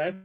right?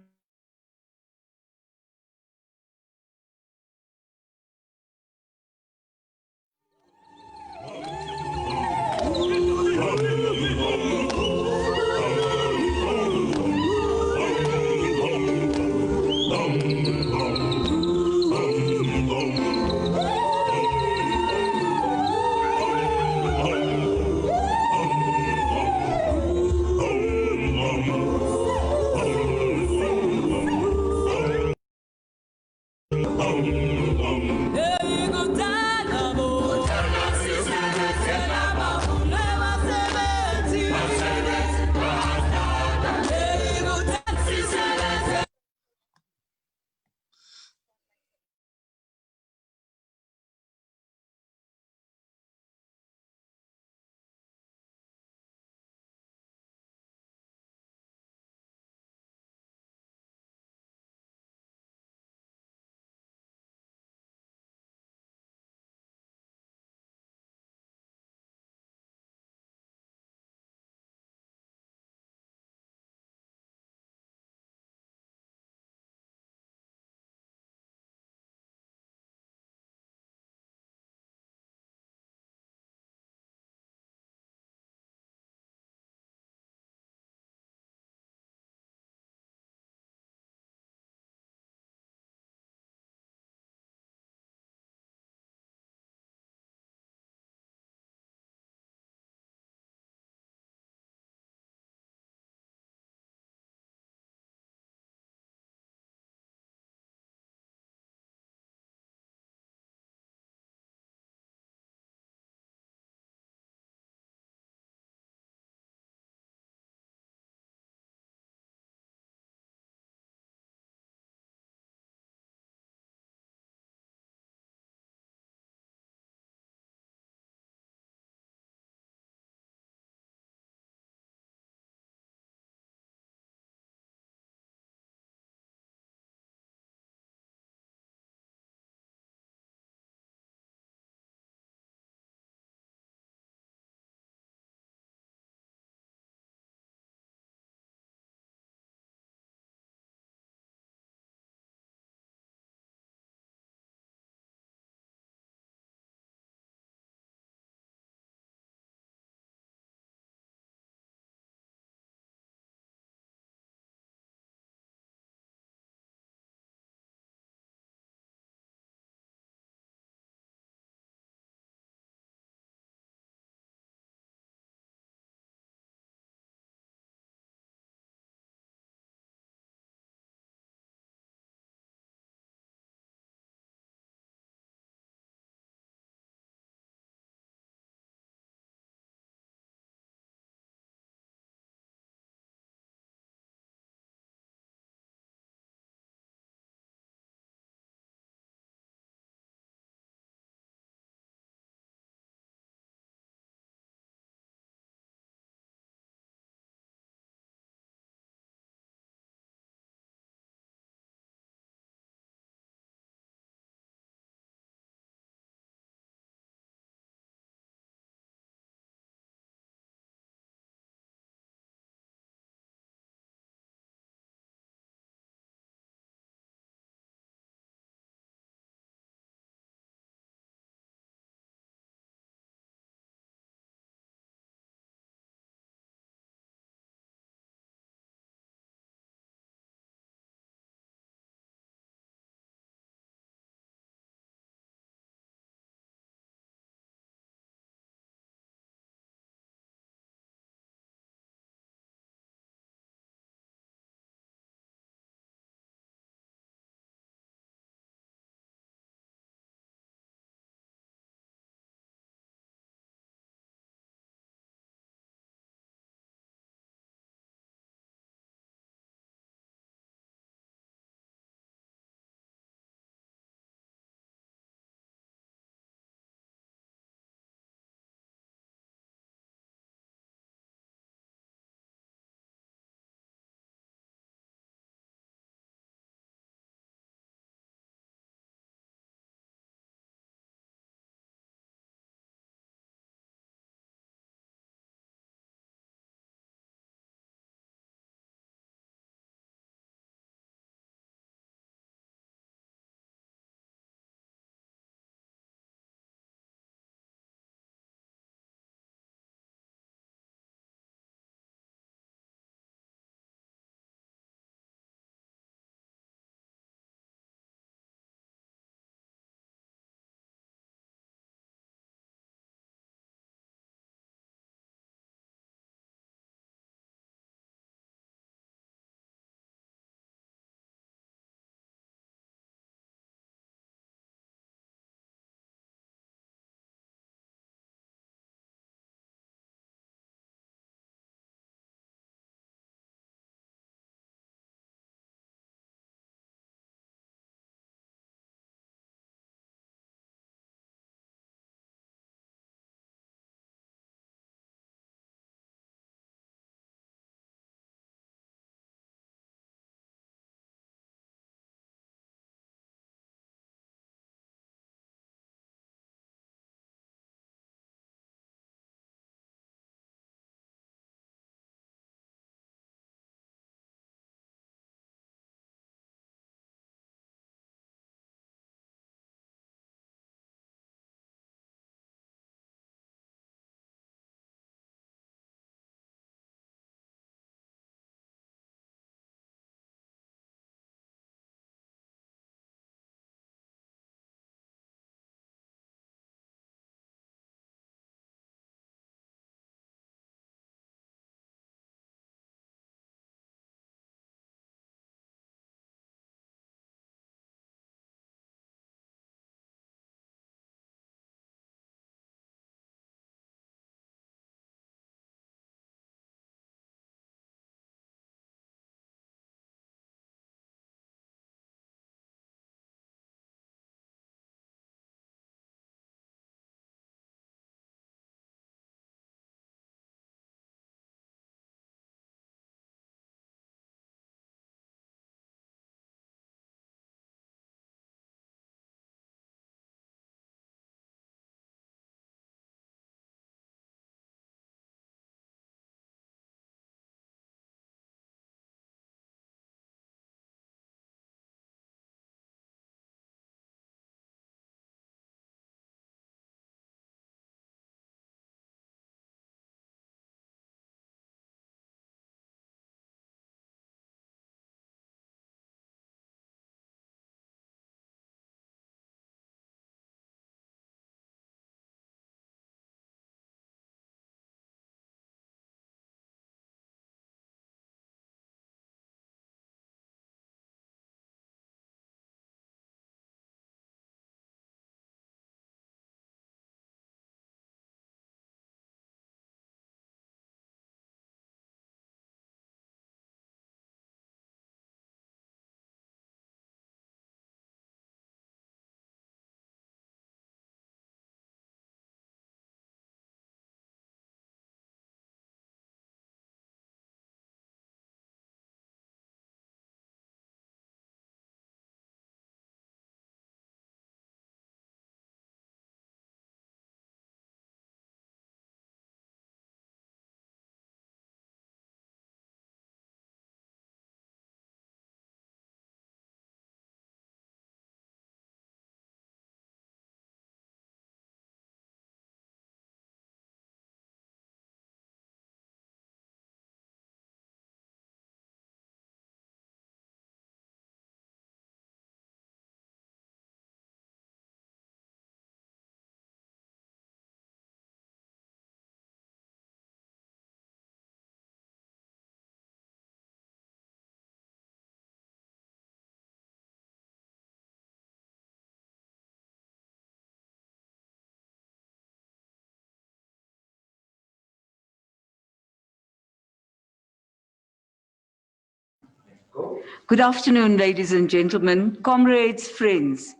Good afternoon, ladies and gentlemen, comrades, friends.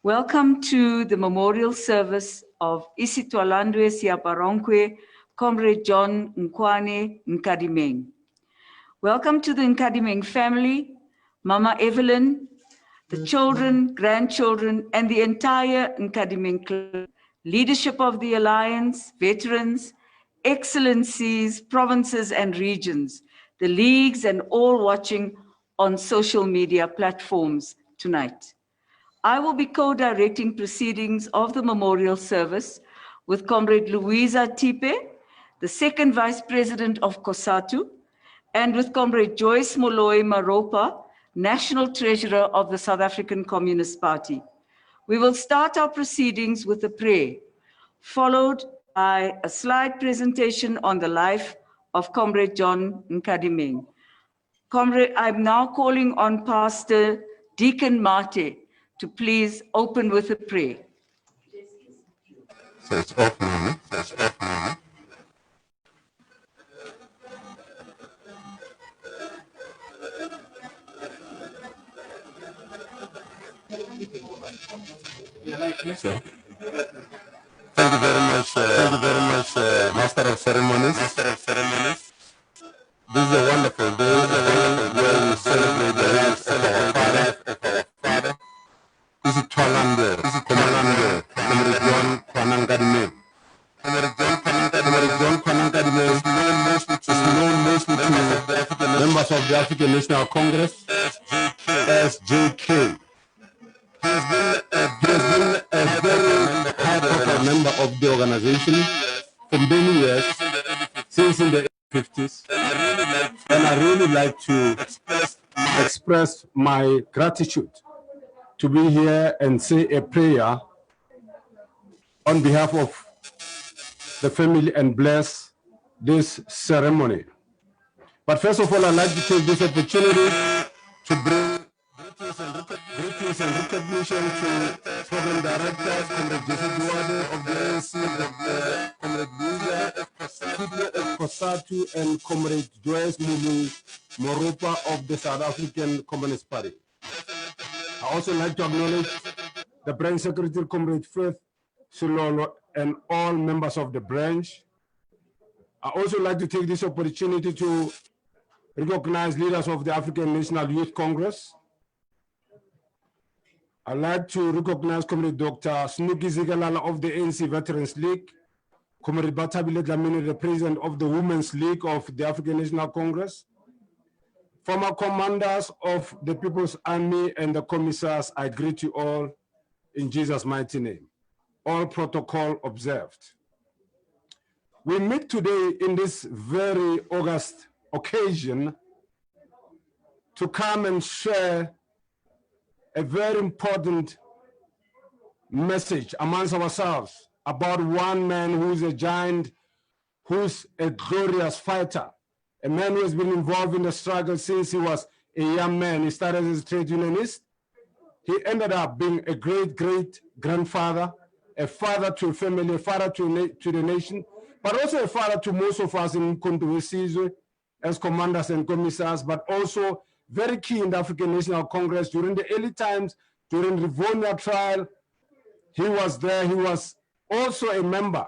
Welcome to the memorial service of Isitwalandwe Siaparonkwe, Comrade John Kgwana Nkadimeng. Welcome to the Nkadimeng family, Mama Evelyn, the children, grandchildren, and the entire Nkadimeng clan, leadership of the Alliance, veterans, excellencies, provinces and regions, the leagues, and all watching on social media platforms tonight. I will be co-directing proceedings of the memorial service with Comrade Louisa Tipe, the second Vice President of COSATU, and with Comrade Joyce Moloi Maropa, National Treasurer of the South African Communist Party. We will start our proceedings with a prayer, followed by a slide presentation on the life of Comrade John Nkadimeng. Comrade, I'm now calling on Pastor Deacon Mate to please open with a prayer. So it's opening, so it's opening. So, thank you very much, Master of Ceremonies. This is a wonderful day where we celebrate the life of our father. This is Kgwana Nkadimeng, John Kgwana Nkadimeng. John Kgwana Nkadimeng is known mostly to members of the African National Congress, SJK. He has been a very high-profile member of the organization for many years, since in the 50s. And I really like to express my gratitude to be here and say a prayer on behalf of the family and bless this ceremony. But first of all, I'd like to take this opportunity to bring greetings and recognition to program directors, Comrade Jesse Duade of the ANC, Comrade Louisa of COSATU, and Comrade Joyce Moropa of the South African Communist Party. I also like to acknowledge the branch secretary, Comrade Faith Silolo, and all members of the branch. I also like to take this opportunity to recognize leaders of the African National Youth Congress. I'd like to recognize Comrade Dr. Snuki Zigalala of the ANC Veterans League, Comrade Batabile Dlamini, the President of the Women's League of the African National Congress, former commanders of the People's Army and the commissars. I greet you all in Jesus' mighty name. All protocol observed. We meet today in this very august occasion to come and share a very important message amongst ourselves about one man who's a giant, who's a glorious fighter, a man who has been involved in the struggle since he was a young man. He started as a trade unionist. He ended up being a great-grandfather, a father to a family, a father to the nation, but also a father to most of us in Mkhonto as commanders and commissars, but also very key in the African National Congress during the early times, during the Rivonia trial. He was there. He was also a member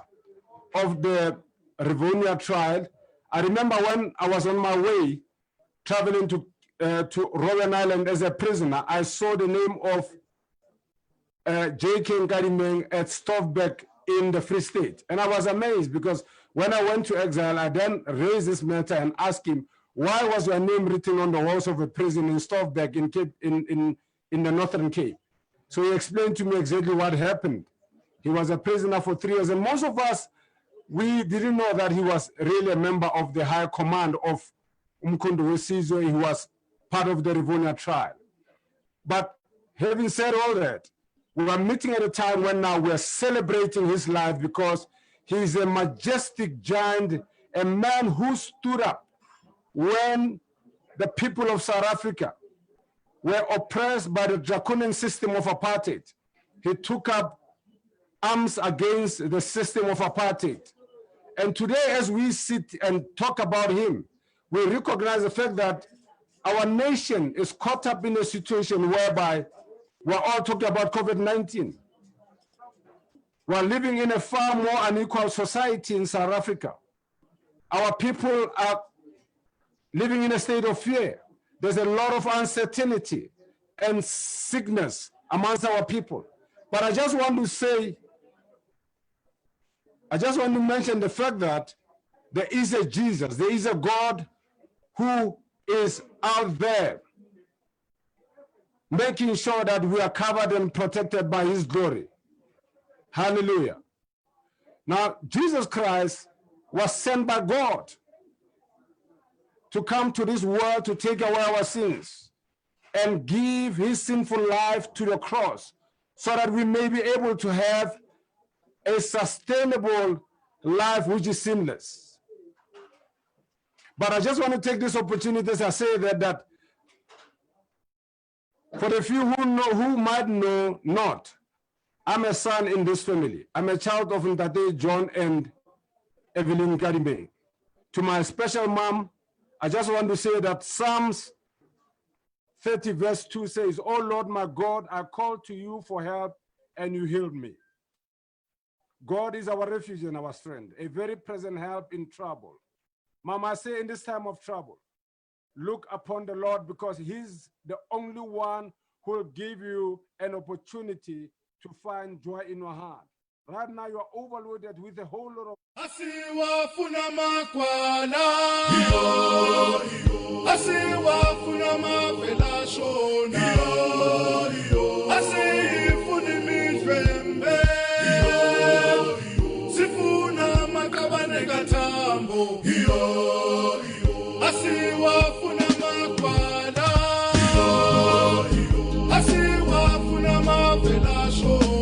of the Rivonia trial. I remember when I was on my way traveling to Robben Island as a prisoner, I saw the name of J.K. Nkadimeng at Stoffberg in the Free State. And I was amazed because when I went to exile, I then raised this matter and asked him, why was your name written on the walls of a prison in Stoffberg in the Northern Cape? So he explained to me exactly what happened. He was a prisoner for 3 years, and most of us, we didn't know that he was really a member of the high command of Umkhonto Wesizwe. He was part of the Rivonia trial. But having said all that, we are meeting at a time when now we're celebrating his life because he's a majestic giant, a man who stood up when the people of South Africa were oppressed by the draconian system of apartheid. He took up arms against the system of apartheid. And today, as we sit and talk about him, we recognize the fact that our nation is caught up in a situation whereby we're all talking about COVID-19. We're living in a far more unequal society in South Africa. Our people are living in a state of fear. There's a lot of uncertainty and sickness amongst our people. But I just want to mention the fact that there is a Jesus, there is a God who is out there making sure that we are covered and protected by his glory. Hallelujah. Now, Jesus Christ was sent by God to come to this world to take away our sins and give his sinful life to the cross so that we may be able to have a sustainable life which is sinless. But I just want to take this opportunity as I say that for the few who might know not, I'm a son in this family. I'm a child of Ntate John and Evelyn Nkadimeng. To my special mom, I just want to say that Psalms 30 verse 2 says, "Oh Lord my God, I called to you for help and you healed me." God is our refuge and our strength, a very present help in trouble. Mama, I say in this time of trouble, look upon the Lord because he's the only one who will give you an opportunity to find joy in your heart. Right now you are overloaded with a whole lot of Asiwafuna makwala Asiwafuna mavela shona Asifuni midrembe Sifuna makabane katambo Asiwafuna makwala Asiwafuna mavela shona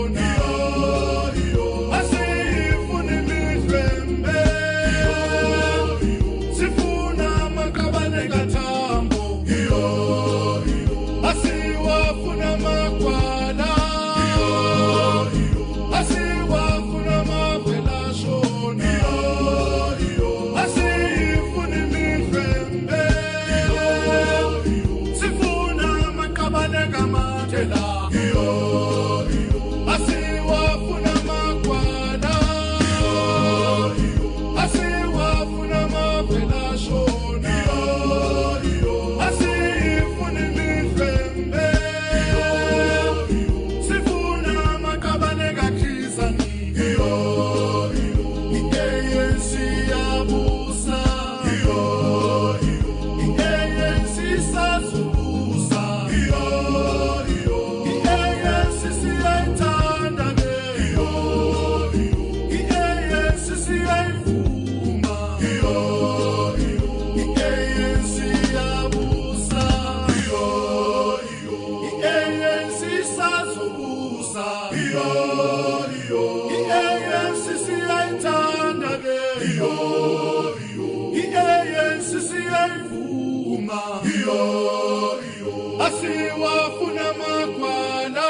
Asiwafuna makwala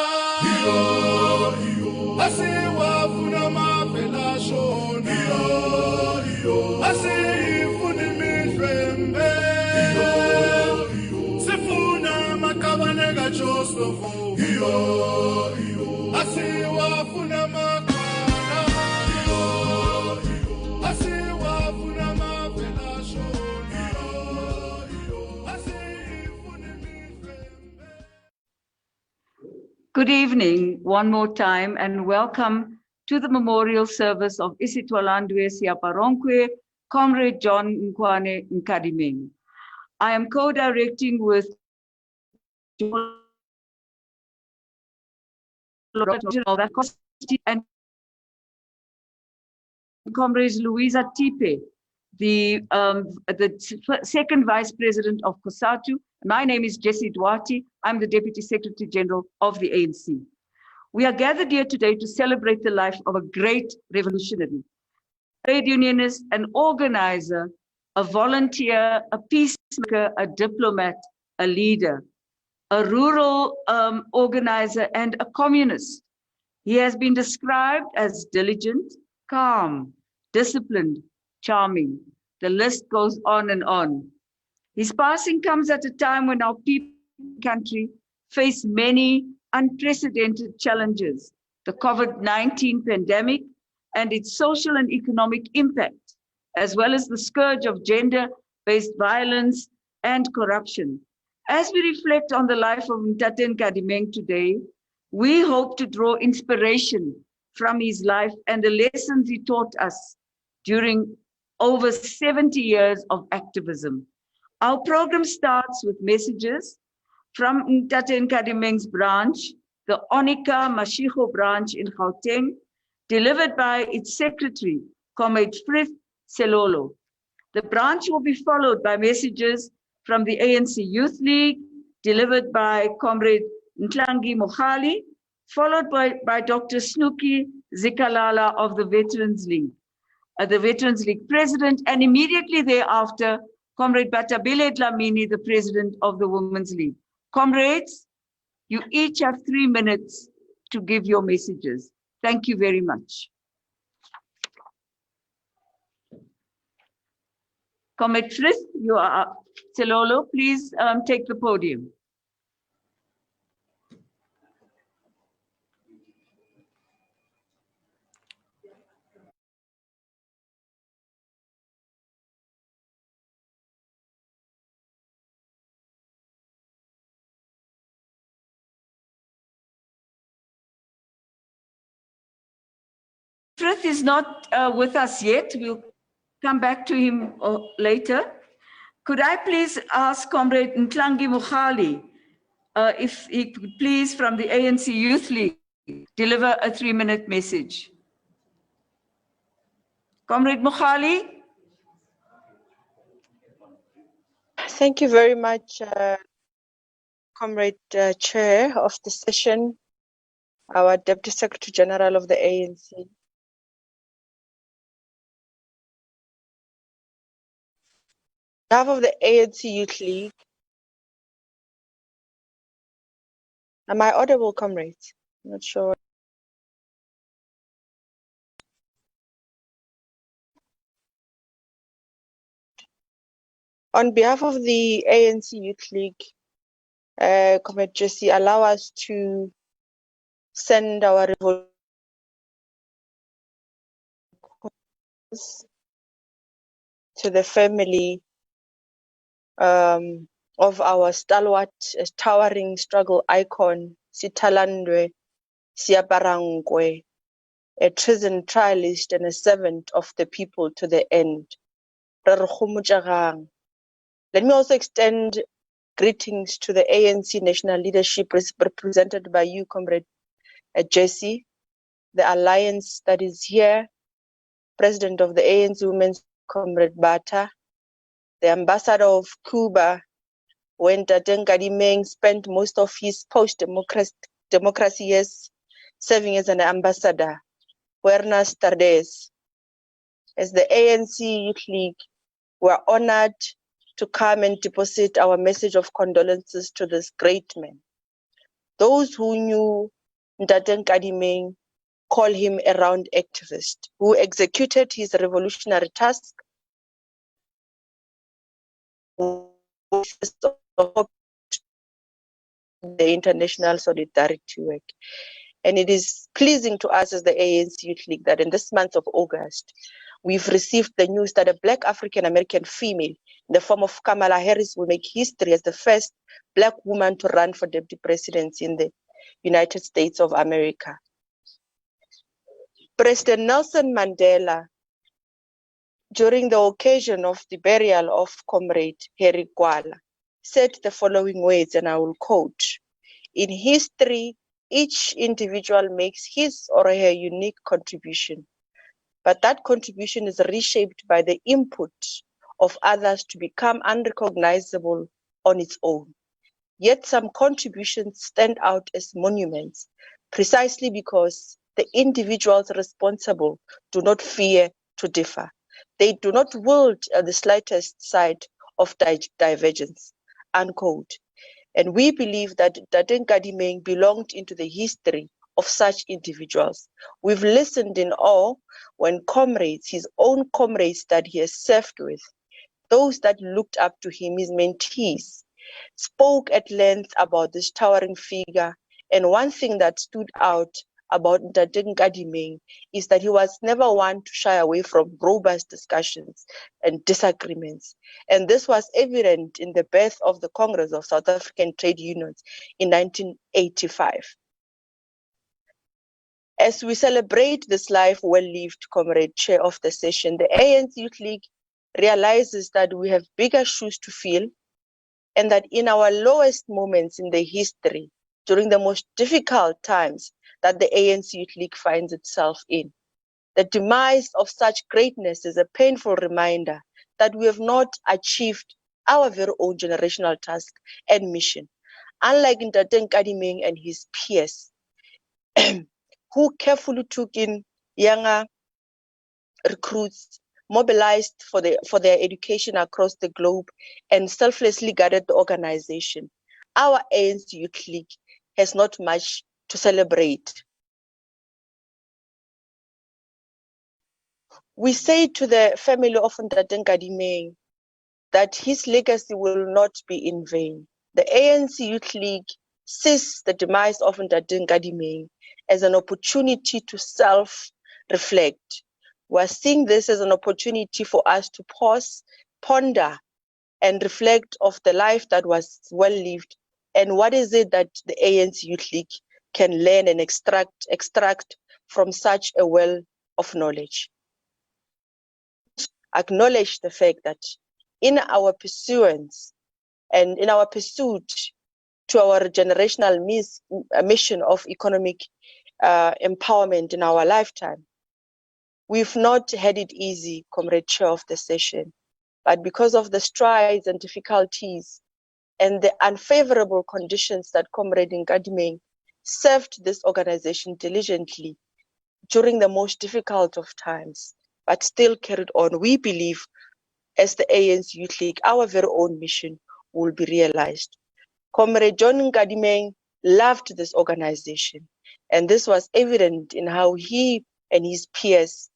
Asiwafuna mavela shona Asifuni midrembe Sifuna makabane gachostofo Asiwafuna makwala Asiwafuna mavela shona Good evening one more time and welcome to the memorial service of Isitwalandwe Siaparonkwe, Comrade John Kgwana Nkadimeng. I am co-directing with and Comrade Louisa Tipe, the second Vice President of COSATU. My name is Jessie Duarte. I'm the Deputy Secretary General of the ANC. We are gathered here today to celebrate the life of a great revolutionary, trade unionist, an organizer, a volunteer, a peacemaker, a diplomat, a leader, a rural organizer, and a communist. He has been described as diligent, calm, disciplined, charming. The list goes on and on. His passing comes at a time when our people and country face many unprecedented challenges, the COVID-19 pandemic and its social and economic impact, as well as the scourge of gender-based violence and corruption. As we reflect on the life of Kgwana Nkadimeng today, we hope to draw inspiration from his life and the lessons he taught us during over 70 years of activism. Our program starts with messages from Kgwana Nkadimeng's branch, the Onika Mashego branch in Gauteng, delivered by its secretary, Comrade Frith Selolo. The branch will be followed by messages from the ANC Youth League, delivered by Comrade Ntlangi Mogali, followed by Dr. Snooki Zikalala of the Veterans League president, and immediately thereafter, Comrade Batabile Dlamini, the president of the Women's League. Comrades, you each have 3 minutes to give your messages. Thank you very much. Comrade Frith, you are up. Selolo, please take the podium. Frith is not with us yet. We'll come back to him later. Could I please ask Comrade Ntlangi Mogali if he could please, from the ANC Youth League, deliver a 3-minute message. Comrade Mogali. Thank you very much, Comrade Chair of the session, our Deputy Secretary General of the ANC. On behalf of the ANC Youth League, am I audible, comrades? I'm not sure. On behalf of the ANC Youth League, Comrade Jesse, allow us to send our revolution to the family of our stalwart, towering struggle icon, Sitalandwe Siaparangwe, a treason trialist and a servant of the people to the end. Let me also extend greetings to the ANC national leadership represented by you, Comrade Jesse, the alliance that is here, President of the ANC Women's, Comrade Bata, the ambassador of Cuba, when Kgwana Nkadimeng spent most of his post-democracy years serving as an ambassador, Buenas tardes. As the ANC Youth League, we are honored to come and deposit our message of condolences to this great man. Those who knew Kgwana Nkadimeng call him a round activist who executed his revolutionary task of the international solidarity work. And it is pleasing to us as the ANC Youth League that in this month of August, we've received the news that a Black African-American female in the form of Kamala Harris will make history as the first Black woman to run for deputy presidency in the United States of America. President Nelson Mandela, during the occasion of the burial of Comrade Harry Gwala, said the following words, and I will quote, "In history, each individual makes his or her unique contribution, but that contribution is reshaped by the input of others to become unrecognizable on its own. Yet some contributions stand out as monuments, precisely because the individuals responsible do not fear to differ. They do not wield the slightest side of divergence," unquote. And we believe that Kgwana Nkadimeng belonged into the history of such individuals. We've listened in awe when comrades, his own comrades that he has served with, those that looked up to him, his mentees, spoke at length about this towering figure. And one thing that stood out about Kgwana Nkadimeng is that he was never one to shy away from robust discussions and disagreements. And this was evident in the birth of the Congress of South African Trade Unions in 1985. As we celebrate this life well-lived, Comrade Chair of the session, the ANC Youth League realizes that we have bigger shoes to fill, and that in our lowest moments in the history, during the most difficult times that the ANC Youth League finds itself in, the demise of such greatness is a painful reminder that we have not achieved our very own generational task and mission. Unlike Kgwana Nkadimeng and his peers, who carefully took in younger recruits, mobilized for their education across the globe, and selflessly guided the organization, our ANC Youth League has not much to celebrate. We say to the family of Kgwana Nkadimeng that his legacy will not be in vain. The ANC Youth League sees the demise of Kgwana Nkadimeng as an opportunity to self-reflect. We're seeing this as an opportunity for us to pause, ponder, and reflect of the life that was well lived, and what is it that the ANC Youth League can learn and extract from such a well of knowledge. Acknowledge the fact that in our pursuance and in our pursuit to our generational mission of economic empowerment in our lifetime, we've not had it easy, Comrade Chair of the session, but because of the strides and difficulties and the unfavorable conditions that Comrade Nkadimeng served this organization diligently during the most difficult of times, but still carried on, we believe as the ANC Youth League, our very own mission will be realized. Comrade John Nkadimeng loved this organization, and this was evident in how he and his peers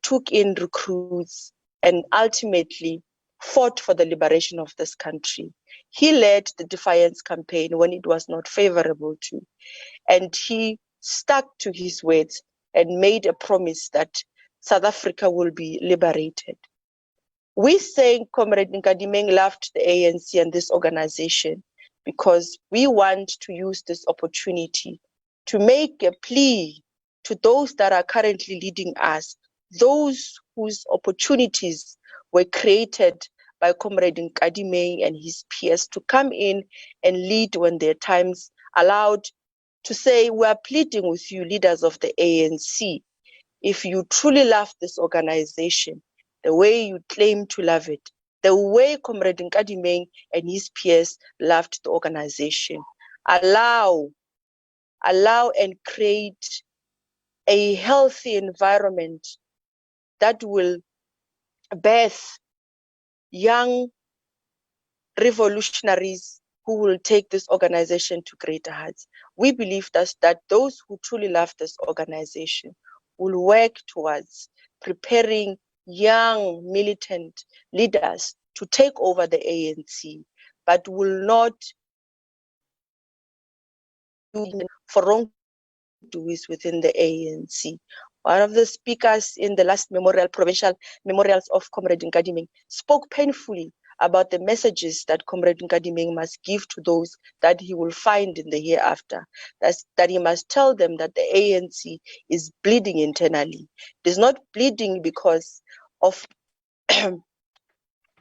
took in recruits and ultimately fought for the liberation of this country. He led the defiance campaign when it was not favorable to, and he stuck to his words and made a promise that South Africa will be liberated. We say Comrade Nkadimeng loved the ANC and this organization because we want to use this opportunity to make a plea to those that are currently leading us, those whose opportunities were created by Comrade Nkadimeng and his peers to come in and lead when their times allowed, to say, we are pleading with you, leaders of the ANC, if you truly love this organization, the way you claim to love it, the way Comrade Nkadimeng and his peers loved the organization, allow and create a healthy environment that will birth young revolutionaries who will take this organization to greater heights. We believe that those who truly love this organization will work towards preparing young militant leaders to take over the ANC, but will not do for wrongdoings within the ANC. One of the speakers in the last provincial memorials of Comrade Nkadimeng spoke painfully about the messages that Comrade Nkadimeng must give to those that he will find in the hereafter. That he must tell them that the ANC is bleeding internally. It is not bleeding because of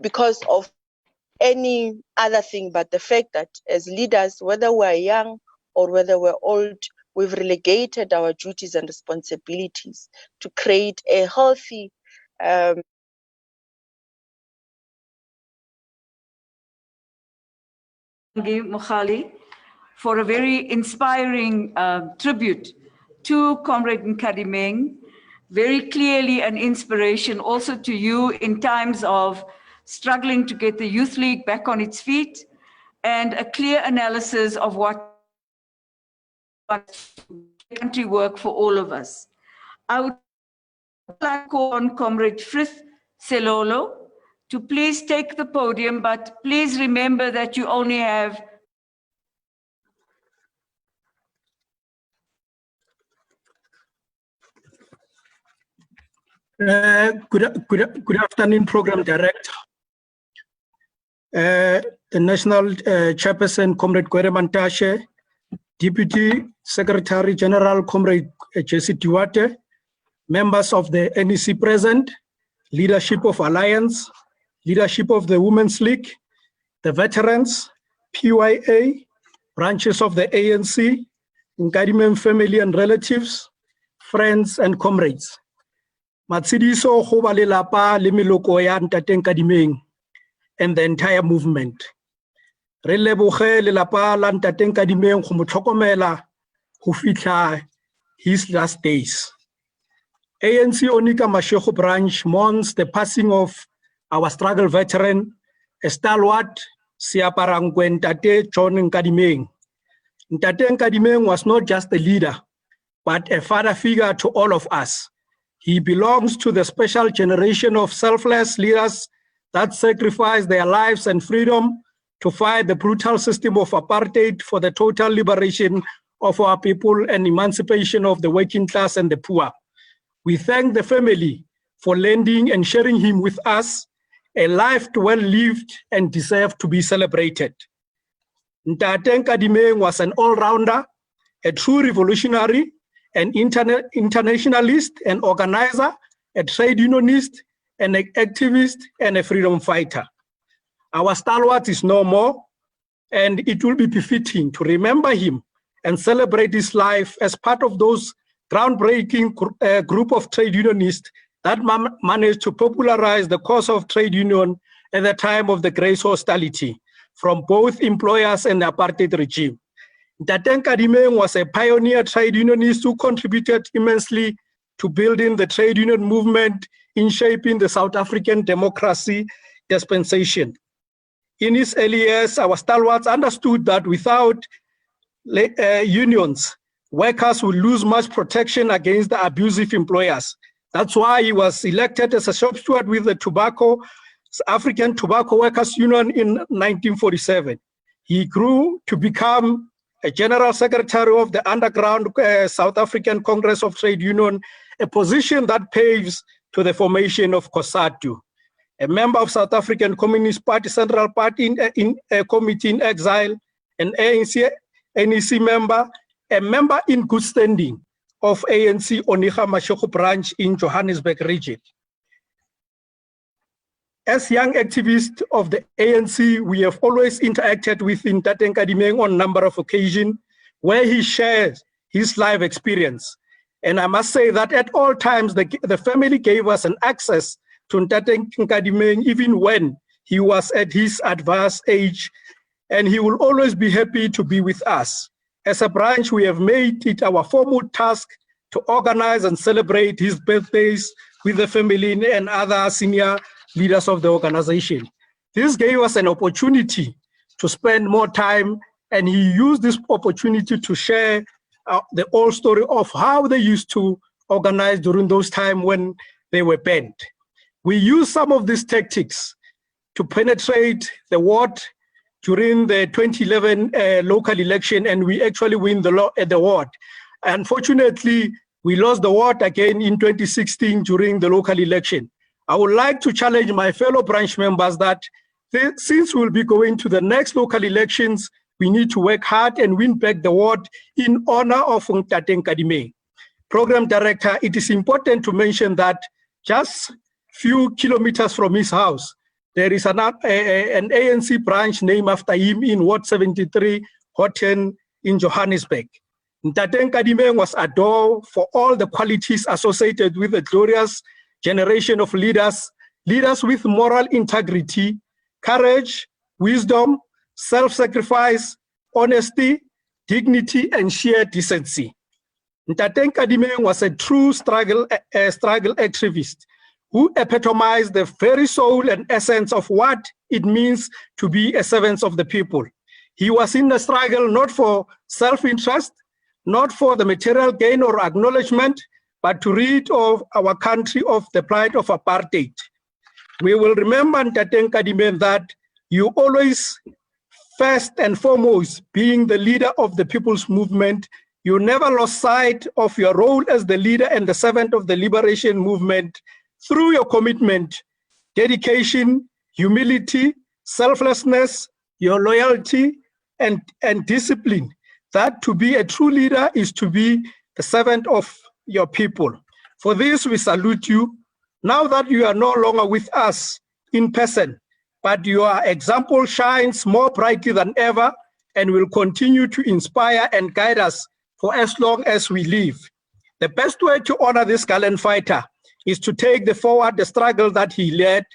because of any other thing, but the fact that as leaders, whether we're young or whether we're old, we've relegated our duties and responsibilities to create a healthy Mokhali, for a very inspiring tribute to Comrade Nkadimeng, very clearly an inspiration also to you in times of struggling to get the Youth League back on its feet, and a clear analysis of what country work for all of us. I would like to call on Comrade Frith Selolo to please take the podium, but please remember that you only have Good afternoon, Program Director. The National Chairperson, Comrade Kgwana Nkadimeng, Deputy Secretary General, Comrade Jesse Duarte, members of the NEC present, leadership of Alliance, leadership of the Women's League, the veterans, PYA, branches of the ANC, Nkadimeng family and relatives, friends and comrades. Matsidiso go ba lelapa le meloko ya Ntate Nkadimeng and the entire movement. Re leboge lelapa la Ntate Nkadimeng go mo tlhokomela go fitlha his last days. ANC Onika Mashego branch mourns the passing of our struggle veteran, a stalwart, Siaparangwe Ntate John Nkadimeng. Ntate Nkadimeng was not just a leader, but a father figure to all of us. He belongs to the special generation of selfless leaders that sacrificed their lives and freedom to fight the brutal system of apartheid for the total liberation of our people and emancipation of the working class and the poor. We thank the family for lending and sharing him with us, a life well lived and deserved to be celebrated. Ntate Nkadimeng was an all-rounder, a true revolutionary, an internationalist, an organizer, a trade unionist, an activist, and a freedom fighter. Our stalwart is no more, and it will be befitting to remember him and celebrate his life as part of those groundbreaking group of trade unionists that managed to popularize the cause of trade union at the time of the great hostility from both employers and the apartheid regime. Ntate Nkadimeng was a pioneer trade unionist who contributed immensely to building the trade union movement in shaping the South African democracy dispensation. In his early years, our stalwarts understood that without unions, workers would lose much protection against the abusive employers. That's why he was elected as a shop steward with the African Tobacco Workers Union in 1947. He grew to become a general secretary of the underground South African Congress of Trade Union, a position that paves to the formation of COSATU. A member of South African Communist Party Central Party in a committee in exile, an NEC member, a member in good standing of ANC Onika Mashego branch in Johannesburg region. As young activists of the ANC, we have always interacted with Ntate Nkadimeng on a number of occasions where he shares his life experience. And I must say that at all times, the family gave us an access to Ntate Nkadimeng even when he was at his advanced age, and he will always be happy to be with us. As a branch, we have made it our foremost task to organize and celebrate his birthdays with the family and other senior leaders of the organization. This gave us an opportunity to spend more time, and he used this opportunity to share the old story of how they used to organize during those times when they were banned. We used some of these tactics to penetrate the ward during the 2011 local election, and we actually win the ward. Unfortunately, we lost the ward again in 2016 during the local election. I would like to challenge my fellow branch members that since we'll be going to the next local elections, we need to work hard and win back the ward in honor of Ntate Nkadimeng. Program Director, it is important to mention that just few kilometers from his house, there is an ANC branch named after him in Ward 73, Kotane in Johannesburg. Ntate Nkadimeng was adored for all the qualities associated with the glorious generation of leaders with moral integrity, courage, wisdom, self-sacrifice, honesty, dignity, and sheer decency. Ntate Nkadimeng was a true struggle activist who epitomized the very soul and essence of what it means to be a servant of the people. He was in the struggle not for self-interest, not for the material gain or acknowledgement, but to rid of our country of the plight of apartheid. We will remember, Kgwana Nkadimeng, that you always, first and foremost, being the leader of the people's movement, you never lost sight of your role as the leader and the servant of the liberation movement through your commitment, dedication, humility, selflessness, your loyalty, and discipline. That to be a true leader is to be the servant of your people. For this, we salute you. Now that you are no longer with us in person, but your example shines more brightly than ever and will continue to inspire and guide us for as long as we live. The best way to honor this gallant fighter is to take forward the struggle that he led.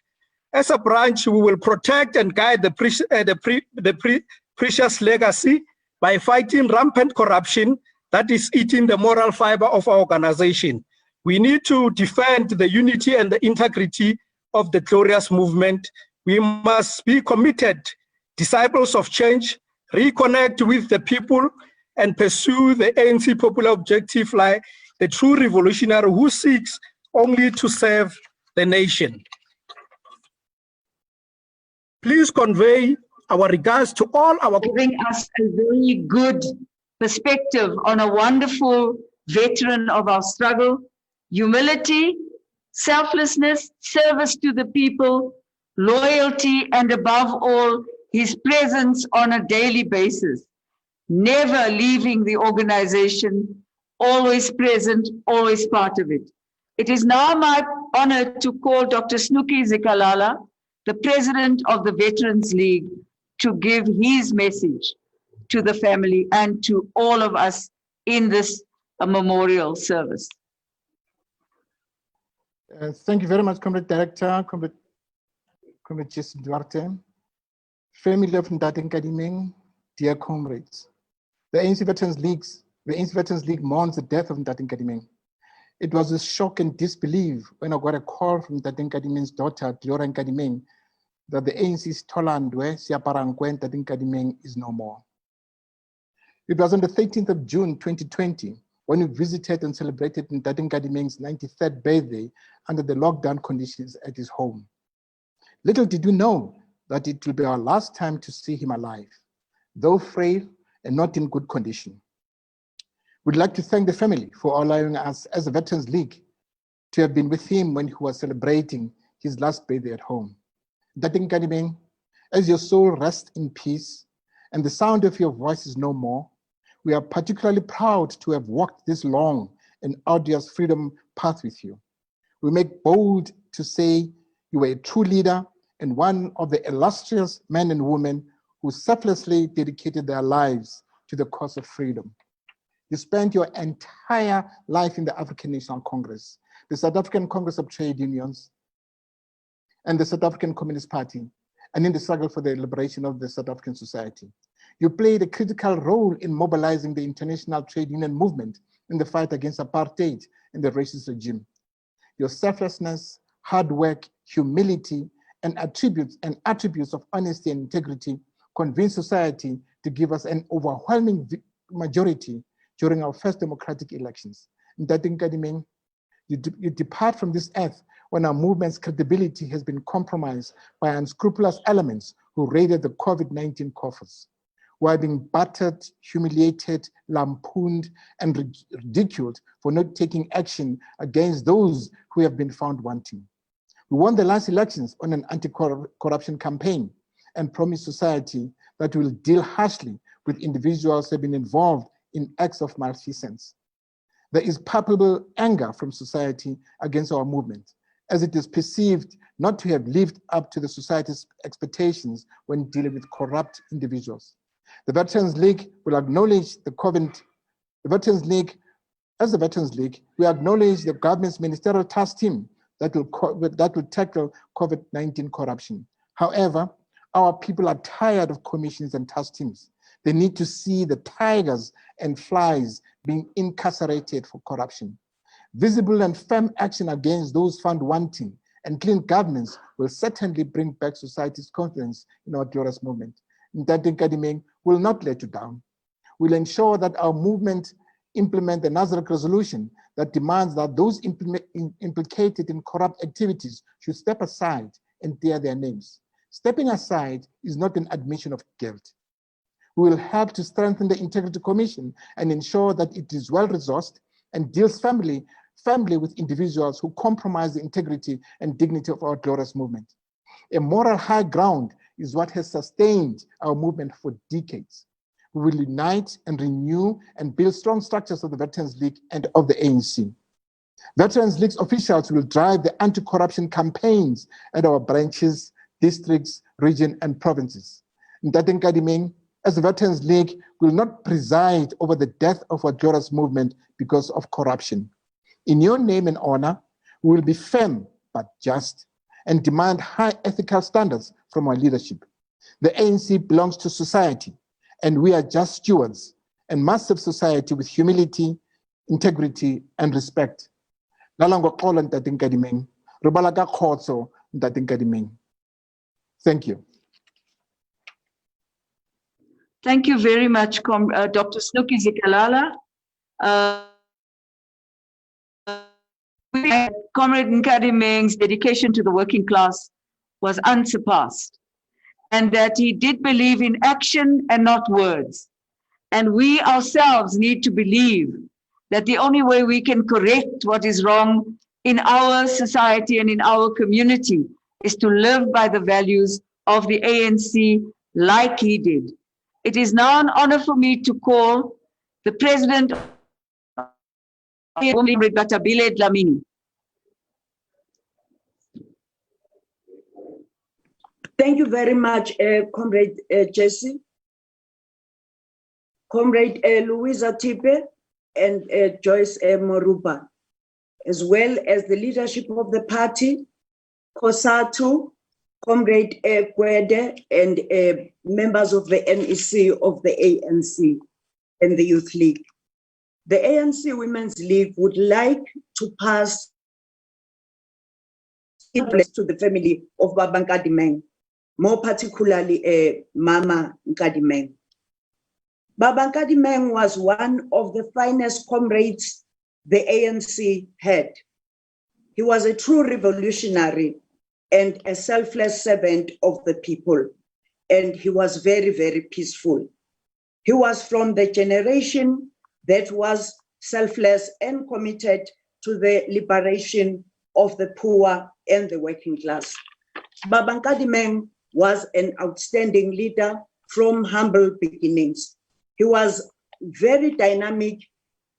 As a branch, we will protect and guide the precious legacy by fighting rampant corruption that is eating the moral fiber of our organization. We need to defend the unity and the integrity of the glorious movement. We must be committed disciples of change, reconnect with the people, and pursue the ANC popular objective like the true revolutionary who seeks only to serve the nation. Please convey our regards to all our... Giving us a very good perspective on a wonderful veteran of our struggle, humility, selflessness, service to the people, loyalty, and above all, his presence on a daily basis, never leaving the organization, always present, always part of it. It is now my honor to call Dr. Snooky Zikalala, the president of the Veterans League, to give his message to the family and to all of us in this memorial service. Thank you very much, Comrade Director, Comrade Jesse Duarte, family of Kgwana Nkadimeng, dear comrades. The ANC Veterans League mourns the death of Kgwana Nkadimeng. It was with shock and disbelief when I got a call from Kgwana Nkadimeng's daughter, Kgwana Nkadimeng, that the ANC's Tholandwe Siaparankwe Kgwana Nkadimeng is no more. It was on the 13th of June 2020 when we visited and celebrated Kgwana Nkadimeng's 93rd birthday under the lockdown conditions at his home. Little did we know that it will be our last time to see him alive, though frail and not in good condition. We'd like to thank the family for allowing us as a Veterans League to have been with him when he was celebrating his last birthday at home. Kgwana Nkadimeng, as your soul rests in peace and the sound of your voice is no more, we are particularly proud to have walked this long and arduous freedom path with you. We make bold to say you were a true leader and one of the illustrious men and women who selflessly dedicated their lives to the cause of freedom. You spent your entire life in the African National Congress, the South African Congress of Trade Unions, and the South African Communist Party, and in the struggle for the liberation of the South African society. You played a critical role in mobilizing the international trade union movement in the fight against apartheid and the racist regime. Your selflessness, hard work, humility, and attributes of honesty and integrity convinced society to give us an overwhelming majority during our first democratic elections. Kgwana Nkadimeng, you depart from this earth when our movement's credibility has been compromised by unscrupulous elements who raided the COVID-19 coffers. We are being battered, humiliated, lampooned, and ridiculed for not taking action against those who have been found wanting. We won the last elections on an anti-corruption campaign and promised society that will deal harshly with individuals who have been involved in acts of malfeasance. There is palpable anger from society against our movement, as it is perceived not to have lived up to the society's expectations when dealing with corrupt individuals. The Veterans League will acknowledge as the Veterans League, we acknowledge the government's ministerial task team that will tackle COVID-19 corruption. However, our people are tired of commissions and task teams. They need to see the tigers and flies being incarcerated for corruption. Visible and firm action against those found wanting and clean governments will certainly bring back society's confidence in our glorious movement. Kgwana Nkadimeng will not let you down. We'll ensure that our movement implement the Nasrec resolution that demands that those implicated in corrupt activities should step aside and clear their names. Stepping aside is not an admission of guilt. We will help to strengthen the Integrity Commission and ensure that it is well-resourced and deals firmly with individuals who compromise the integrity and dignity of our glorious movement. A moral high ground is what has sustained our movement for decades. We will unite and renew and build strong structures of the Veterans League and of the ANC. Veterans League's officials will drive the anti-corruption campaigns at our branches, districts, region, and provinces. Kgwana Nkadimeng, as the Veterans League, will not preside over the death of our glorious movement because of corruption. In your name and honor, we will be firm but just and demand high ethical standards from our leadership. The ANC belongs to society, and we are just stewards and must serve society with humility, integrity, and respect. Kgwana Nkadimeng, Rubala ka kgotso Kgwana Nkadimeng. Thank you. Thank you very much, Dr. Snooky Zikalala. Comrade Nkadimeng's dedication to the working class was unsurpassed, and that he did believe in action and not words. And we ourselves need to believe that the only way we can correct what is wrong in our society and in our community is to live by the values of the ANC like he did. It is now an honor for me to call the President of Batabile Dlamini. Thank you very much, Comrade Jesse, Comrade Louisa Tipe, and Joyce Moruba, as well as the leadership of the party, COSATU, Comrade Gwede, and members of the NEC of the ANC and the Youth League. The ANC Women's League would like to pass to the family of Baba Nkadimeng, more particularly Mama Nkadimeng. Baba Nkadimeng was one of the finest comrades the ANC had. He was a true revolutionary and a selfless servant of the people, and he was very, very peaceful. He was from the generation that was selfless and committed to the liberation of the poor and the working class. Baba Nkadimeng was an outstanding leader from humble beginnings. He was very dynamic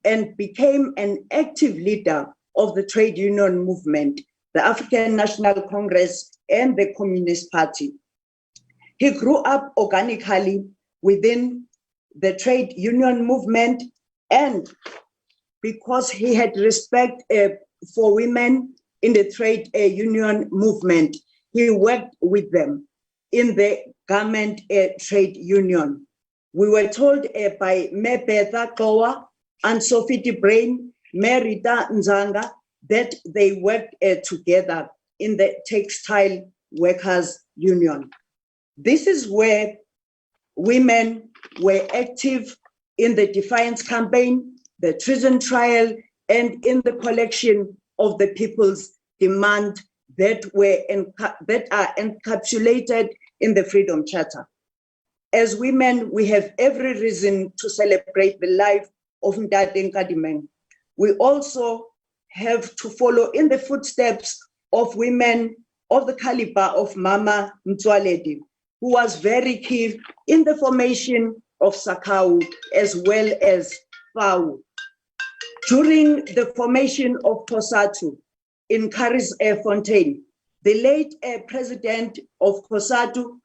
and became an active leader of the trade union movement, the African National Congress, and the Communist Party. He grew up organically within the trade union movement, and because he had respect for women in the trade union movement, he worked with them in the garment trade union. We were told by Mepetha Kowa and Sophie Brain, Merita Nzanga, that they worked together in the Textile Workers Union. This is where women were active in the Defiance Campaign, the treason trial, and in the collection of the people's demand that are encapsulated in the Freedom Charter. As women, we have every reason to celebrate the life of Kgwana Nkadimeng. We also have to follow in the footsteps of women of the caliber of Mama Mtswaledi, who was very key in the formation of Sakau as well as FAU. During the formation of COSATU in Fontaine, the late president of COSATU,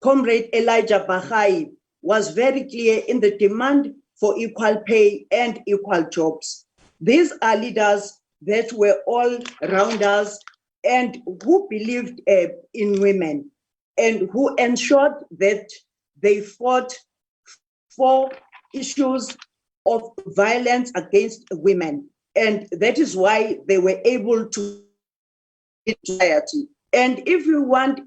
Comrade Elijah Bahai, was very clear in the demand for equal pay and equal jobs. These are leaders that were all rounders and who believed in women and who ensured that they fought for issues of violence against women. And that is why they were able to get society. And if you want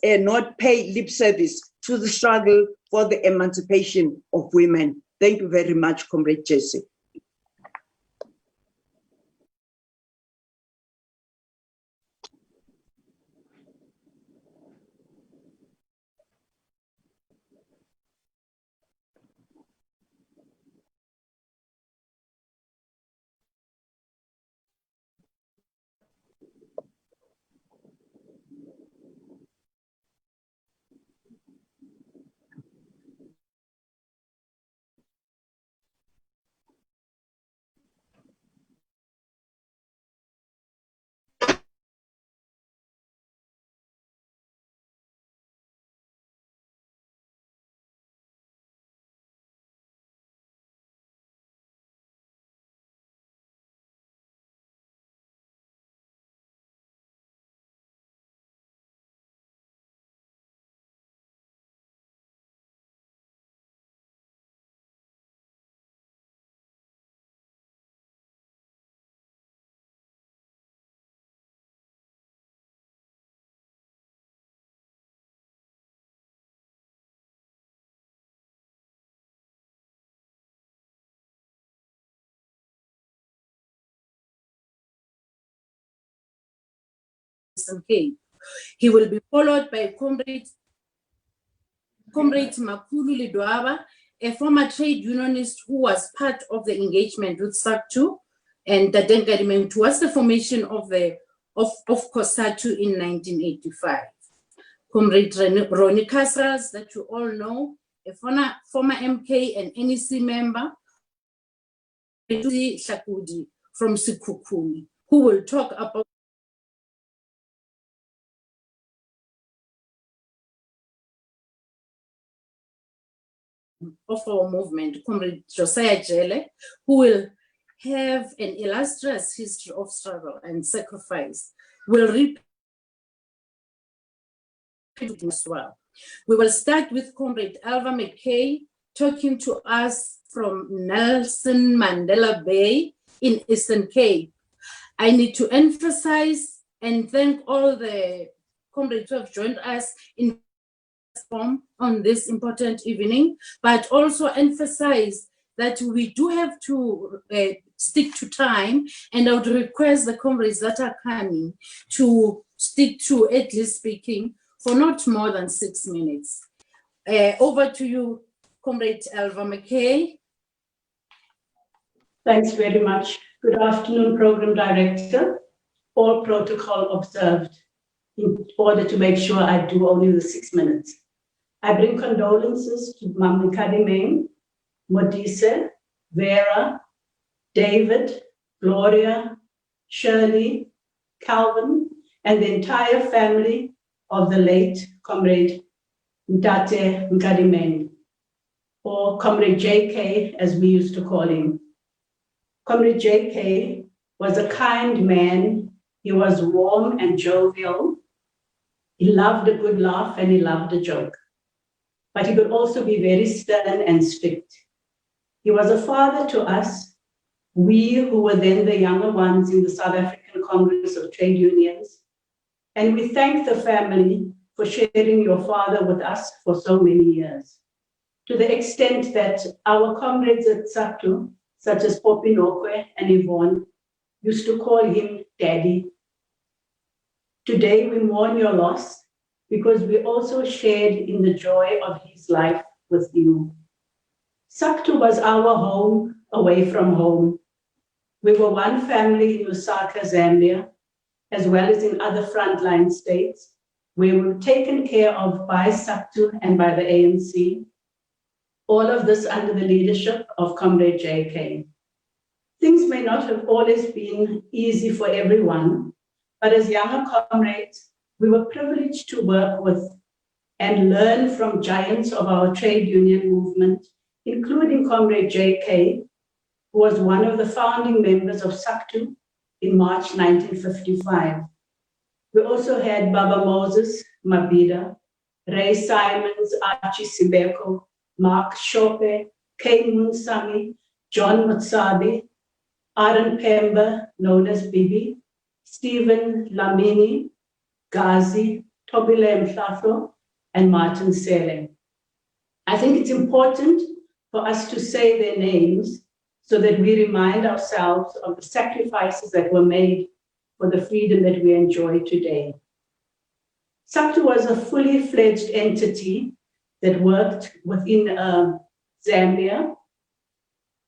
not pay lip service to the struggle for the emancipation of women. Thank you very much, Comrade Jesse. Eastern Cape. He will be followed by Comrade Makulu Lidwaba, a former trade unionist who was part of the engagement with SACTU and Kgwana Nkadimeng towards the formation of COSATU in 1985. Comrade Ronnie Kasras, that you all know, a former MK and NEC member, Shakudi from Sikukuni, who will talk about of our movement, Comrade Josiah Jele, who will have an illustrious history of struggle and sacrifice, will read as well. We will start with Comrade Alva McKay talking to us from Nelson Mandela Bay in Eastern Cape. I need to emphasize and thank all the comrades who have joined us in on this important evening, but also emphasize that we do have to stick to time, and I would request the comrades that are coming to stick to, at least speaking, for not more than 6 minutes. Over to you, Comrade Alva McKay. Thanks very much. Good afternoon, Program Director. All protocol observed in order to make sure I do only the 6 minutes. I bring condolences to Mama Nkadimeng, Modise, Vera, David, Gloria, Shirley, Calvin, and the entire family of the late Comrade Kgwana Nkadimeng, or Comrade JK, as we used to call him. Comrade JK was a kind man. He was warm and jovial. He loved a good laugh and he loved a joke. But he could also be very stern and strict. He was a father to us, we who were then the younger ones in the South African Congress of Trade Unions. And we thank the family for sharing your father with us for so many years, to the extent that our comrades at SACTU, such as Poppy Nokwe and Yvonne, used to call him Daddy. Today we mourn your loss because we also shared in the joy of his life with you. SACTU was our home away from home. We were one family in Lusaka, Zambia, as well as in other frontline states, where we were taken care of by SACTU and by the ANC. All of this under the leadership of Comrade JK. Things may not have always been easy for everyone, but as younger comrades, we were privileged to work with and learn from giants of our trade union movement, including Comrade JK, who was one of the founding members of SACTU in March 1955. We also had Baba Moses Mabida, Ray Simons, Archie Sibeko, Mark Shope, Kane Munsami, John Mutsabi, Aaron Pemba, known as Bibi, Stephen Lamini, Gazi, Tobile Mhlaflo, and Martin Sele. I think it's important for us to say their names so that we remind ourselves of the sacrifices that were made for the freedom that we enjoy today. SACTU was a fully fledged entity that worked within Zambia,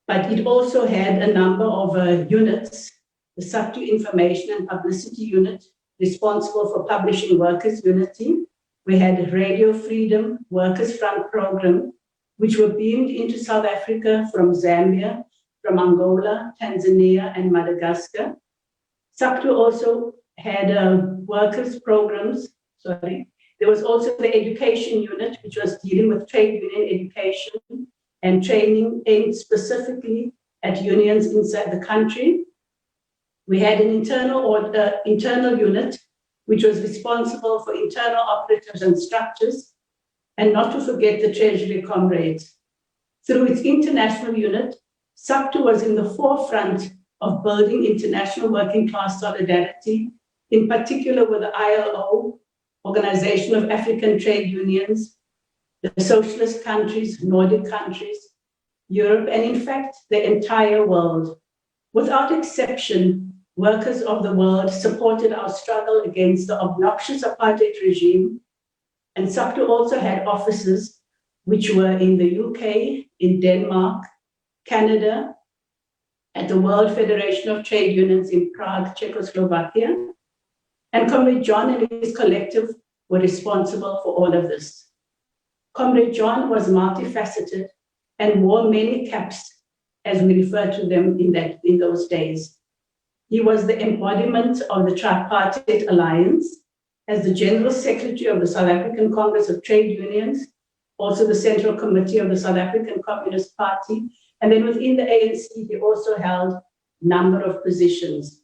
but it also had a number of units, the SACTU Information and Publicity Unit, responsible for publishing Workers' Unity. We had Radio Freedom, Workers' Front Program, which were beamed into South Africa from Zambia, from Angola, Tanzania, and Madagascar. SACTU also had workers' programs, There was also the education unit, which was dealing with trade union education and training aimed specifically at unions inside the country. We had an internal unit, which was responsible for internal operatives and structures, and not to forget the Treasury comrades. Through its international unit, SACTU was in the forefront of building international working class solidarity, in particular with the ILO, Organization of African Trade Unions, the socialist countries, Nordic countries, Europe, and in fact, the entire world. Without exception, workers of the world supported our struggle against the obnoxious apartheid regime. And SACTU also had offices which were in the UK, in Denmark, Canada, at the World Federation of Trade Unions in Prague, Czechoslovakia. And Comrade John and his collective were responsible for all of this. Comrade John was multifaceted and wore many caps, as we refer to them in those days. He was the embodiment of the Tripartite Alliance as the General Secretary of the South African Congress of Trade Unions, also the Central Committee of the South African Communist Party, and then within the ANC, he also held a number of positions.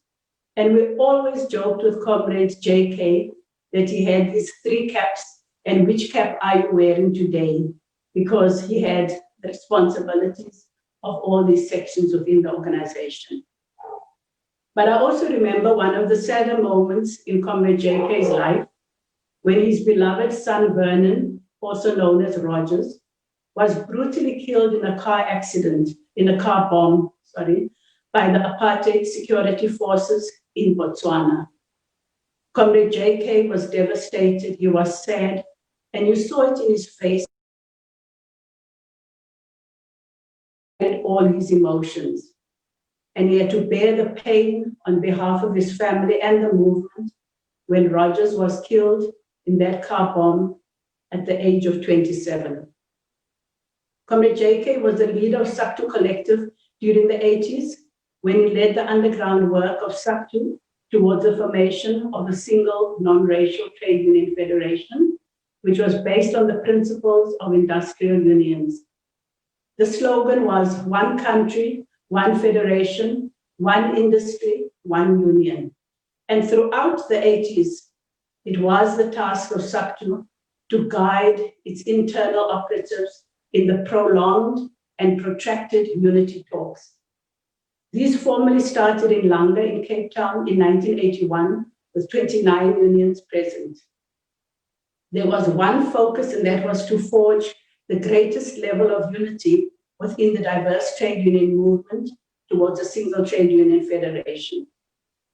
And we always joked with Comrade JK that he had these 3 caps, and which cap are you wearing today? Because he had the responsibilities of all these sections within the organization. But I also remember one of the sadder moments in Comrade JK's life, when his beloved son Vernon, also known as Rogers, was brutally killed in a car accident, in a car bomb, by the apartheid security forces in Botswana. Comrade JK was devastated, he was sad, and you saw it in his face, and all his emotions. And he had to bear the pain on behalf of his family and the movement when Rogers was killed in that car bomb at the age of 27. Comrade JK was the leader of SACTU Collective during the 80s when he led the underground work of SACTU towards the formation of a single non-racial trade union federation, which was based on the principles of industrial unions. The slogan was one country, one federation, one industry, one union. And throughout the 80s, it was the task of SACTU to guide its internal operatives in the prolonged and protracted unity talks. These formally started in Langa in Cape Town in 1981 with 29 unions present. There was one focus, and that was to forge the greatest level of unity within the diverse trade union movement towards a single trade union federation.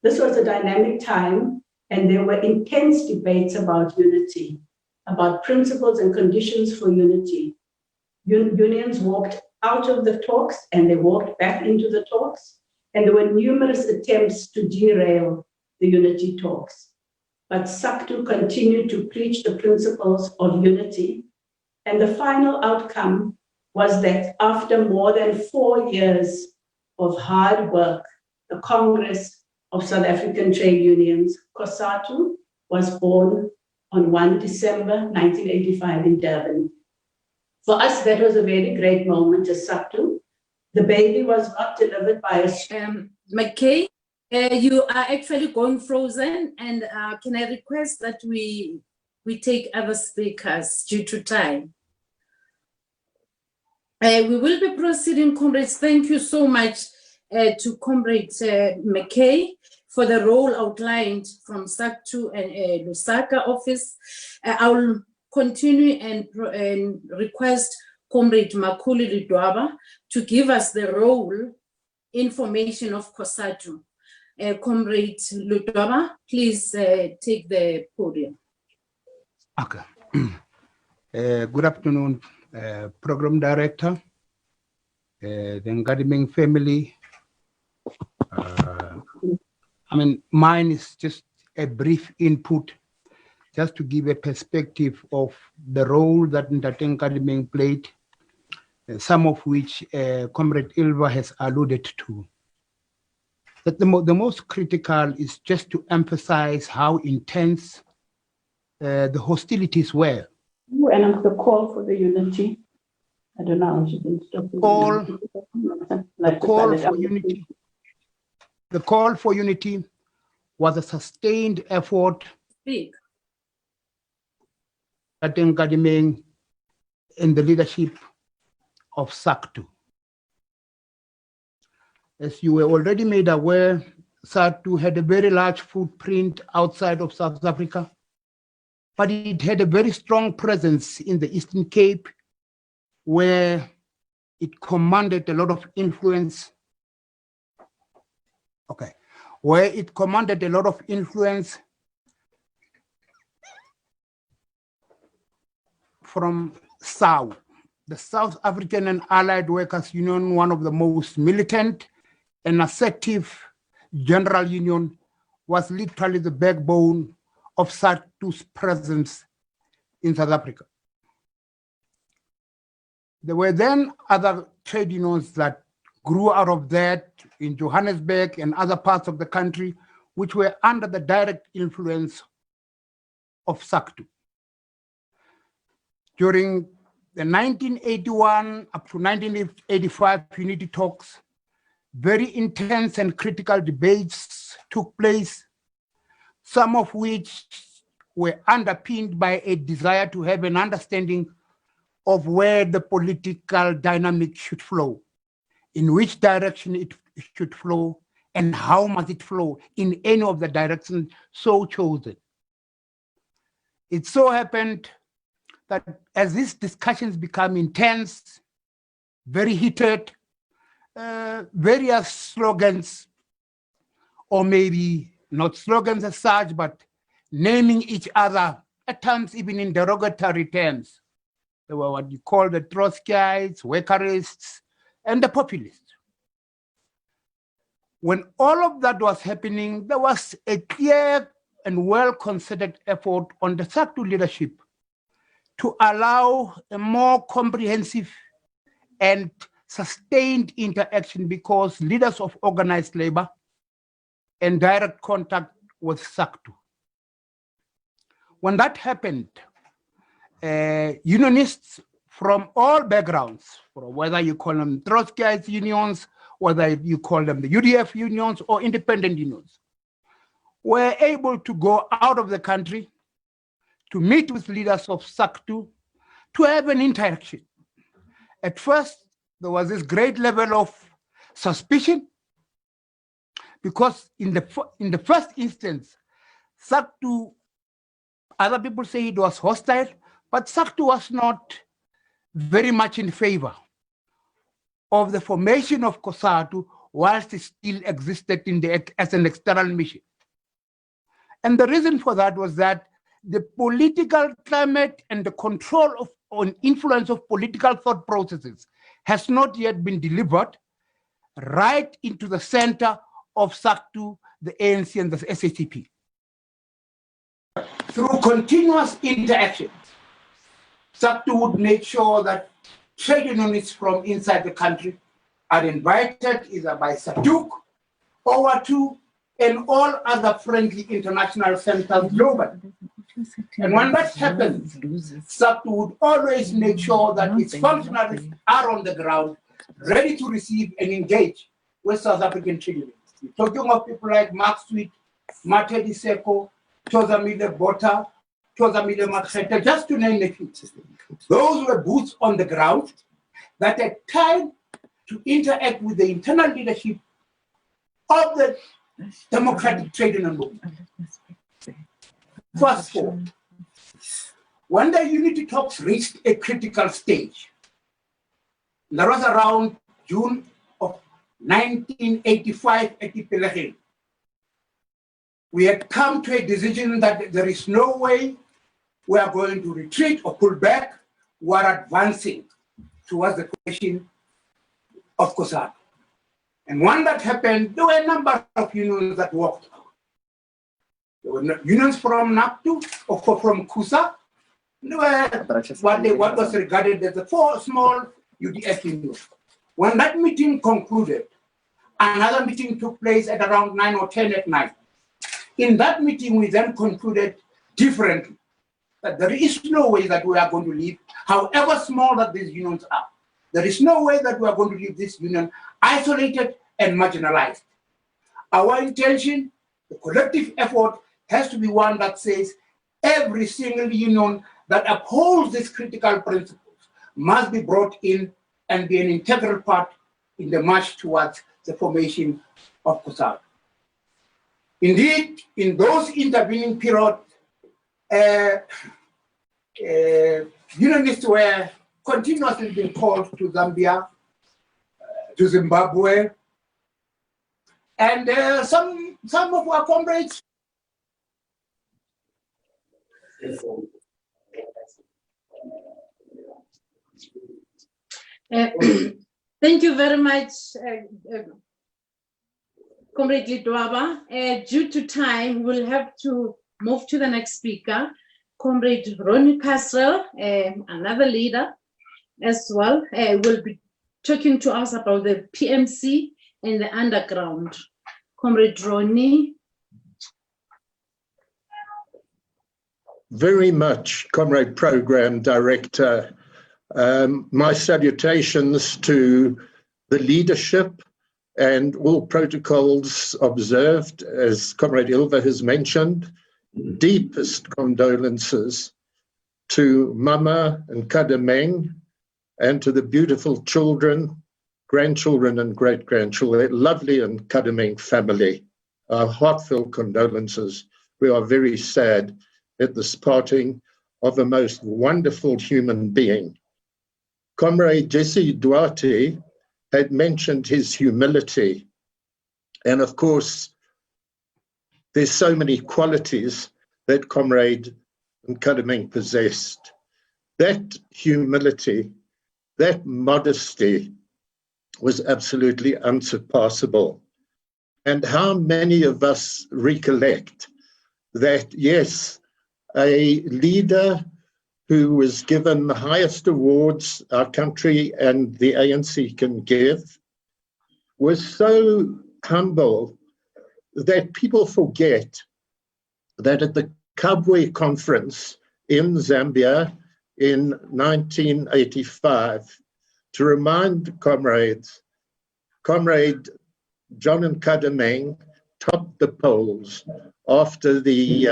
This was a dynamic time, and there were intense debates about unity, about principles and conditions for unity. Unions walked out of the talks and they walked back into the talks, and there were numerous attempts to derail the unity talks. But SACTU continued to preach the principles of unity, and the final outcome was that after more than 4 years of hard work, the Congress of South African Trade Unions, COSATU, was born on 1 December 1985 in Durban. For us, that was a very great moment as SACTU. The baby was not delivered by a... McKay, you are actually going frozen, and can I request that we take other speakers due to time? We will be proceeding, comrades. Thank you so much to Comrade McKay for the role outlined from SACTU and Lusaka office. I will continue and request Comrade Makuli Lidwaba to give us the role information of COSATU. Comrade Lidwaba, please take the podium. Okay. Good afternoon, Program Director, the Nkadimeng family. Mine is just a brief input, just to give a perspective of the role that Nkadimeng played, some of which Comrade Ilva has alluded to. That the most critical is just to emphasize how intense the hostilities were. And the call for the unity. I don't know how she can stop. The call for unity was a sustained effort at Nkadimeng in the leadership of SACTU. As you were already made aware, SACTU had a very large footprint outside of South Africa, but it had a very strong presence in the Eastern Cape, where it commanded a lot of influence. Okay. where it commanded a lot of influence from SAU, the South African and Allied Workers Union, one of the most militant and assertive general union, was literally the backbone of SACTU's presence in South Africa. There were then other trade unions that grew out of that in Johannesburg and other parts of the country, which were under the direct influence of SACTU. During the 1981 up to 1985 unity talks, very intense and critical debates took place, some of which were underpinned by a desire to have an understanding of where the political dynamic should flow, in which direction it should flow, and how must it flow in any of the directions so chosen. It so happened that as these discussions become intense, very heated, various slogans, or maybe not slogans as such, but naming each other, at times even in derogatory terms. They were what you call the Trotskyites, Workerists, and the populists. When all of that was happening, there was a clear and well-considered effort on the SACTU leadership to allow a more comprehensive and sustained interaction, because leaders of organized labor and direct contact with SACTU. When that happened, unionists from all backgrounds, whether you call them Trotskyite unions, whether you call them the UDF unions or independent unions, were able to go out of the country to meet with leaders of SACTU to have an interaction. At first, there was this great level of suspicion, because in the first instance, SACTU, other people say it was hostile, but SACTU was not very much in favor of the formation of COSATU whilst it still existed as an external mission. And the reason for that was that the political climate and the control on influence of political thought processes has not yet been delivered right into the center of SACTU, the ANC, and the SACP. Through continuous interaction, SACTU would make sure that trade unionists from inside the country are invited either by SADC, OATU, and all other friendly international centers globally. And when that happens, SACTU would always make sure that its functionaries are on the ground, ready to receive and engage with South African trade unions. We're talking of people like Mark Sweet, Mate Diseko, Tozamile Bota, Tozamile Makhete, just to name a few. Those were boots on the ground that had time to interact with the internal leadership of the democratic trade union movement. Fast forward, when the unity talks reached a critical stage, that was around June of 1985 at Ipelageng, we had come to a decision that there is no way we are going to retreat or pull back. We are advancing towards the question of COSATU. And when that happened, there were a number of unions that walked out. There were unions from NAPTU or from KUSA. There were what was regarded as the four small UDF unions. When that meeting concluded, another meeting took place at around 9 or 10 at night. In that meeting, we then concluded differently, that there is no way that we are going to leave, however small that these unions are. There is no way that we are going to leave this union isolated and marginalized. Our intention, the collective effort, has to be one that says every single union that upholds these critical principles must be brought in and be an integral part in the march towards the formation of COSATU. Indeed, in those intervening periods, unionists were continuously being called to Zambia, to Zimbabwe, And some of our comrades. Thank you very much, Comrade Lidwaba. Due to time, we'll have to move to the next speaker, Comrade Ronnie Castle, another leader as well, will be talking to us about the PMC and the underground. Comrade Ronnie. Very much, Comrade Program Director. My salutations to the leadership and all protocols observed, as Comrade Ilva has mentioned. Deepest condolences to Mama Nkadimeng and to the beautiful children, grandchildren and great-grandchildren, lovely Nkadimeng family. Our heartfelt condolences. We are very sad at this parting of a most wonderful human being. Comrade Jesse Duarte had mentioned his humility. And of course, there's so many qualities that Comrade Nkadimeng possessed. That humility, that modesty was absolutely unsurpassable. And how many of us recollect that, yes, a leader who was given the highest awards our country and the ANC can give, was so humble that people forget that at the Kabwe conference in Zambia in 1985, to remind comrades, Comrade John Nkadimeng topped the polls after the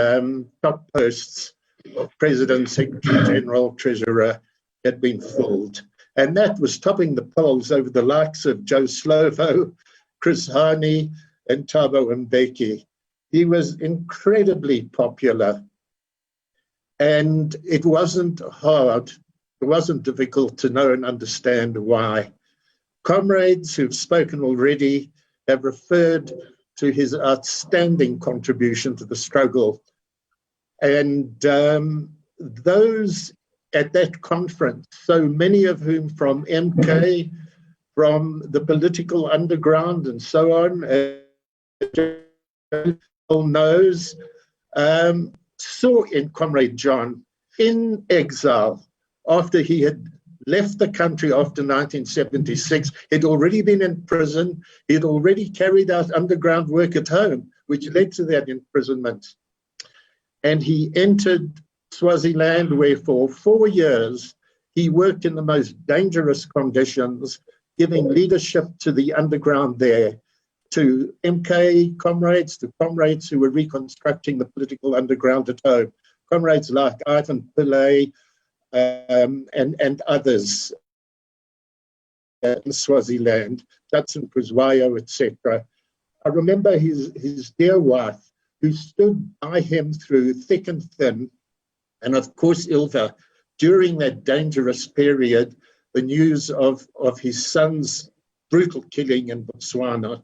top posts of President, Secretary General, Treasurer had been filled. And that was topping the polls over the likes of Joe Slovo, Chris Hani, and Thabo Mbeki. He was incredibly popular. And it wasn't hard, it wasn't difficult to know and understand why. Comrades who've spoken already have referred to his outstanding contribution to the struggle. And those at that conference, so many of whom from MK, from the political underground and so on, knows, saw in Comrade John in exile after he had left the country after 1976. He'd already been in prison. He'd already carried out underground work at home, which led to that imprisonment. And he entered Swaziland, where for 4 years he worked in the most dangerous conditions, giving leadership to the underground there, to MK comrades, to comrades who were reconstructing the political underground at home, comrades like Ivan Pillay and others in Swaziland, Judson Kuzwayo, etc. I remember his dear wife, who stood by him through thick and thin, and of course Ilva, during that dangerous period, the news of his son's brutal killing in Botswana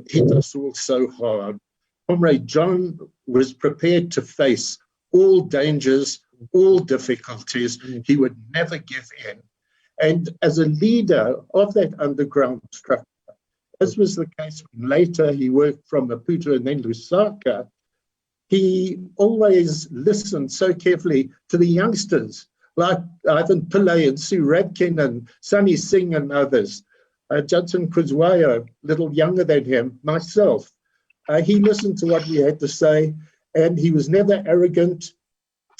hit us all so hard. Comrade John was prepared to face all dangers, all difficulties. He would never give in. And as a leader of that underground structure, as was the case when later he worked from Maputo and then Lusaka, he always listened so carefully to the youngsters like Ivan Pillay and Sue Radkin and Sunny Singh and others. Judson Kuzwayo, a little younger than him, myself. He listened to what we had to say, and he was never arrogant.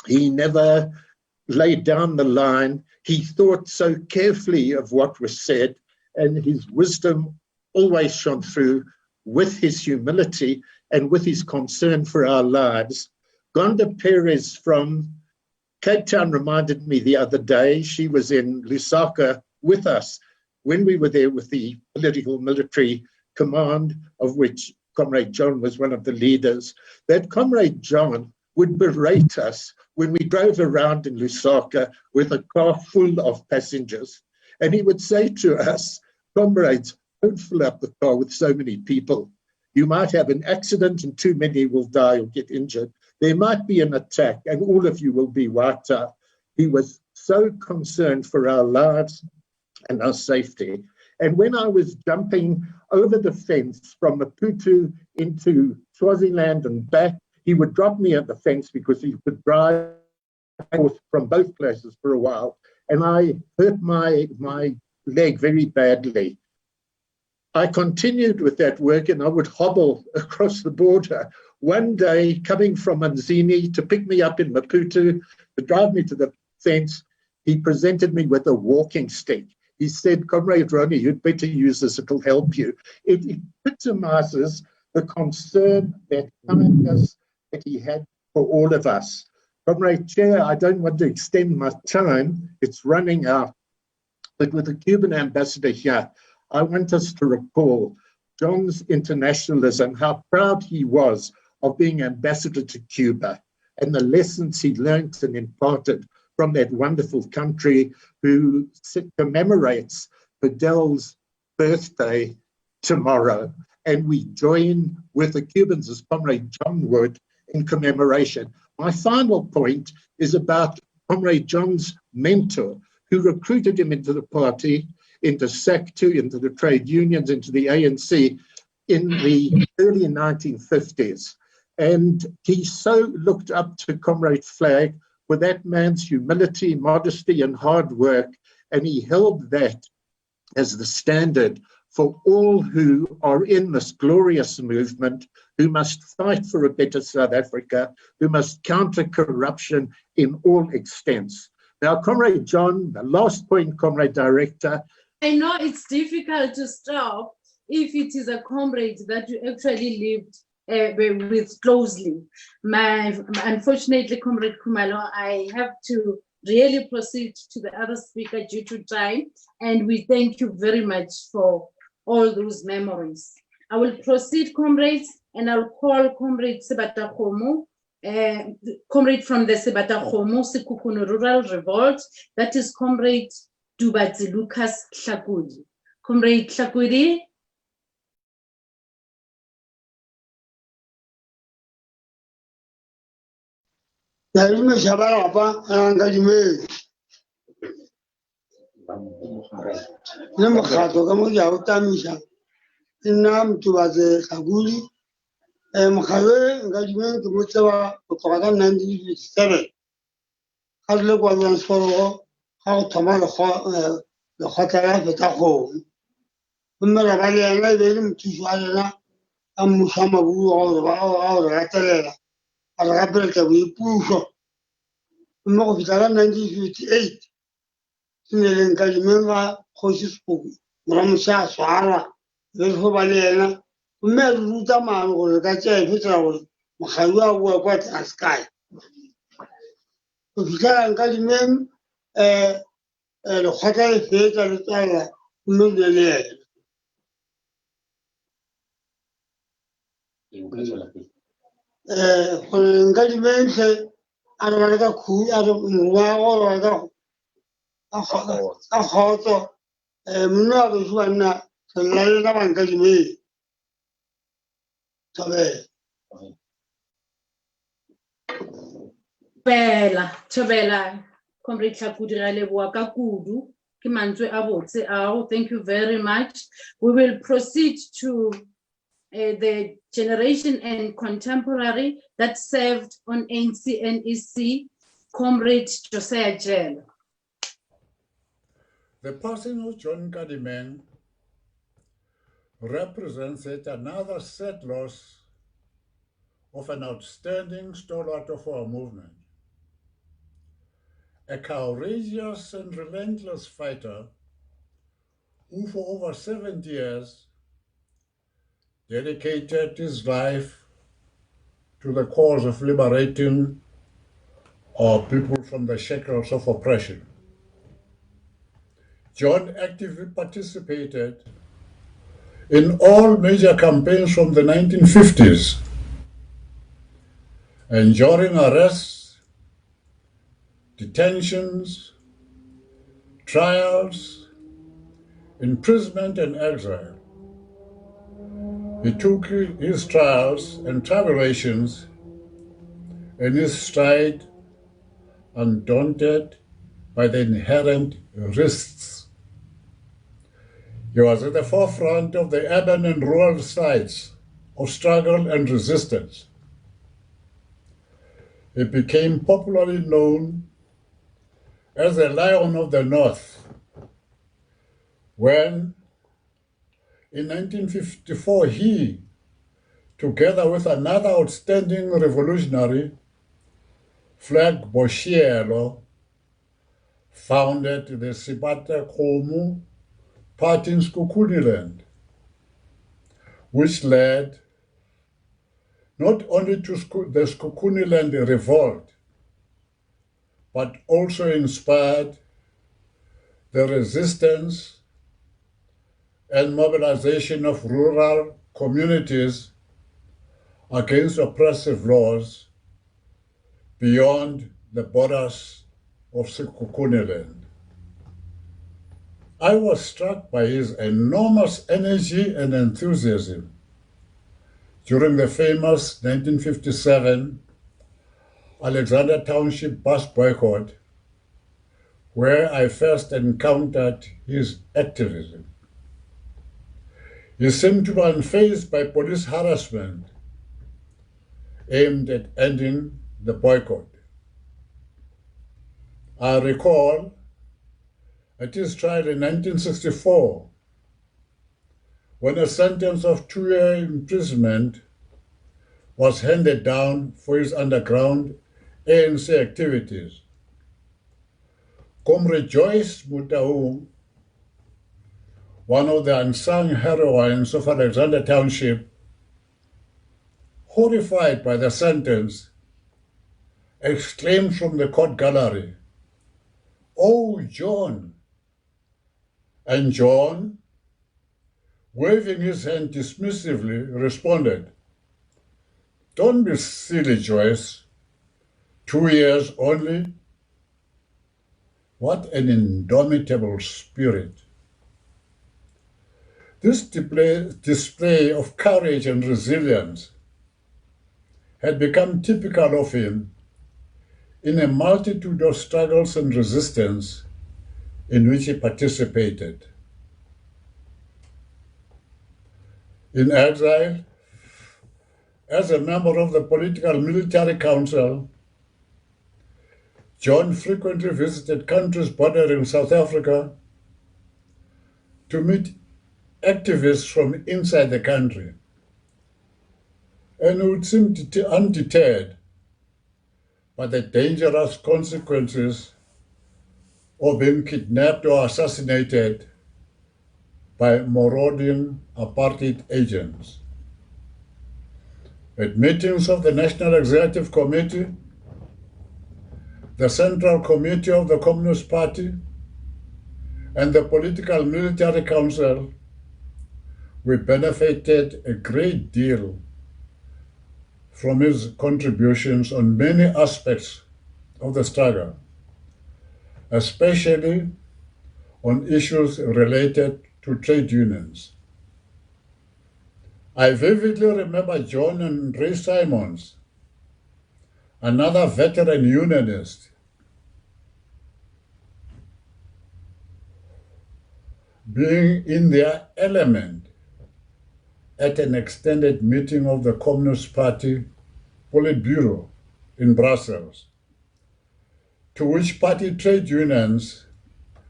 He never laid down the line. He thought so carefully of what was said, and his wisdom always shone through with his humility and with his concern for our lives. Gonda Perez from Cape Town reminded me the other day, she was in Lusaka with us when we were there with the political military command, of which Comrade John was one of the leaders, that Comrade John would berate us when we drove around in Lusaka with a car full of passengers. And he would say to us, comrades, don't fill up the car with so many people. You might have an accident and too many will die or get injured. There might be an attack and all of you will be wiped out. He was so concerned for our lives and our safety. And when I was jumping over the fence from Maputo into Swaziland and back, he would drop me at the fence because he could drive from both places for a while. And I hurt my leg very badly. I continued with that work and I would hobble across the border. One day, coming from Manzini to pick me up in Maputo, to drive me to the fence, he presented me with a walking stick. He said, Comrade Ronnie, you'd better use this, it'll help you. It epitomizes the concern, that kindness that he had for all of us. Comrade Chair, I don't want to extend my time, it's running out. But with the Cuban ambassador here, I want us to recall John's internationalism, how proud he was of being ambassador to Cuba and the lessons he learned and imparted from that wonderful country who commemorates Fidel's birthday tomorrow. And we join with the Cubans, as Comrade John would, in commemoration. My final point is about Comrade John's mentor, who recruited him into the party, into SACTU, into the trade unions, into the ANC in the early 1950s. And he so looked up to Comrade Flagg for that man's humility, modesty, and hard work. And he held that as the standard for all who are in this glorious movement, who must fight for a better South Africa, who must counter corruption in all extents. Now, Comrade John, the last point, Comrade Director. I know it's difficult to stop if it is a comrade that you actually lived with closely. Unfortunately, Comrade Khumalo, I have to really proceed to the other speaker due to time, and we thank you very much for all those memories. I will proceed, comrades, and I'll call Comrade Sebata Khomo, comrade from the Sebata Khomo Sekhukhune Rural Revolt, that is Comrade Dubatsi Lucas Hlakudi. Comrade Hlakudi. Nalime shabalapa Nkadimeng. Le mokgatlo ka mo ke a o tamisha ke nna Mtubatse Hlakudi. Mokgatlo Nkadimeng ke mo tseba go tloga ka 1957 ga re le kwa Johannesburg ga go thoma lekgotla la Fetakgomo. Mme ra ba le ena e be e le mothusi wa lena ka mmuso wa Mabuo ga o re latelela a re gapeletsa boipuso. Mme go fitlha ka 1958 ke ne le Nkadimeng ga kgosi Seboko moramosi a swara le re go ba le ena. Mme re ruta maano gore ka tšea e fetsela gore mogadi a boa kwa Transkei. Go fitlhela Nkadimeng lekgotla le fetsa le tswalela mme le le ena. Gore Nkadimeng hle a re ba le ka khu a re morwa go ba ka kgotso monna wa bešo ba nna selela lena ba Nkadimeng. Thobela, Comrade Hlakudi ra leboha ka kudu ke mantswe a botse ao. Thank you very much. We will proceed to the generation and contemporary that served on ANC-NEC, Comrade Josiah Jela. The passing of John Nkadimeng represents yet another sad loss of an outstanding stalwart of our movement, a courageous and relentless fighter who for over 70 years dedicated his life to the cause of liberating our people from the shackles of oppression. John actively participated in all major campaigns from the 1950s, enduring arrests, detentions, trials, imprisonment and exile. He took his trials and tribulations in his stride, undaunted by the inherent risks. He was at the forefront of the urban and rural sides of struggle and resistance. He became popularly known as the Lion of the North when, in 1954, he, together with another outstanding revolutionary, Flag Boshielo, founded the Sibata Komu Party in Skukuniland, which led not only to the Skukuniland revolt, but also inspired the resistance and mobilization of rural communities against oppressive laws beyond the borders of Skukuniland. I was struck by his enormous energy and enthusiasm during the famous 1957 Alexander Township bus boycott, where I first encountered his activism. He seemed to be unfazed by police harassment aimed at ending the boycott. I recall at his trial in 1964, when a sentence of 2-year imprisonment was handed down for his underground ANC activities. Comrade Joyce Mutaung, one of the unsung heroines of Alexander Township, horrified by the sentence, exclaimed from the court gallery, "Oh, John!" And John, waving his hand dismissively, responded, "Don't be silly, Joyce. 2 years only." What an indomitable spirit. This display of courage and resilience had become typical of him in a multitude of struggles and resistance in which he participated. In exile, as a member of the Political Military Council, John frequently visited countries bordering South Africa to meet activists from inside the country, and he would seem undeterred by the dangerous consequences of being kidnapped or assassinated by marauding apartheid agents. At meetings of the National Executive Committee, the Central Committee of the Communist Party, and the Political Military Council, we benefited a great deal from his contributions on many aspects of the struggle, especially on issues related to trade unions. I vividly remember John and Ray Simons, another veteran unionist, being in their element at an extended meeting of the Communist Party Politburo in Brussels, to which party trade unions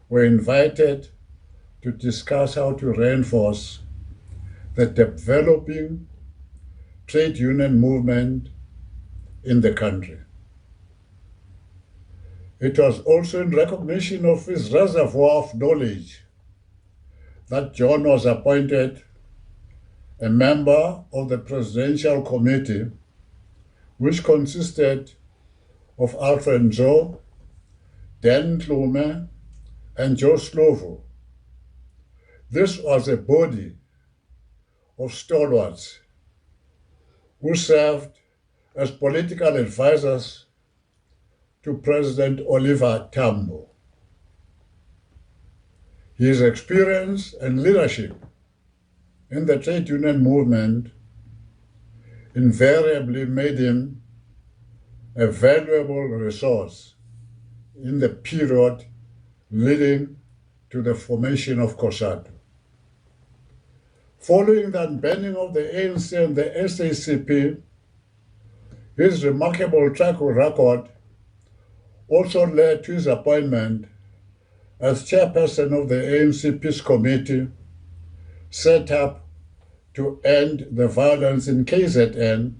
were invited to discuss how to reinforce the developing trade union movement in the country. It was also in recognition of his reservoir of knowledge that John was appointed a member of the Presidential Committee, which consisted of Alfred Nzo, Dan Klume, and Joe Slovo. This was a body of stalwarts who served as political advisors to President Oliver Tambo. His experience and leadership in the trade union movement invariably made him a valuable resource in the period leading to the formation of COSATU. Following the unbanning of the ANC and the SACP, his remarkable track record also led to his appointment as chairperson of the ANC Peace Committee, set up to end the violence in KZN,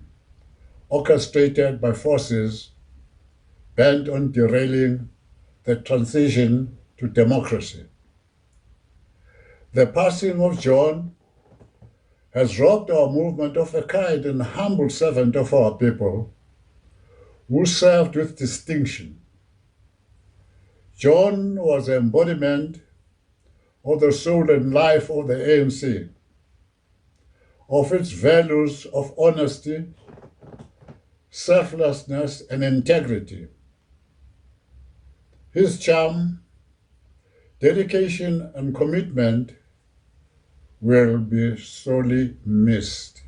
orchestrated by forces bent on derailing the transition to democracy. The passing of John has robbed our movement of a kind and humble servant of our people who served with distinction. John was the embodiment of the soul and life of the ANC, of its values of honesty, selflessness, and integrity. His charm, dedication, and commitment will be sorely missed.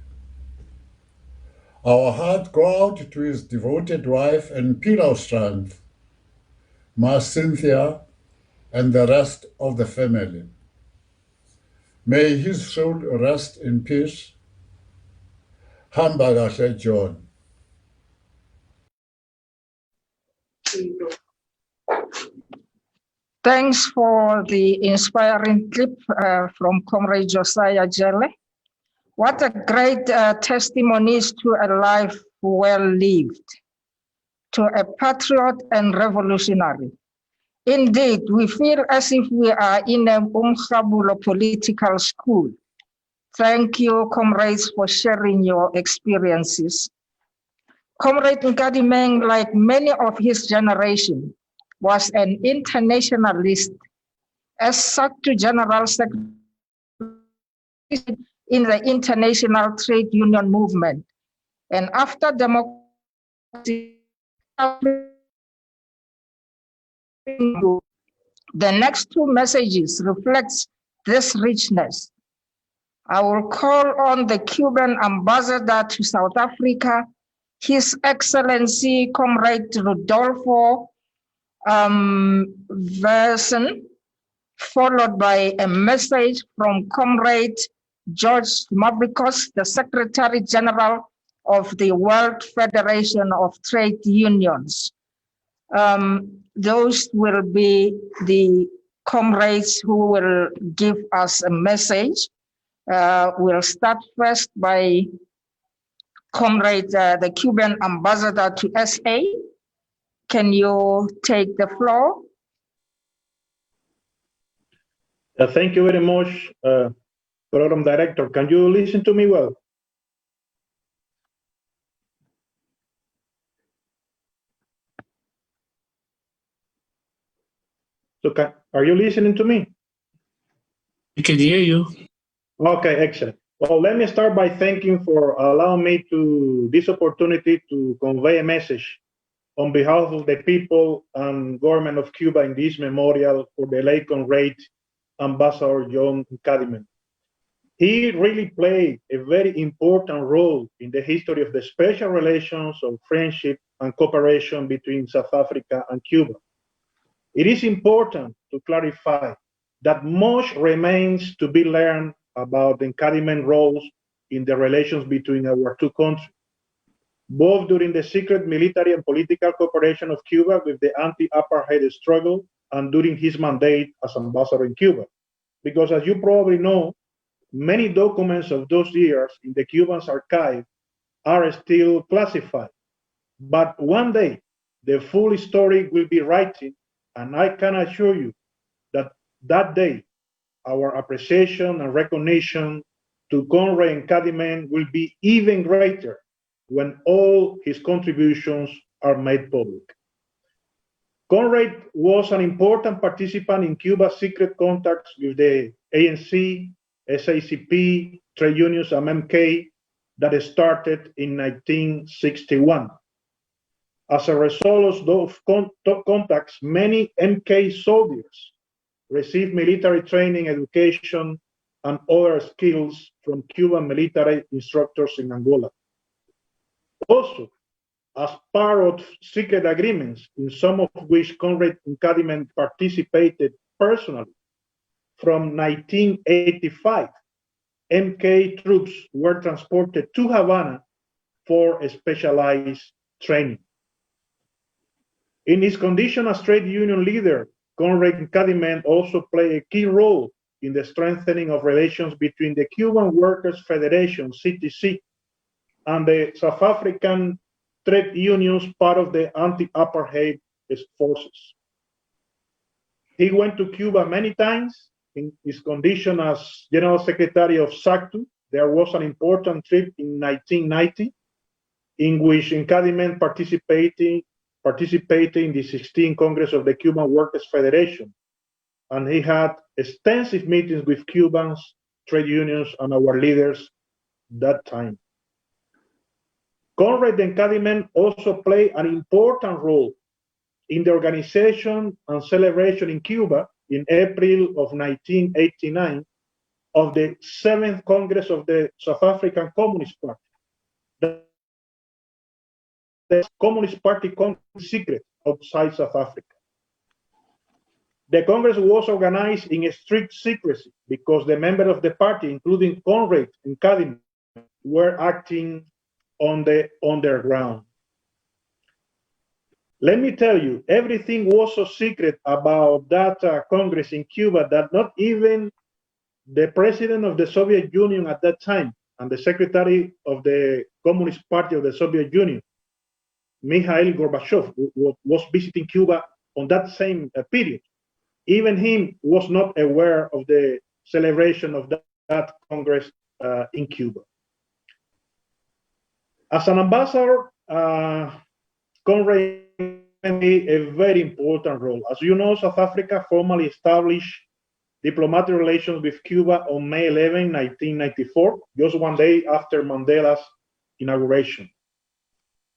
Our heart go out to his devoted wife and pillar of strength, Ma Cynthia, and the rest of the family. May his soul rest in peace. Hamba kahle John. Thanks for the inspiring clip from Comrade Josiah Jelle. What a great testimony to a life well lived, to a patriot and revolutionary. Indeed, we feel as if we are in a Umkhabulo political school. Thank you, comrades, for sharing your experiences. Comrade Nkadimeng, like many of his generation, was an internationalist, as Secretary General in the international trade union movement. And after democracy, the next two messages reflects this richness. I will call on the Cuban ambassador to South Africa, His Excellency Comrade Rodolfo Versen, followed by a message from Comrade George Mabrikos, the Secretary General of the World Federation of Trade Unions. Those will be the comrades who will give us a message. We'll start first by Comrade, the Cuban ambassador to SA. Can you take the floor? Thank you very much, Program Director. Can you listen to me well? So are you listening to me? We can hear you. Okay, excellent. Well, let me start by thanking for allowing me this opportunity to convey a message on behalf of the people and government of Cuba in this memorial for the late Comrade Ambassador John Nkadimeng. He really played a very important role in the history of the special relations of friendship and cooperation between South Africa and Cuba. It is important to clarify that much remains to be learned about the Nkadimeng roles in the relations between our two countries, both during the secret military and political cooperation of Cuba with the anti-apartheid struggle and during his mandate as ambassador in Cuba. Because as you probably know, many documents of those years in the Cuban's archive are still classified. But one day, the full story will be written, and I can assure you that that day, our appreciation and recognition to Comrade Nkadimeng will be even greater when all his contributions are made public. Comrade was an important participant in Cuba's secret contacts with the ANC, SACP, trade unions, and MK that started in 1961. As a result of those contacts, many MK soldiers received military training, education, and other skills from Cuban military instructors in Angola. Also, as part of secret agreements, in some of which Comrade Nkadimeng participated personally, from 1985, MK troops were transported to Havana for specialized training. In his condition as trade union leader, Comrade Nkadimeng also played a key role in the strengthening of relations between the Cuban Workers' Federation, CTC, and the South African trade unions, part of the anti-apartheid forces. He went to Cuba many times. In his condition as General Secretary of SACTU, there was an important trip in 1990 in which Nkadimeng participated in the 16th Congress of the Cuban Workers' Federation. And he had extensive meetings with Cubans, trade unions, and our leaders that time. Comrade Nkadimeng also played an important role in the organization and celebration in Cuba in April of 1989 of the 7th Congress of the South African Communist Party. The Communist Party Congress secret outside South Africa. The Congress was organized in strict secrecy because the members of the party, including Comrade Nkadimeng, were acting on the underground. Let me tell you, everything was so secret about that Congress in Cuba that not even the president of the Soviet Union at that time and the secretary of the Communist Party of the Soviet Union, Mikhail Gorbachev, who was visiting Cuba on that same period. Even him was not aware of the celebration of that Congress in Cuba. As an ambassador, Conrad played a very important role. As you know, South Africa formally established diplomatic relations with Cuba on May 11, 1994, just one day after Mandela's inauguration.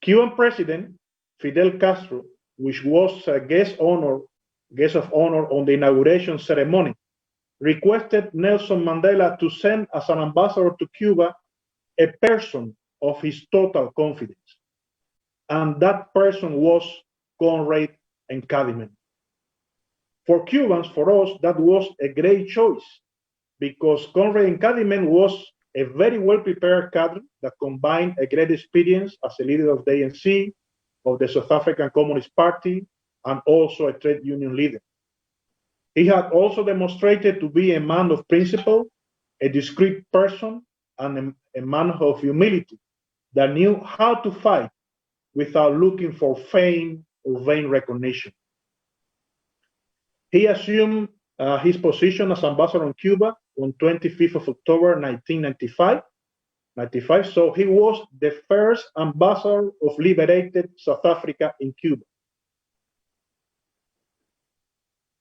Cuban President Fidel Castro, which was a guest of honor on the inauguration ceremony, requested Nelson Mandela to send as an ambassador to Cuba a person of his total confidence. And that person was Comrade Nkadimeng. For Cubans, for us, that was a great choice because Comrade Nkadimeng was a very well-prepared cadre that combined a great experience as a leader of the ANC, of the South African Communist Party, and also a trade union leader. He had also demonstrated to be a man of principle, a discreet person, and a man of humility that knew how to fight without looking for fame or vain recognition. He assumed his position as ambassador in Cuba on 25th of October 1995. So he was the first ambassador of liberated South Africa in Cuba.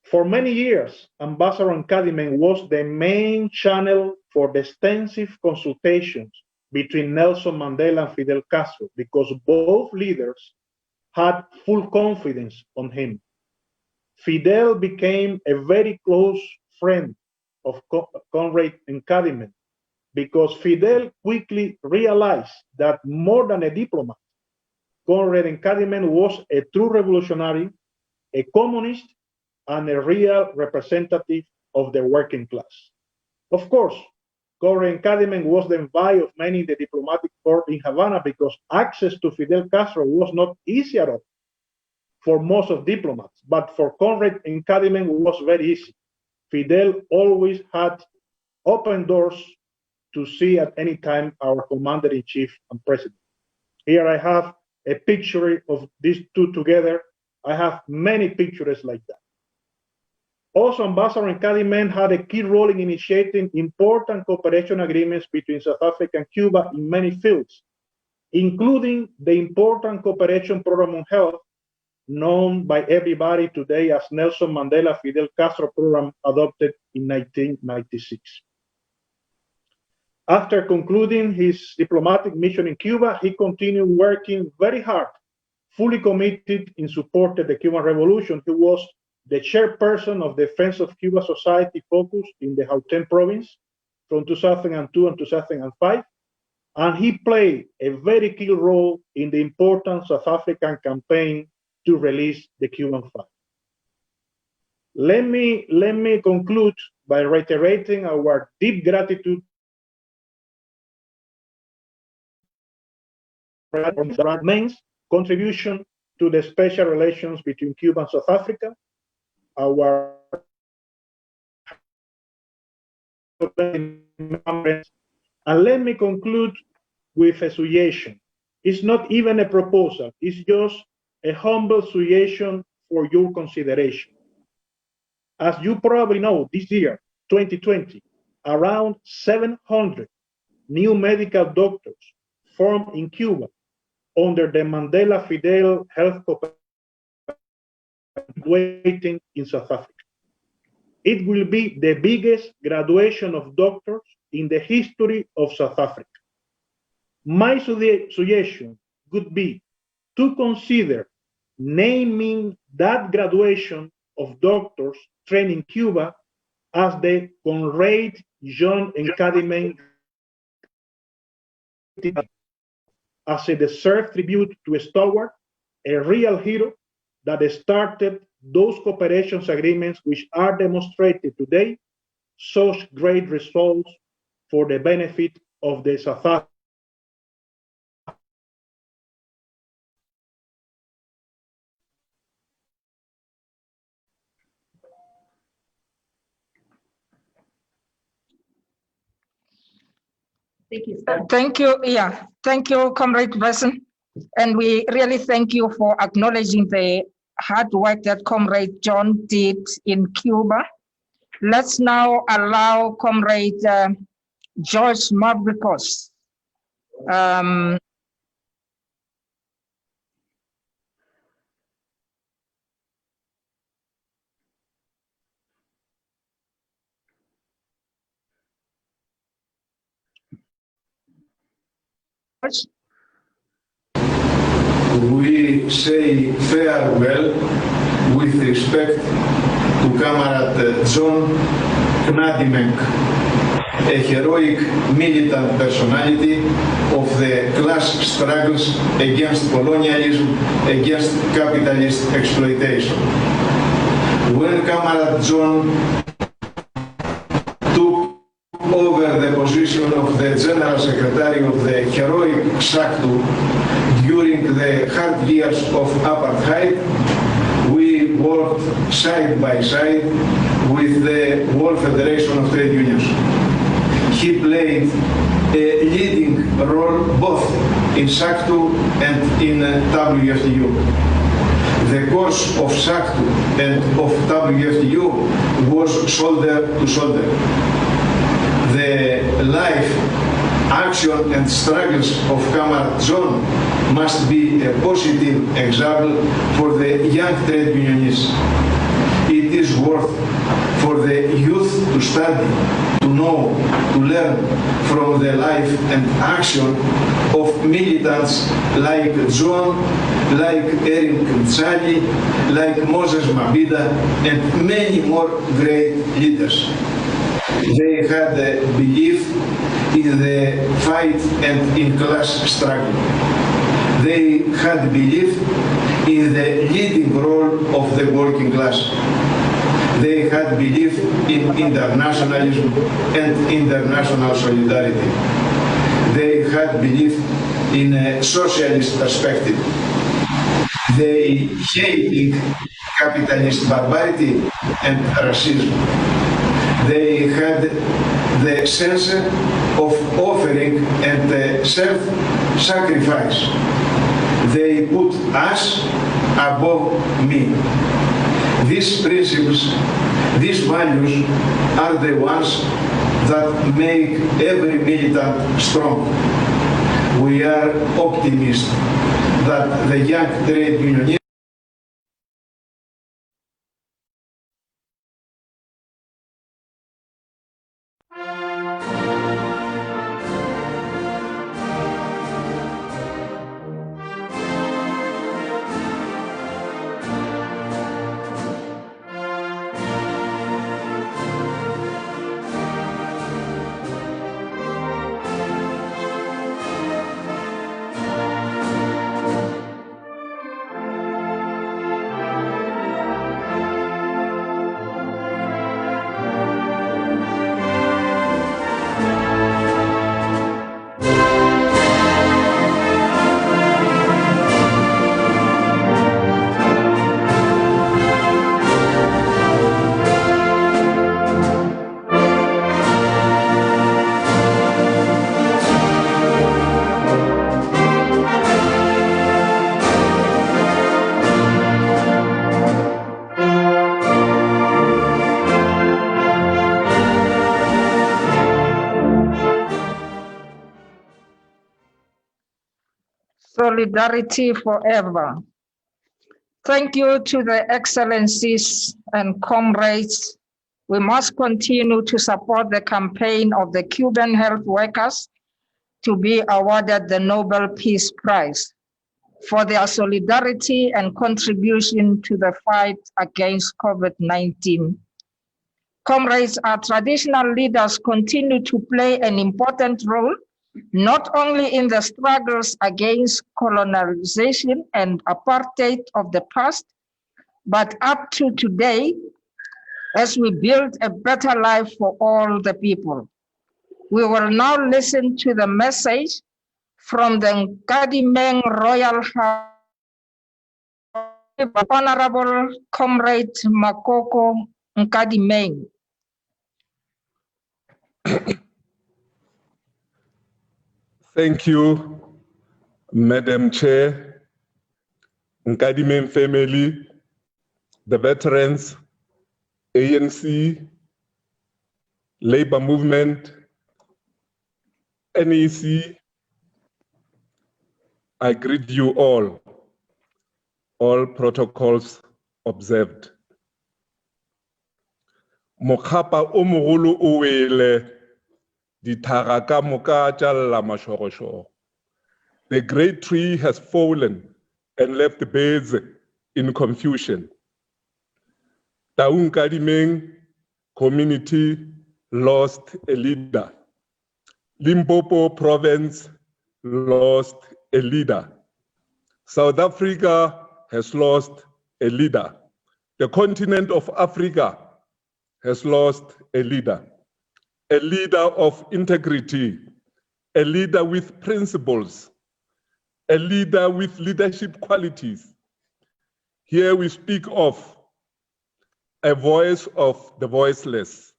For many years, Ambassador Nkadimeng was the main channel for the extensive consultations between Nelson Mandela and Fidel Castro because both leaders had full confidence on him. Fidel became a very close friend of Comrade Nkadimeng because Fidel quickly realized that more than a diplomat, Comrade Nkadimeng was a true revolutionary, a communist, and a real representative of the working class. Of course, Comrade Nkadimeng was the envy of many in the diplomatic corps in Havana because access to Fidel Castro was not easy at all for most of diplomats, but for Comrade Nkadimeng it was very easy. Fidel always had open doors to see at any time our commander-in-chief and president. Here I have a picture of these two together. I have many pictures like that. Also, Ambassador Nkadimeng had a key role in initiating important cooperation agreements between South Africa and Cuba in many fields, including the important cooperation program on health, known by everybody today as Nelson Mandela Fidel Castro program, adopted in 1996. After concluding his diplomatic mission in Cuba, he continued working very hard, fully committed in support of the Cuban Revolution. He was the chairperson of the Friends of Cuba Society focused in the Gauteng province, from 2002 and 2005, and he played a very key role in the important South African campaign to release the Cuban flag. Let me conclude by reiterating our deep gratitude for Nkadimen's contribution to the special relations between Cuba and South Africa, our and let me conclude with a suggestion. It's not even a proposal, it's just a humble suggestion for your consideration. As you probably know, this year, 2020, around 700 new medical doctors formed in Cuba under the Mandela Fidel Health Cooperation waiting in South Africa. It will be the biggest graduation of doctors in the history of South Africa. My suggestion would be to consider naming that graduation of doctors trained in Cuba as the Kgwana Nkadimeng as a deserved tribute to a stalwart, a real hero that started those cooperation agreements which are demonstrated today, such great results for the benefit of the South African. Thank you. Yeah, thank you, Comrade Besson. And we really thank you for acknowledging the hard work that Comrade John did in Cuba. Let's now allow Comrade George Mavrikos. We say farewell with respect to Comrade John Nkadimeng, a heroic militant personality of the class struggles against colonialism, against capitalist exploitation. When Comrade John took over the position of the General Secretary of the heroic SACTU during the hard years of apartheid, we worked side by side with the World Federation of Trade Unions. He played a leading role both in SACTU and in WFTU. The course of SACTU and of WFTU was shoulder to shoulder. The life, action and struggles of Comrade John must be a positive example for the young trade unionists. It is worth for the youth to study, to know, to learn from the life and action of militants like John, like Eric Mtsali, like Moses Mabhida, and many more great leaders. They had a belief in the fight and in class struggle. They had belief in the leading role of the working class. They had belief in internationalism and international solidarity. They had belief in a socialist perspective. They hated capitalist barbarity and racism. They had the sense of offering and self-sacrifice. They put us above me. These principles, these values are the ones that make every militant strong. We are optimistic that the young trade unionists solidarity forever. Thank you to the excellencies and comrades. We must continue to support the campaign of the Cuban health workers to be awarded the Nobel Peace Prize for their solidarity and contribution to the fight against COVID-19. Comrades, our traditional leaders continue to play an important role, not only in the struggles against colonization and apartheid of the past, but up to today, as we build a better life for all the people. We will now listen to the message from the Nkadimeng Royal House, Honorable Comrade Makoko Nkadimeng. Thank you, Madam Chair, Nkadimeng family, the veterans, ANC, Labor Movement, NEC. I greet you all protocols observed. Mokgapa o mogolo o wele, dithara ka moka tša lla mašorošoro. The great tree has fallen and left the birds in confusion. Taung Nkadimeng community lost a leader. Limpopo province lost a leader. South Africa has lost a leader. The continent of Africa has lost a leader of integrity, a leader with principles, a leader with leadership qualities. Here we speak of a voice of the voiceless,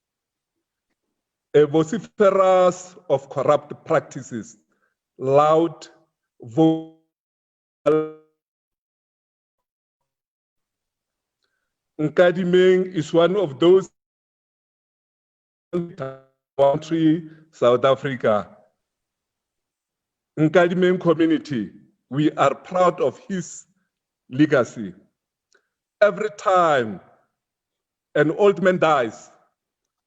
a vociferous of corrupt practices, loud, vocal. Nkadimeng is one of those country, South Africa. Nkadimeng community, we are proud of his legacy. Every time an old man dies,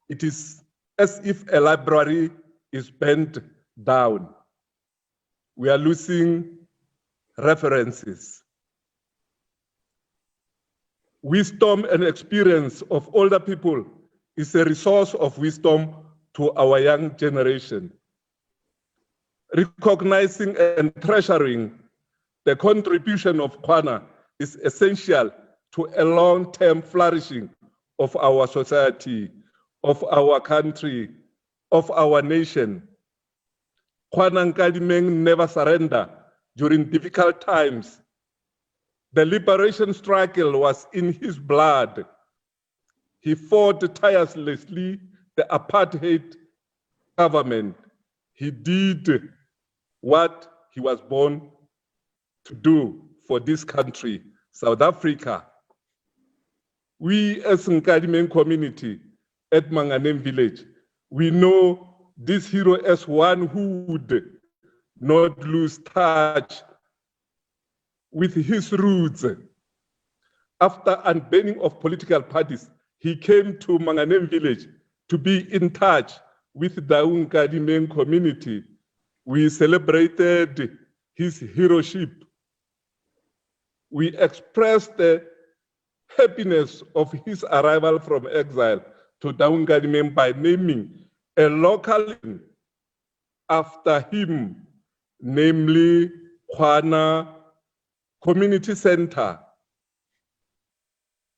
it is as if a library is burnt down. We are losing references. Wisdom and experience of older people is a resource of wisdom to our young generation. Recognizing and treasuring the contribution of Kgwana is essential to a long-term flourishing of our society, of our country, of our nation. Kgwana Nkadimeng never surrendered during difficult times. The liberation struggle was in his blood. He fought tirelessly the apartheid government. He did what he was born to do for this country, South Africa. We as Nkadimeng community at Manganem village, we know this hero as one who would not lose touch with his roots. After unbanning of political parties, he came to Manganem village to be in touch with the Nkadimeng community. We celebrated his heroship. We expressed the happiness of his arrival from exile to Taung Nkadimeng by naming a local after him, namely Kgwana Community Center.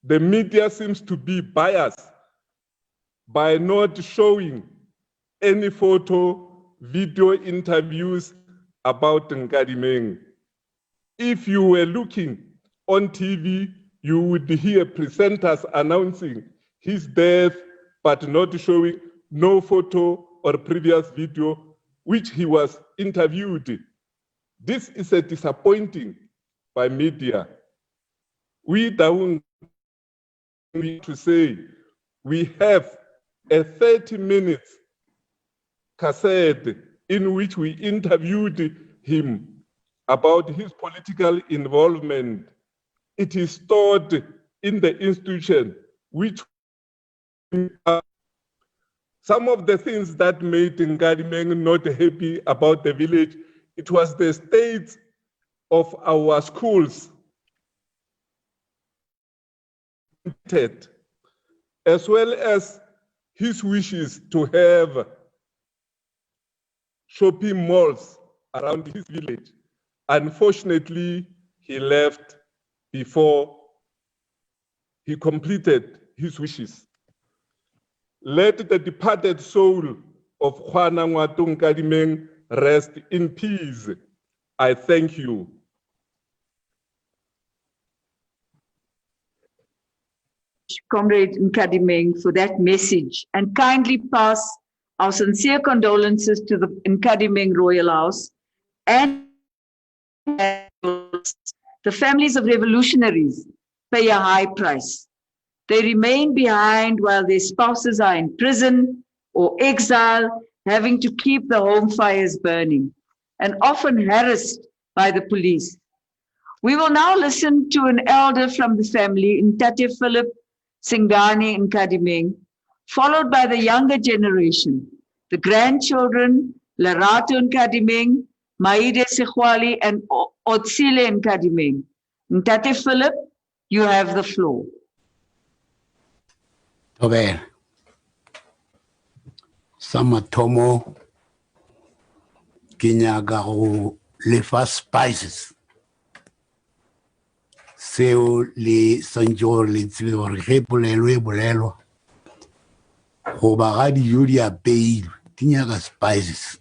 The media seems to be biased by not showing any photo, video interviews about Nkadimeng. If you were looking on TV, you would hear presenters announcing his death, but not showing no photo or previous video which he was interviewed. This is a disappointing by media. We don't need to say we have a 30-minute cassette in which we interviewed him. about his political involvement, it is stored in the institution, which some of the things that made Nkadimeng not happy about the village, it was the state of our schools, as well as his wishes to have shopping malls around his village. Unfortunately, he left before he completed his wishes. Let the departed soul of Kgwana Nkadimeng rest in peace. I thank you. Comrade Nkadimeng, for that message, and kindly pass our sincere condolences to the Nkadimeng Royal House and the families of revolutionaries pay a high price. They remain behind while their spouses are in prison or exile, having to keep the home fires burning, and often harassed by the police. We will now listen to an elder from the family, Ntate Philip Singani Nkadimeng, followed by the younger generation, the grandchildren, Lerato Nkadimeng, Maide Sekhwali, and Otsile Nkadimeng. Ntate Philip, you have the floor. Tobe, Samatomo, Kinyago, Lefa Spices. Seo le sanjor le tsibor ge polelo e bolelo go ba ga dijo di apeilwe di nyaka spices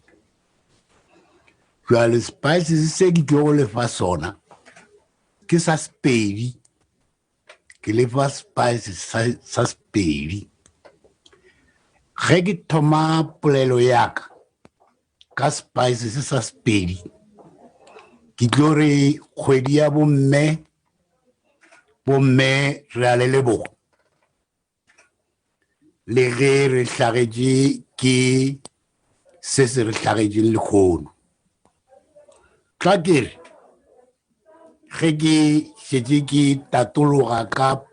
jwale spices se ke go le fa sona ke sa Sepedi ke le fa spices sa Sepedi ge ke thoma polelo yaka ka spices sa Sepedi ke tlo re kgwedi ya bomme re a le lebogo le ge re hlagetše ke se se re hlagetšeng lekgono tla kere ge ke šetše ke tatologa ka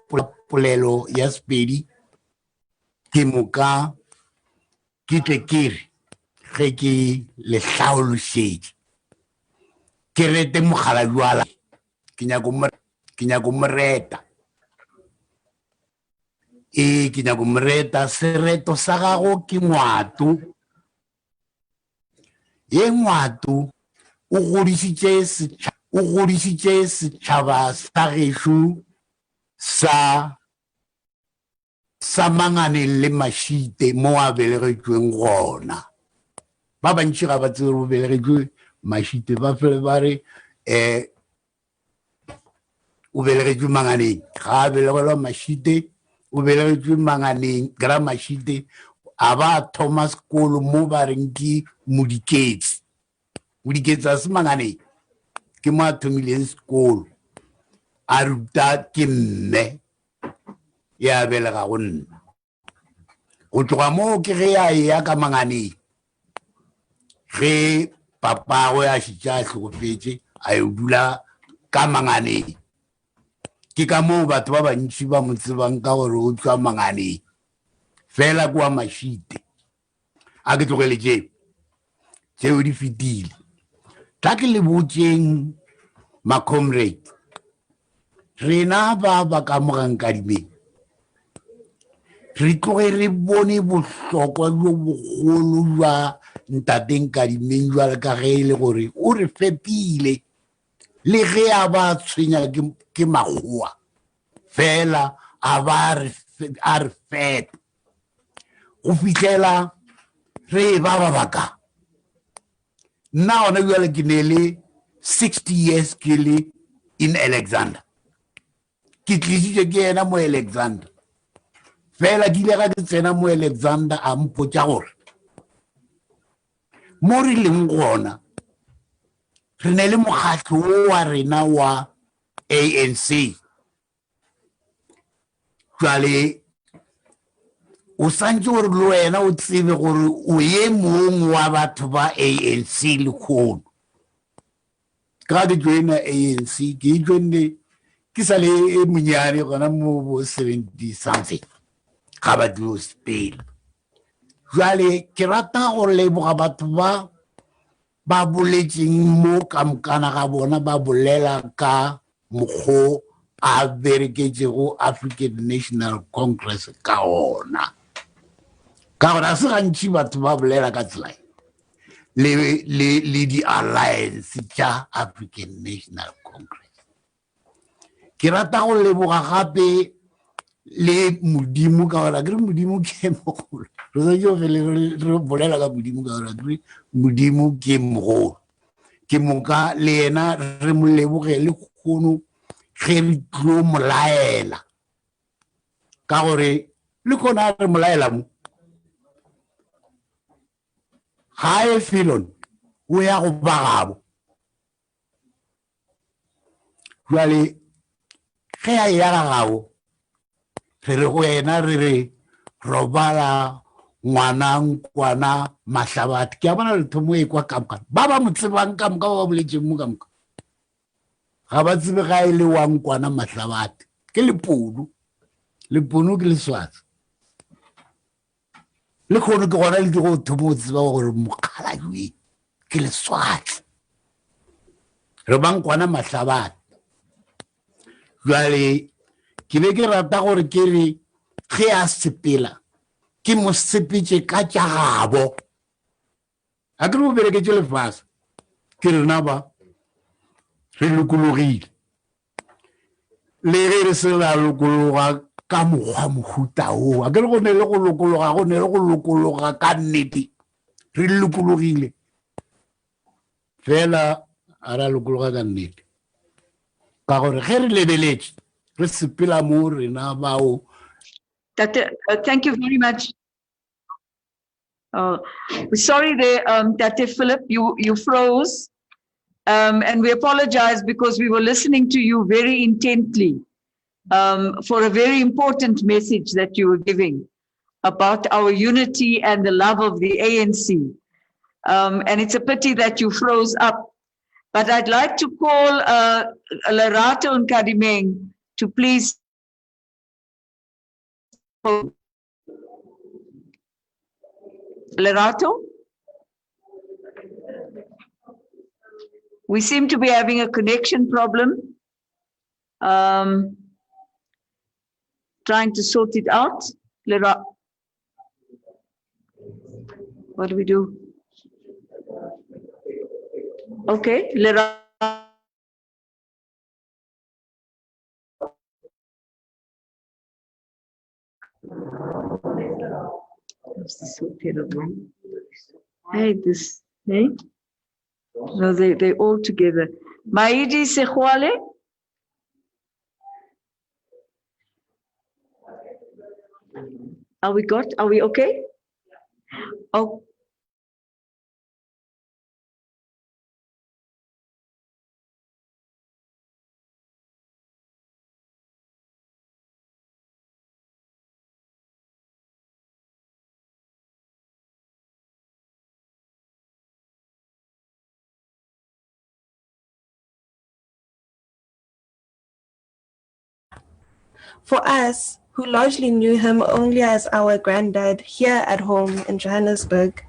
polelo ya Sepedi ke moka ke tle kere ge ke le hlaološetše ke rete mogala jwala ke nyako moreta ke nyako moreta sereto sa gago ke ngwato ye ngwato o godišitše setšhaba sa gešo sa Manganeng le Mashite mo a belegetšweng gona ba bantši ga ba tsere o belegetšwe Mashite ba fele ba re o belegetšwe Manganeng ga a belegelwa Mashite o belegetšwe Manganeng gra Mashite a ba thoma sekolo mo ba reng ke Modiketsi a se Manganeng ke mo a thomileng sekolo a ruta ke mme ya belega go nna go tloga moo ke ge a ya ka Manganeng ge papagwe a šitše a hlokofetše a yo dula ka Manganeng ke ka moo batho ba bantši ba mo tsebang ka gore o tswa Manganeng fela kwa Mashite a ke tlogele tšeo di fetile tla ke le botseng ma-comrade rena ba ka moga Nkadimeng re tloge re bone bohlokwa jo bogolo jwa Ntate Nkadimeng jwale ka ge e le gore o re fepile le ge a ba tshwenya ke makgowa fela a re fepa go fitlhela re ba baka nna gona jwale ke ne le 60 years ke le in Alexander ke tlisitše ke ena mo Alexander fela ke ile ga ke tsena mo Alexander a mpotša gore mo re leng gona re ne le mokgatlo wa rena wa ANC jwale o santse gore le wena o tsebe gore o ye mong wa batho ba ANC lekgono ka di joina ANC ke joine ke sa le monyane gona mo 70 something ga ba di hospital jwale ke rata go leboga batho ba boletseng mo kamkana ga bona ba bolela ka mokgo a bereketšego African National Congress ka ona ka gore se gantši batho ba bolela ka tsela le di-alliance tša African National Congress. Ke rata go leboga gape le modimo ka gore ke re modimo ke mogolo re sa jo fele re bolela ka modimo ka gore modimo ke mogolo ke moka le yena re mo leboge le kgono ge re tlo molaela ka gore le kgona re molaela mo ga e felon o ya go bagabo jwale ge a ya gagago re re go yena re re robala ngwana Kgwana Mahlabathe ke a bona lethomo e kwa kamka ba ba mo tsebang kamka ba boletseng mo kamka ga ba tsebe ga e le wa Kgwana Mahlabathe ke Lepunu ke Leswatsi le kgono ke gona le go thomo tseba gore mokgala jwe ke Leswatsi re bang Kgwana Mahlabathe jwale ke be ke rata gore ke re ge a sepela ke mo sepetse ka tša gabo a ke re mo bereketše lefase ke rena ba re lokologile le ge re se la lokologa ka mokgwa mohuta o a ke re go ne le go lokologa ka nnete re lokologile fela a ra lokologa ka nnete ka gore ge re lebeletše re sepela mo rena bao. Thank you very much. Sorry there, Tate Philip, you froze. And we apologize because we were listening to you very intently for a very important message that you were giving about our unity and the love of the ANC. And it's a pity that you froze up. But I'd like to call Kgwana Nkadimeng to please. Lerato? We seem to be having a connection problem. Trying to sort it out. What do we do? Okay, Lerato. This is so terrible. Hey, this, hey? No, they're all together. Maidi Sehwale? Are we okay? Oh. For us, who largely knew him only as our granddad here at home in Johannesburg,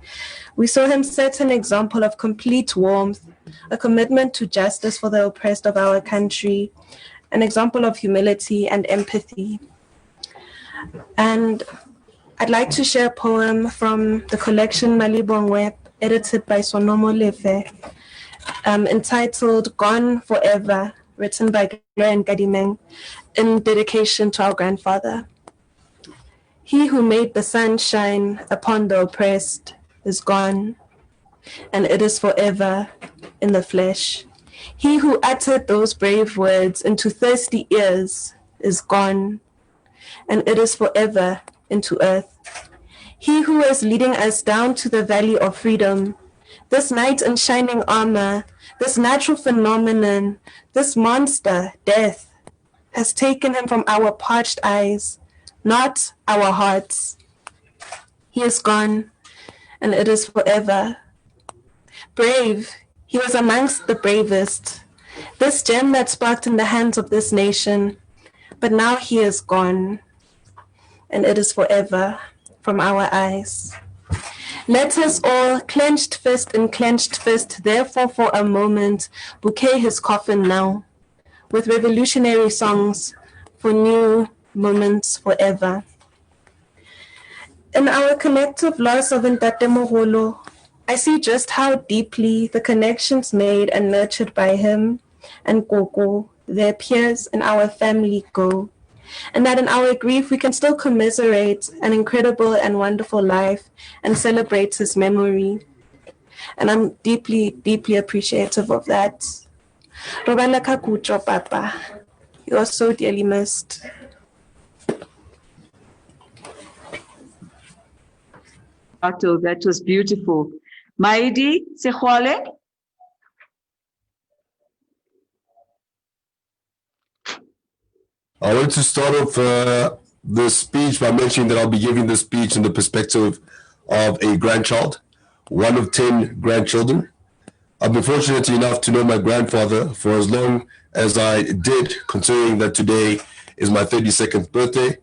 we saw him set an example of complete warmth, a commitment to justice for the oppressed of our country, an example of humility and empathy. And I'd like to share a poem from the collection Malibongwe, edited by Sonomo Lefe, entitled Gone Forever, written by Kgwana Nkadimeng, in dedication to our grandfather. He who made the sun shine upon the oppressed is gone, and it is forever in the flesh. He who uttered those brave words into thirsty ears is gone, and it is forever into earth. He who is leading us down to the valley of freedom, this knight in shining armor, this natural phenomenon, this monster, death, has taken him from our parched eyes, not our hearts. He is gone, and it is forever. Brave, he was amongst the bravest, this gem that sparked in the hands of this nation, but now he is gone, and it is forever from our eyes. Let us all, clenched fist in clenched fist, therefore for a moment, bouquet his coffin now, with revolutionary songs for new moments forever. In our collective loss of Ntate Mogolo, I see just how deeply the connections made and nurtured by him and Koko, their peers in our family, go, and that in our grief we can still commiserate an incredible and wonderful life and celebrate his memory. And I'm deeply, deeply appreciative of that. Robala Kakucho, Papa. You are so dearly missed. Ato, that was beautiful. Maidi Sehwale? I want to start off the speech by mentioning that I'll be giving the speech in the perspective of a grandchild, one of 10 grandchildren. I've been fortunate enough to know my grandfather for as long as I did, considering that today is my 32nd birthday.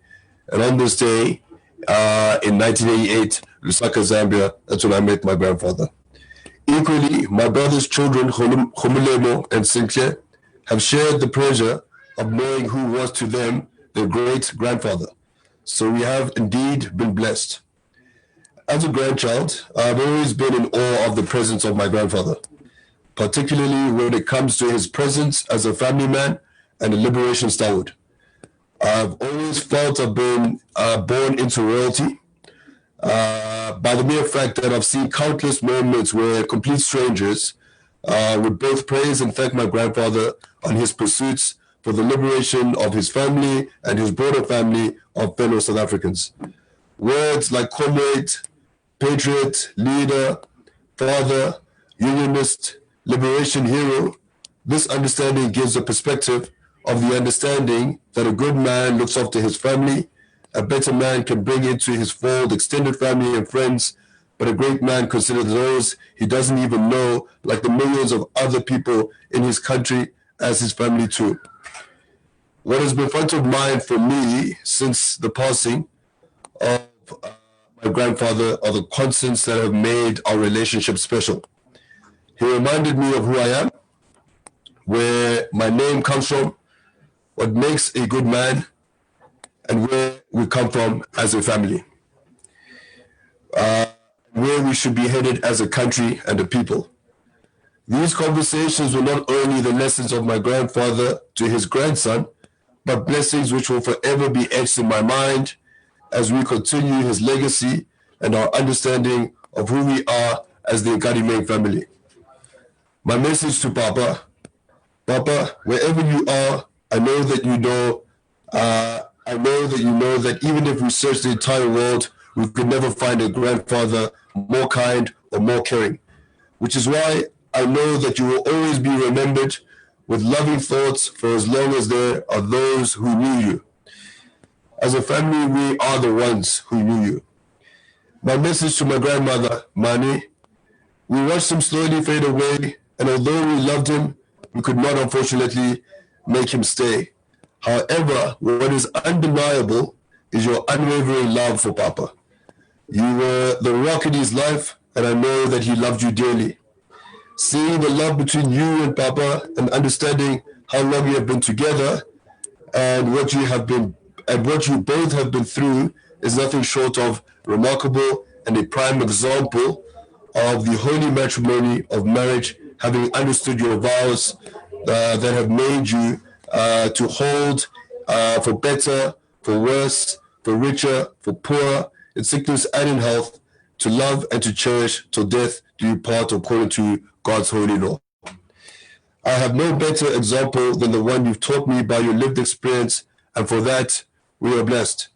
And on this day, in 1988, Lusaka, Zambia, that's when I met my grandfather. Equally, my brother's children, Khomulemo and Sinkye, have shared the pleasure of knowing who was to them their great-grandfather. So we have indeed been blessed. As a grandchild, I've always been in awe of the presence of my grandfather, particularly when it comes to his presence as a family man and a liberation stalwart. I've always felt I've been born into royalty by the mere fact that I've seen countless moments where complete strangers would both praise and thank my grandfather on his pursuits for the liberation of his family and his broader family of fellow South Africans. Words like comrade, patriot, leader, father, unionist, liberation hero, this understanding gives a perspective of the understanding that a good man looks after his family, a better man can bring into his fold extended family and friends, but a great man considers those he doesn't even know, like the millions of other people in his country, as his family too. What has been front of mind for me since the passing of my grandfather are the constants that have made our relationship special. He reminded me of who I am, where my name comes from, what makes a good man, and where we come from as a family. Where we should be headed as a country and a people. These conversations were not only the lessons of my grandfather to his grandson, but blessings which will forever be etched in my mind as we continue his legacy and our understanding of who we are as the Nkadimeng family. My message to Papa, Papa, wherever you are, I know that you know that even if we search the entire world, we could never find a grandfather more kind or more caring, which is why I know that you will always be remembered with loving thoughts for as long as there are those who knew you. As a family, we are the ones who knew you. My message to my grandmother, Mani, we watched him slowly fade away, and although we loved him, we could not unfortunately make him stay. However, what is undeniable is your unwavering love for Papa. You were the rock in his life, and I know that he loved you dearly. Seeing the love between you and Papa and understanding how long you have been together and what you both have been through is nothing short of remarkable and a prime example of the holy matrimony of marriage, having understood your vows that have made you to hold for better, for worse, for richer, for poorer, in sickness and in health, to love and to cherish till death do you part according to God's holy law. I have no better example than the one you've taught me by your lived experience, and for that, we are blessed.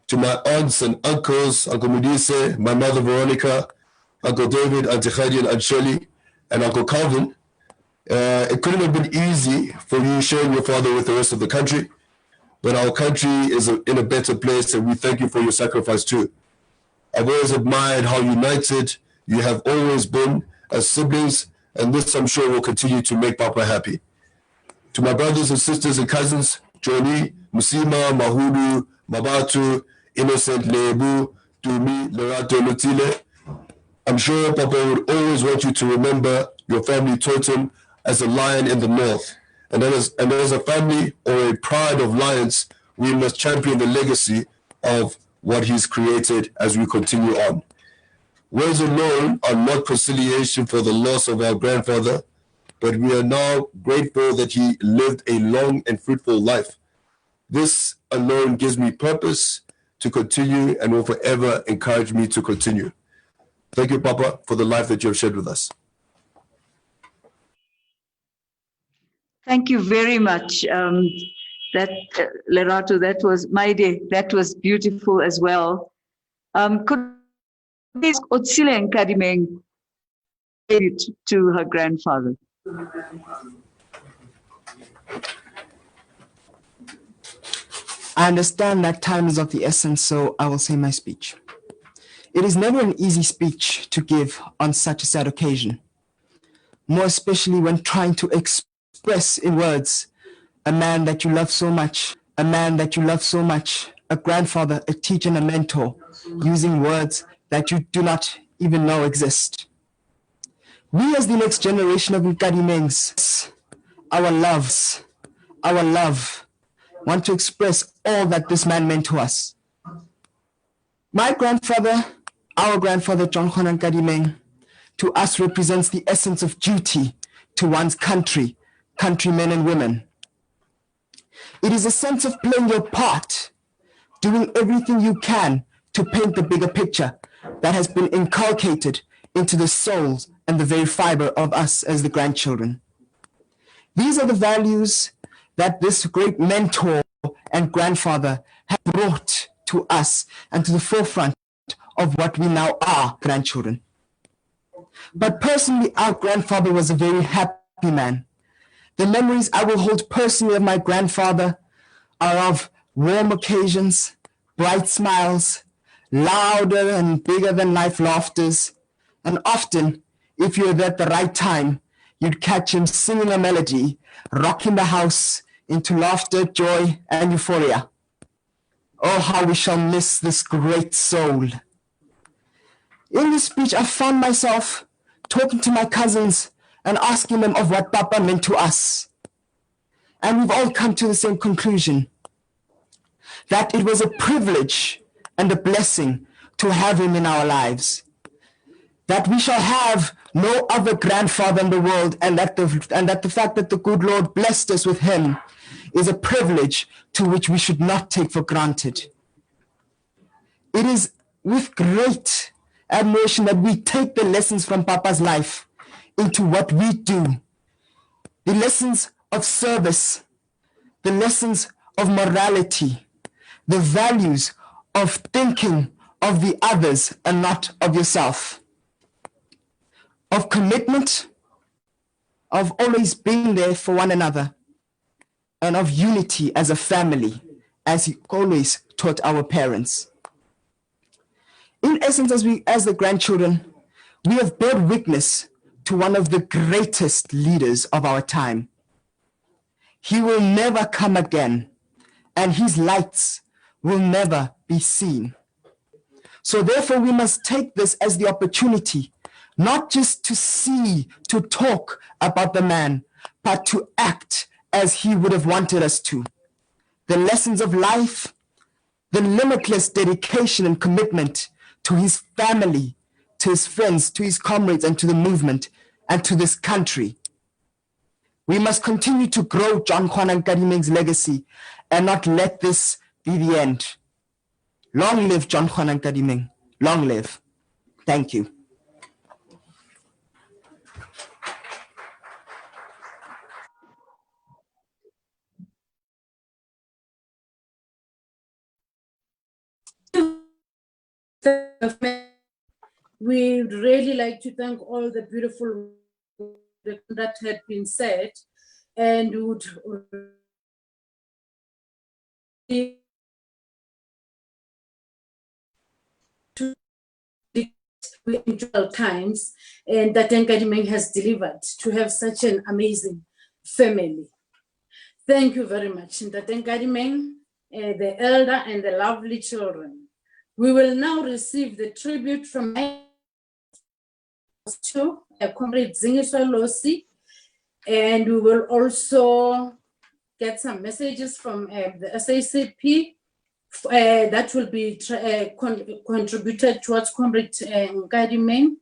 To my aunts and uncles, Uncle Mudise, my mother Veronica, Uncle David, Auntie Khadi and Aunt Shirley, and Uncle Calvin, it couldn't have been easy for you sharing your father with the rest of the country, but our country is in a better place, and we thank you for your sacrifice too. I've always admired how united you have always been as siblings, and this I'm sure will continue to make Papa happy. To my brothers and sisters and cousins, Johnny, Musima, Mahudu, Mabatu, Innocent, Lebu, Tumi, Lerato, Lutile, I'm sure Papa would always want you to remember your family totem as a lion in the north. And as a family or a pride of lions, we must champion the legacy of what he's created as we continue on. Words alone are not conciliation for the loss of our grandfather, but we are now grateful that he lived a long and fruitful life. This alone gives me purpose to continue and will forever encourage me to continue. Thank you, Papa, for the life that you have shared with us. Thank you very much. Lerato, that was Maide, that was beautiful as well. Could please Kgwana Nkadimeng to her grandfather? I understand that time is of the essence, so I will say my speech. It is never an easy speech to give on such a sad occasion, more especially when trying to express in words a man that you love so much, a man that you love so much, a grandfather, a teacher, and a mentor, using words that you do not even know exist. We as the next generation of Nkadimengs, our love, want to express all that this man meant to us. My grandfather, our grandfather, Kgwana Nkadimeng, to us represents the essence of duty to one's country, countrymen and women. It is a sense of playing your part, doing everything you can to paint the bigger picture that has been inculcated into the souls and the very fiber of us as the grandchildren. These are the values that this great mentor and grandfather have brought to us and to the forefront of what we now are, grandchildren. But personally, our grandfather was a very happy man. The memories I will hold personally of my grandfather are of warm occasions, bright smiles, louder and bigger than life laughters, and often, if you were at the right time, you'd catch him singing a melody, rocking the house into laughter, joy, and euphoria. Oh, how we shall miss this great soul. In this speech, I found myself talking to my cousins and asking them of what Papa meant to us. And we've all come to the same conclusion, that it was a privilege and a blessing to have him in our lives, that we shall have no other grandfather in the world, and that the fact that the good Lord blessed us with him is a privilege to which we should not take for granted. It is with great admiration that we take the lessons from Papa's life into what we do. The lessons of service, the lessons of morality, the values of thinking of the others and not of yourself, of commitment, of always being there for one another, and of unity as a family, as he always taught our parents. In essence, as the grandchildren, we have borne witness to one of the greatest leaders of our time. He will never come again, and his lights will never be seen. So therefore, we must take this as the opportunity, not just to see, to talk about the man, but to act as he would have wanted us to. The lessons of life, the limitless dedication and commitment to his family, to his friends, to his comrades, and to the movement, and to this country. We must continue to grow Kgwana Nkadimeng's legacy and not let this be the end. Long live Kgwana Nkadimeng. Long live. Thank you. We'd really like to thank all the beautiful that had been said, and would to the times, and that Nkadimeng has delivered to have such an amazing family. Thank you very much, Ntate Nkadimeng, the elder and the lovely children. We will now receive the tribute from Comrade Zingiswa Losi, and we will also get some messages from the SACP that will be contributed towards Comrade Nkadimeng.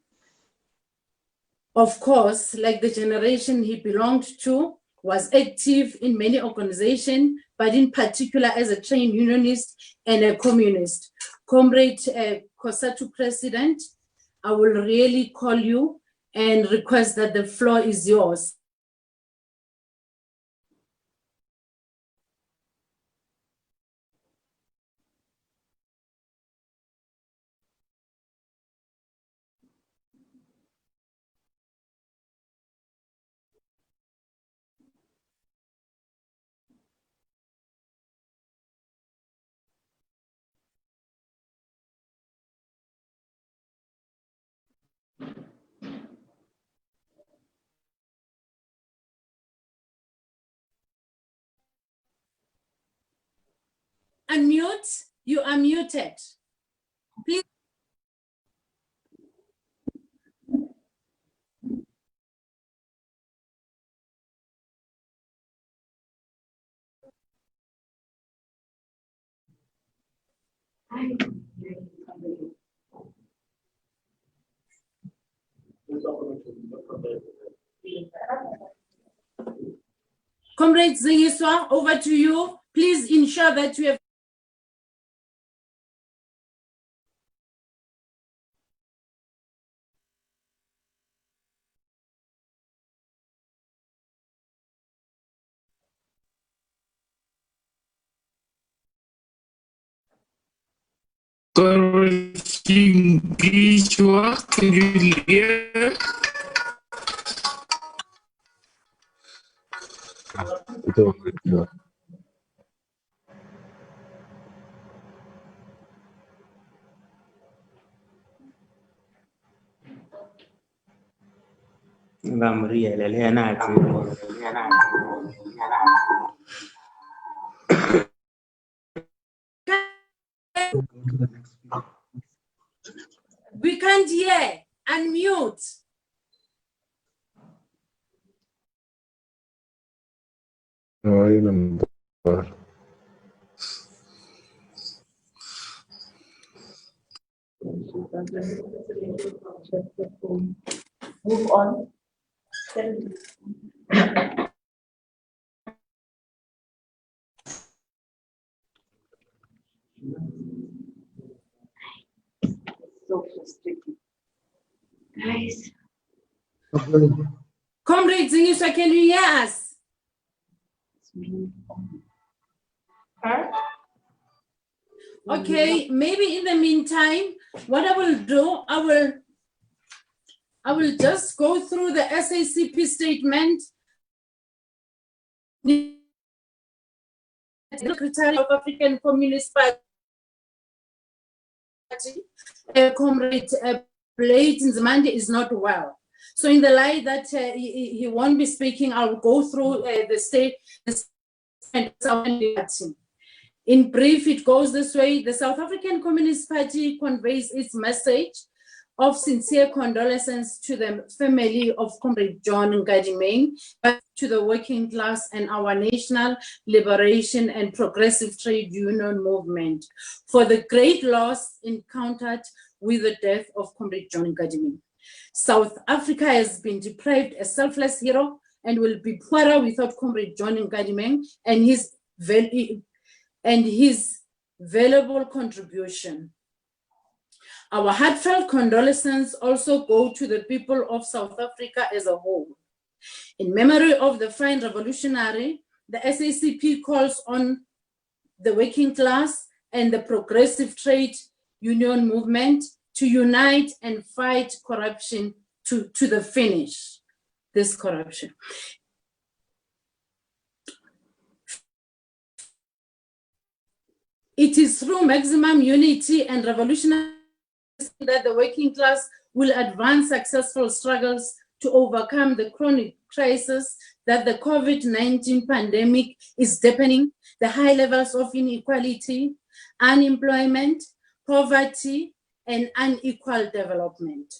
Of course, like the generation he belonged to, was active in many organizations, but in particular as a trained unionist and a communist. Comrade COSATU President, I will really call you and request that the floor is yours. Unmute, you are muted. Please. Comrade Zingiswa, over to you. Please ensure that you have Comrade Zingiswa, can you hear? We can't hear. Unmute. Move on. So frustrating. Guys. Comrade Zingiswa, can you hear us? Okay, maybe in the meantime, what I will do, I will just go through the SACP statement. The Secretary of African Communist Party, Comrade Blade Nzimande, is not well. So in the light that he won't be speaking, I'll go through the statement. In brief, it goes this way. The South African Communist Party conveys its message of sincere condolences to the family of Comrade John Nkadimeng, to the working class and our national liberation and progressive trade union movement for the great loss encountered with the death of Comrade John Nkadimeng. South Africa has been deprived a selfless hero and will be poorer without Comrade John Nkadimeng and his valuable contribution. Our heartfelt condolences also go to the people of South Africa as a whole. In memory of the fine revolutionary, the SACP calls on the working class and the progressive trade union movement to unite and fight corruption to the finish, this corruption. It is through maximum unity and revolutionary that the working class will advance successful struggles to overcome the chronic crisis that the COVID-19 pandemic is deepening the high levels of inequality, unemployment, poverty, and unequal development.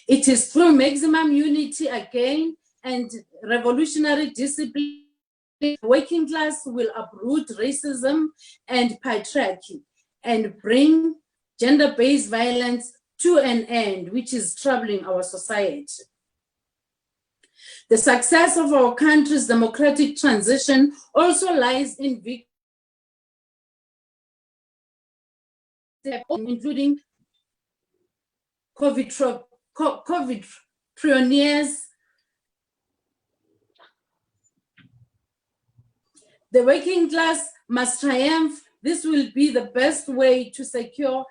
It is through maximum unity again and revolutionary discipline, the working class will uproot racism and patriarchy and bring gender-based violence to an end, which is troubling our society. The success of our country's democratic transition also lies in including COVID pioneers. The working class must triumph. This will be the best way to secure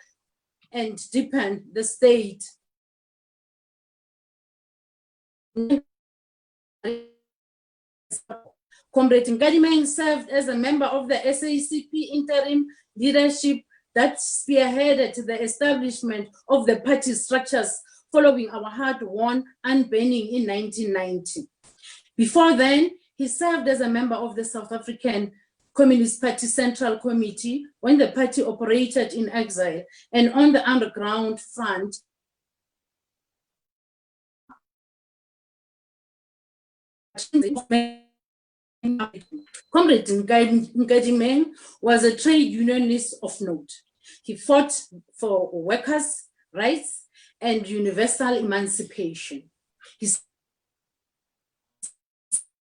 and deepen the state. Comrade Nkadimeng served as a member of the SACP interim leadership that spearheaded the establishment of the party structures following our hard-won unbanning in 1990. Before then, he served as a member of the South African Communist Party Central Committee when the party operated in exile and on the underground front. Comrade Nkadimeng was a trade unionist of note. He fought for workers' rights and universal emancipation. He served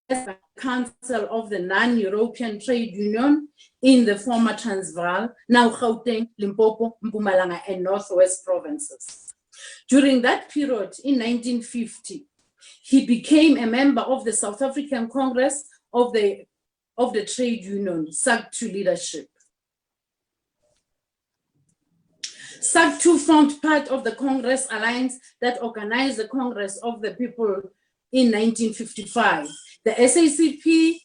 as the Council of the Non-European Trade Union in the former Transvaal, now Gauteng, Limpopo, Mpumalanga, and Northwest provinces. During that period, in 1950, he became a member of the South African Congress of the Trade Union, SACTU leadership. SACTU formed part of the Congress Alliance that organized the Congress of the People in 1955. The SACP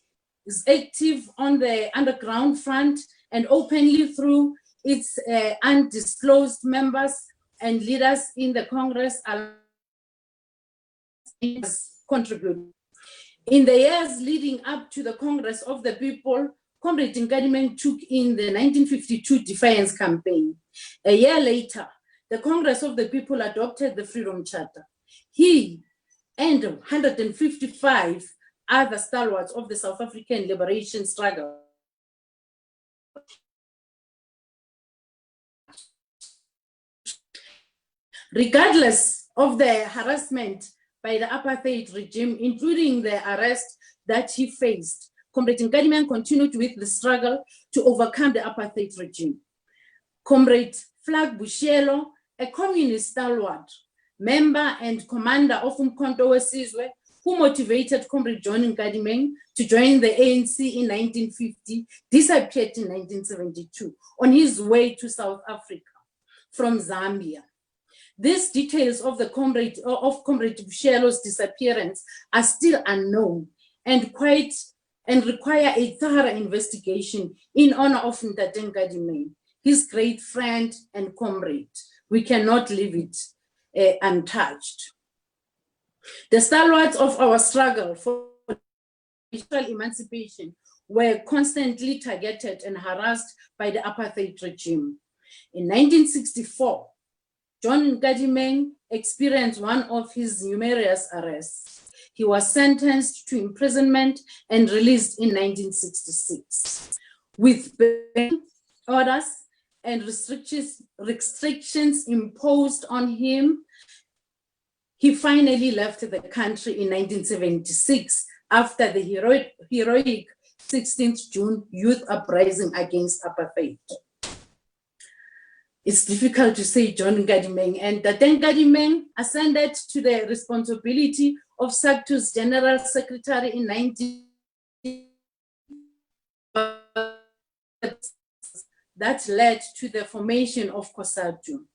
is active on the underground front and openly through its undisclosed members and leaders in the Congress Alliance contribute. In the years leading up to the Congress of the People, Comrade Nkadimeng took in the 1952 Defiance Campaign. A year later, the Congress of the People adopted the Freedom Charter. He and 155 other stalwarts of the South African liberation struggle regardless of the harassment by the apartheid regime, including the arrest that he faced, Comrade Nkadimeng continued with the struggle to overcome the apartheid regime. Comrade Flag Bushielo, a communist stalwart, member and commander of Umkhonto weSizwe, who motivated Comrade John Nkadimeng to join the ANC in 1950, disappeared in 1972 on his way to South Africa from Zambia. These details of Comrade Bushielo's disappearance are still unknown and require a thorough investigation in honor of Ntate Nkadimeng, his great friend and comrade. We cannot leave it untouched. The stalwarts of our struggle for racial emancipation were constantly targeted and harassed by the apartheid regime. In 1964, John Nkadimeng experienced one of his numerous arrests. He was sentenced to imprisonment and released in 1966. With orders and restrictions imposed on him, he finally left the country in 1976 after the heroic 16th June youth uprising against apartheid. It's difficult to say John Nkadimeng, and Ntate Nkadimeng ascended to the responsibility of SACTU's General Secretary in 19 that led to the formation of COSATU.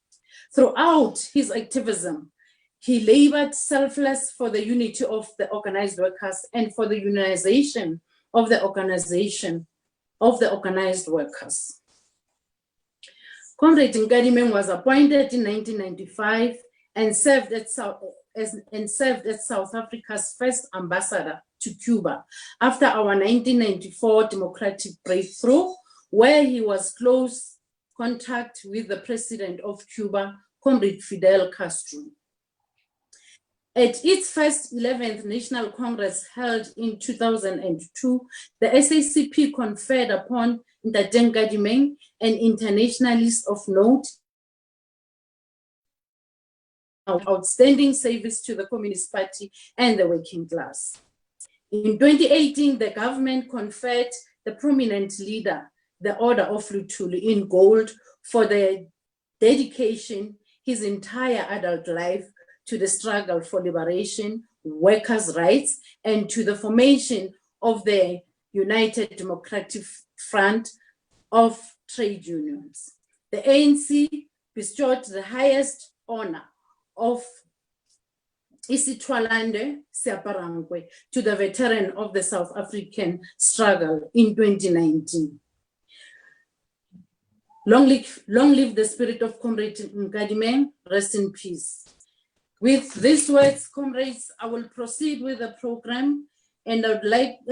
Throughout his activism, he labored selfless for the unity of the organized workers and for the unionization of the organized workers. Comrade Nkadimeng was appointed in 1995 and served and served as South Africa's first ambassador to Cuba after our 1994 democratic breakthrough, where he was close contact with the president of Cuba, Comrade Fidel Castro. At its first 11th National Congress held in 2002, the SACP conferred upon Kgwana Nkadimeng, an internationalist of note, outstanding service to the Communist Party and the working class. In 2018, the government conferred the prominent leader the Order of Luthuli in gold for the dedication his entire adult life to the struggle for liberation, workers' rights, and to the formation of the United Democratic Front of Trade Unions. The ANC bestowed the highest honor of Isitwalande Siaparankwe to the veteran of the South African struggle in 2019. Long live the spirit of Comrade Nkadimeng, rest in peace. With these words, comrades, I will proceed with the program, and I would like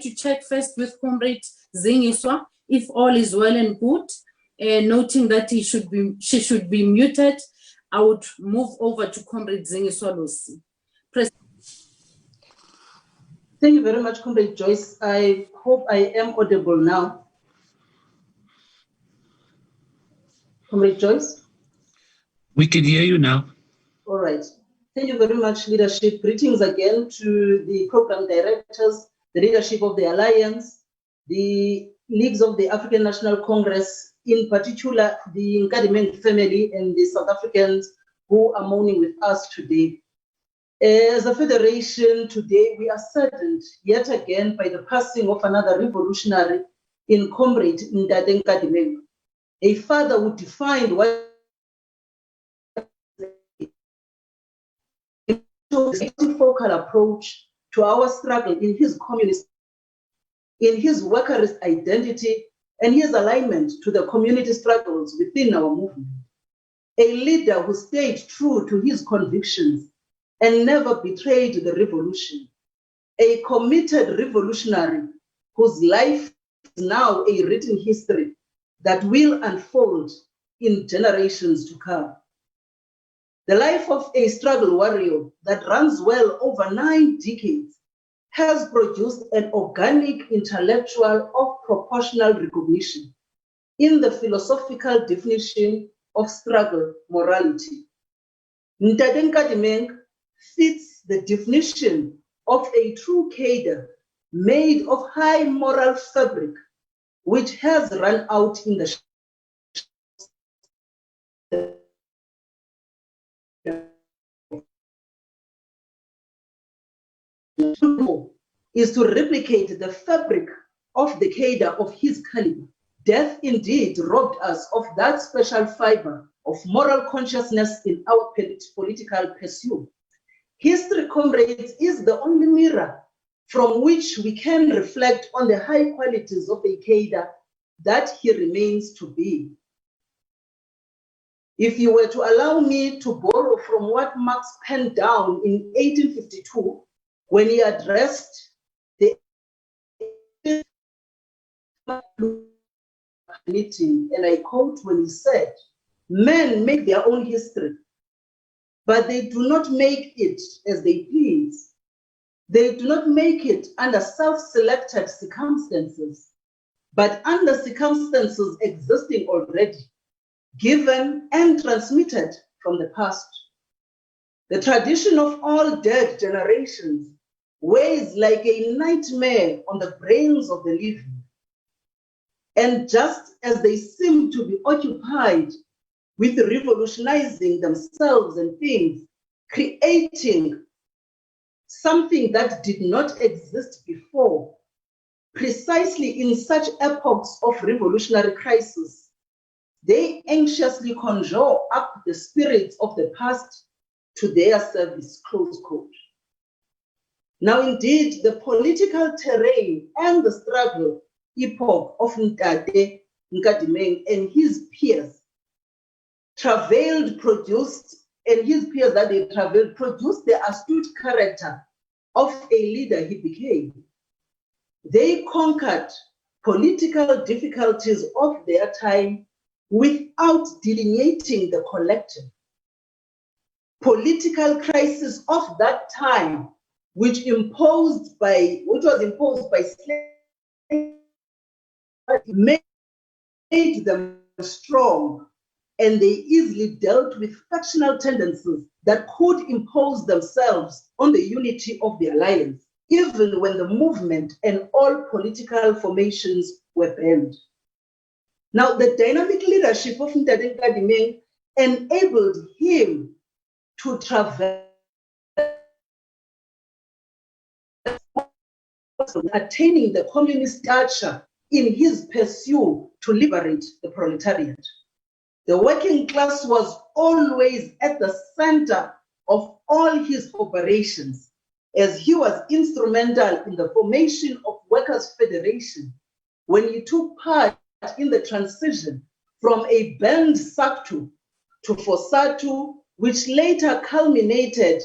to check first with Comrade Zingiswa if all is well and good, noting that she should be muted. I would move over to Comrade Zingiswa Lucy. Thank you very much, Comrade Joyce. I hope I am audible now. Comrade Joyce? We can hear you now. All right. Thank you very much, leadership. Greetings again to the program directors, the leadership of the Alliance, the leagues of the African National Congress, in particular the Nkadimeng family and the South Africans who are mourning with us today. As a federation today, we are saddened yet again by the passing of another revolutionary in Comrade Kgwana Nkadimeng, a father who defined what a focal approach to our struggle in his communist, in his workerist identity, and his alignment to the community struggles within our movement. A leader who stayed true to his convictions and never betrayed the revolution. A committed revolutionary whose life is now a written history that will unfold in generations to come. The life of a struggle warrior that runs well over 9 decades has produced an organic intellectual of proportional recognition in the philosophical definition of struggle morality. Kgwana Nkadimeng fits the definition of a true cadre made of high moral fabric, which has run out in the is to replicate the fabric of the cadre of his caliber. Death indeed robbed us of that special fiber of moral consciousness in our political pursuit. History, comrades, is the only mirror from which we can reflect on the high qualities of a cadre that he remains to be. If you were to allow me to borrow from what Marx penned down in 1852, when he addressed the meeting, and I quote when he said, "Men make their own history, but they do not make it as they please. They do not make it under self-selected circumstances, but under circumstances existing already, given and transmitted from the past. The tradition of all dead generations weighs like a nightmare on the brains of the living. And just as they seem to be occupied with revolutionizing themselves and things, creating something that did not exist before, precisely in such epochs of revolutionary crisis, they anxiously conjure up the spirits of the past to their service," close quote. Now, indeed, the political terrain and the struggle epoch of Kgwana Nkadimeng and his peers travailed, produced and his peers that they traveled produced the astute character of a leader he became. They conquered political difficulties of their time without delineating the collective. Political crisis of that time, which was imposed by slavery, made them strong, and they easily dealt with factional tendencies that could impose themselves on the unity of the alliance, even when the movement and all political formations were banned. Now, the dynamic leadership of Ntate Nkadimeng enabled him to traverse, attaining the communist stature in his pursuit to liberate the proletariat. The working class was always at the center of all his operations, as he was instrumental in the formation of Workers' Federation when he took part in the transition from a banned SACTU to FOSATU, which later culminated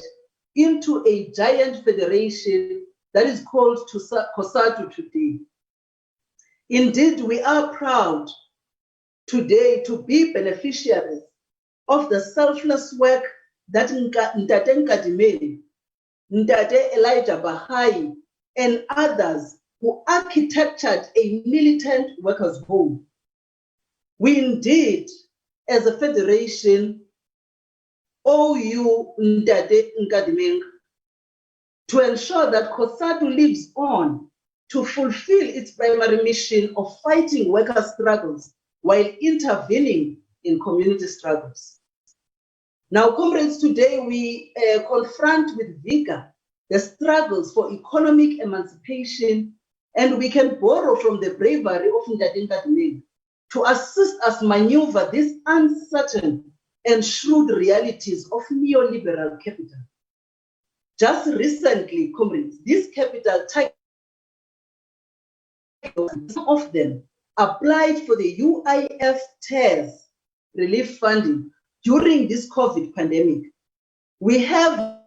into a giant federation that is called COSATU today. Indeed, we are proud today to be beneficiaries of the selfless work that Ntate Nkadimeng, Ntate Elijah Bahai, and others who architectured a militant workers' home. We indeed, as a federation, owe you, Ntate Nkadimeng, to ensure that COSATU lives on to fulfill its primary mission of fighting worker struggles while intervening in community struggles. Now, comrades, today we confront with vigor the struggles for economic emancipation, and we can borrow from the bravery of Ntate Nkadimeng to assist us maneuver these uncertain and shrewd realities of neoliberal capital. Just recently, comrades, this capital type, some of them applied for the UIF TERS relief funding during this COVID pandemic. We have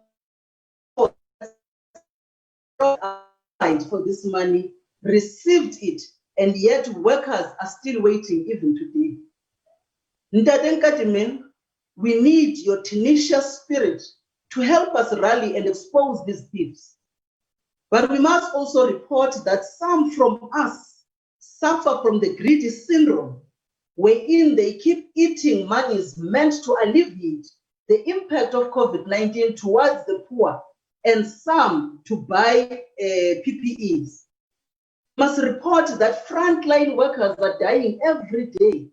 applied for this money, received it, and yet workers are still waiting even today. Ntate Nkadimeng, we need your tenacious spirit to help us rally and expose these thieves. But we must also report that some from us suffer from the greedy syndrome, wherein they keep eating monies meant to alleviate the impact of COVID-19 towards the poor, and some to buy PPEs. Must report that frontline workers are dying every day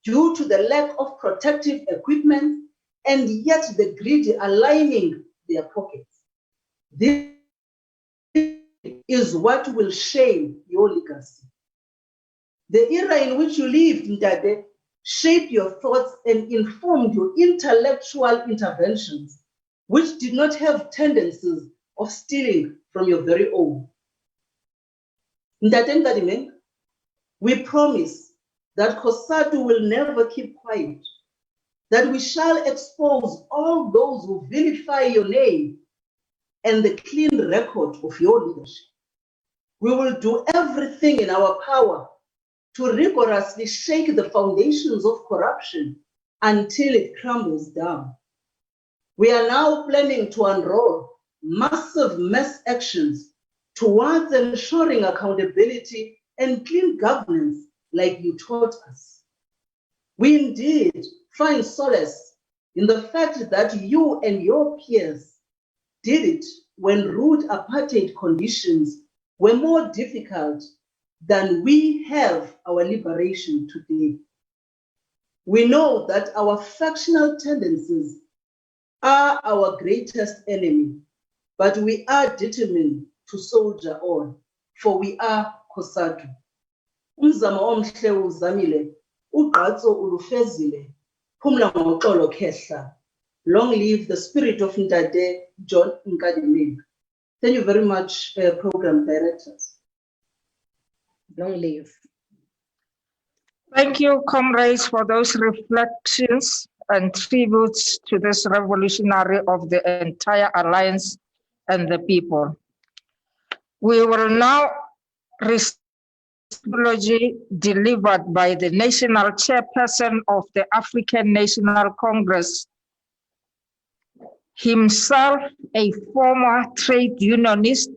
due to the lack of protective equipment, and yet the greedy are lining their pockets. This is what will shame your legacy. The era in which you lived, Ntate, shaped your thoughts and informed your intellectual interventions, which did not have tendencies of stealing from your very own. Ntate Nkadimeng, we promise that COSATU will never keep quiet, that we shall expose all those who vilify your name and the clean record of your leadership. We will do everything in our power to rigorously shake the foundations of corruption until it crumbles down. We are now planning to unroll massive mass actions towards ensuring accountability and clean governance like you taught us. We indeed find solace in the fact that you and your peers did it when rude apartheid conditions were more difficult than we have our liberation today. We know that our factional tendencies are our greatest enemy, but we are determined to soldier on, for we are COSATU. Umzamo omhle uzamile, ugqatso ulufezile, phumla ngoxolo khehla. Long live the spirit of Ntate John Nkadimeng. Thank you very much, program directors. Long live. Thank you, comrades, for those reflections. and tributes to this revolutionary of the entire alliance and the people. We will now receive apology delivered by the national chairperson of the African National Congress, himself a former trade unionist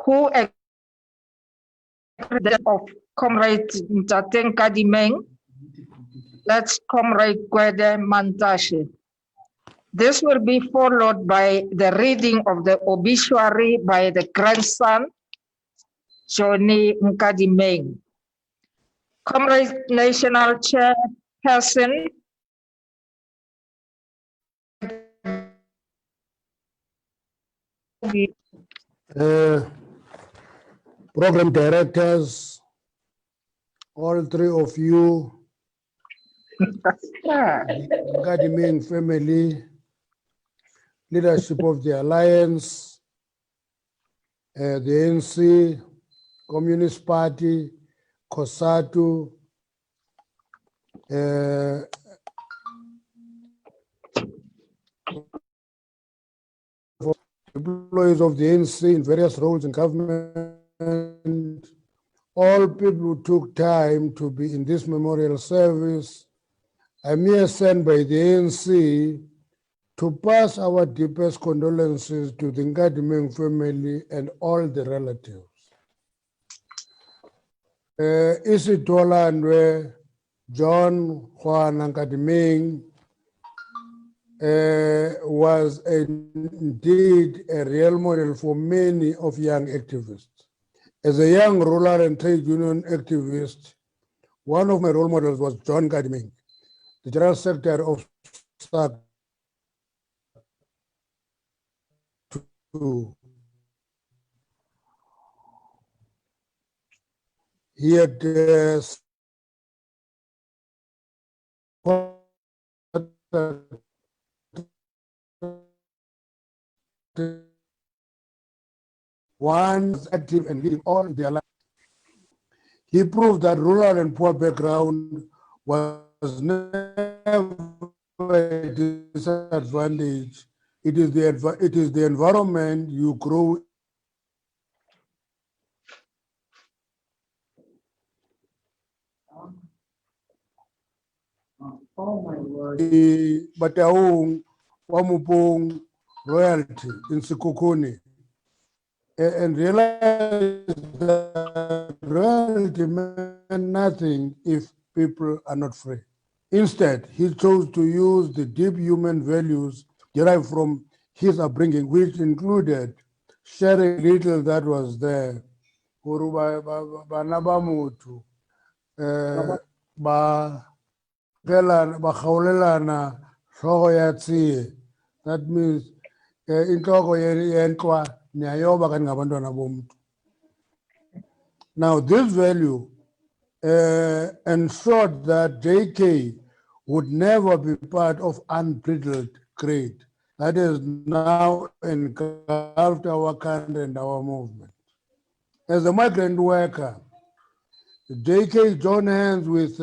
who of Comrade Kgwana Nkadimeng. That's Comrade Kgwana Mantashe. This will be followed by the reading of the obituary by the grandson, Kgwana Nkadimeng. Comrade National Chairperson, Program directors, all three of you, Nkadimeng family, leadership of the Alliance, the ANC, Communist Party, COSATU, employees of the ANC in various roles in government, all people who took time to be in this memorial service. I'm here sent by the ANC to pass our deepest condolences to the Nkadimeng family and all the relatives. Isitwalandwe John Kgwana Nkadimeng was indeed a real model for many of young activists. As a young rural and trade union activist, one of my role models was John Nkadimeng, the General Secretary of SAC. He had once active and leading all their life. He proved that rural and poor background was never a disadvantage. It is the environment you grow. oh my word. Bataung, Wamupong, royalty in Sikukuni, and realized that royalty meant nothing if people are not free. Instead, he chose to use the deep human values derived from his upbringing, which included sharing little that was there. That means now this value ensured that JK would never be part of unbridled greed that is now engulfed our country and our movement. As a migrant worker, JK joined hands with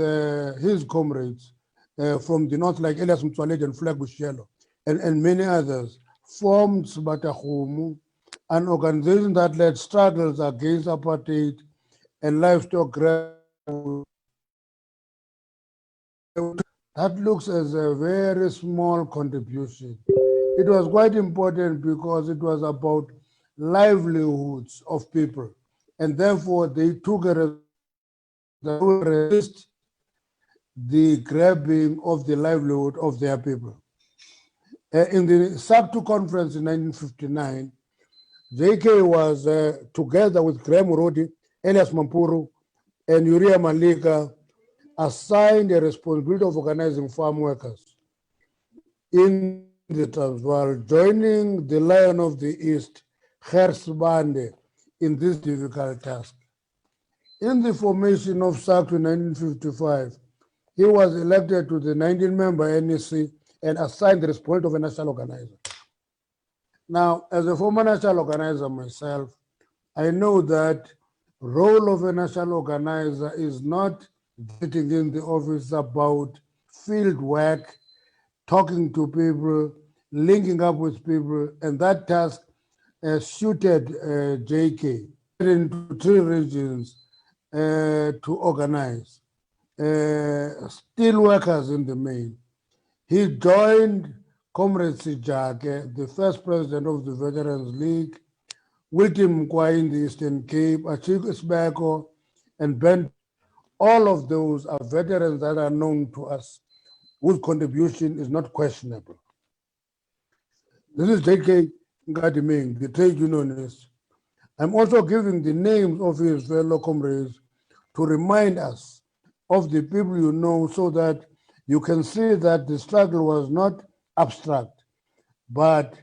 his comrades from the north, like Elias Mtswaledi and Flatbush Yellow, and many others, formed Sbatahumu, an organization that led struggles against apartheid and livestock grab. That looks as a very small contribution. It was quite important because it was about livelihoods of people, and therefore they took a resist the grabbing of the livelihood of their people. In the SACTU conference in 1959, JK was together with Graham Urodi, Elias Mampuru, and Uriah Malika assigned a responsibility of organizing farm workers in the Transvaal, joining the Lion of the East, Gers Bande, in this difficult task. In the formation of SACTU in 1955, he was elected to the 19-member NEC and assigned the responsibility of a national organizer. Now, as a former national organizer myself, I know that role of a national organizer is not sitting in the office about field work talking to people, linking up with people, and that task suited JK into 3 regions to organize. Steel workers in the main. He joined Comrade Sijake, the first president of the Veterans League, William Mkwai in the Eastern Cape, Achiko Sbako, and Ben. All of those are veterans that are known to us, whose contribution is not questionable. This is J.K. Nkadimeng, the trade unionist. I'm also giving the names of his fellow comrades to remind us of the people you know, so that you can see that the struggle was not abstract, but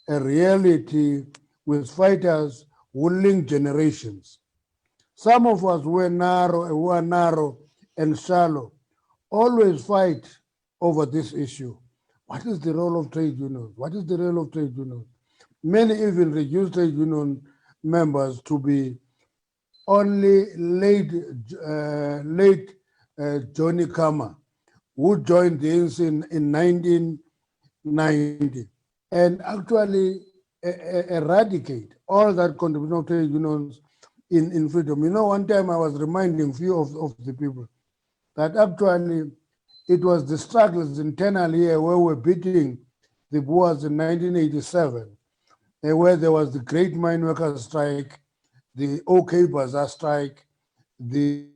a reality with fighters who link generations. Some of us who are narrow and shallow always fight over this issue. What is the role of trade unions? What is the role of trade unions? Many even reduce trade union members to be only late Johnny Kama, who joined the ANC in 1990, and actually eradicate all that contribution of trade unions in freedom. You know, one time I was reminding few of the people that actually it was the struggles internally here where we're beating the Boers in 1987, where there was the Great Mine Workers Strike, the OK Bazaar Strike, the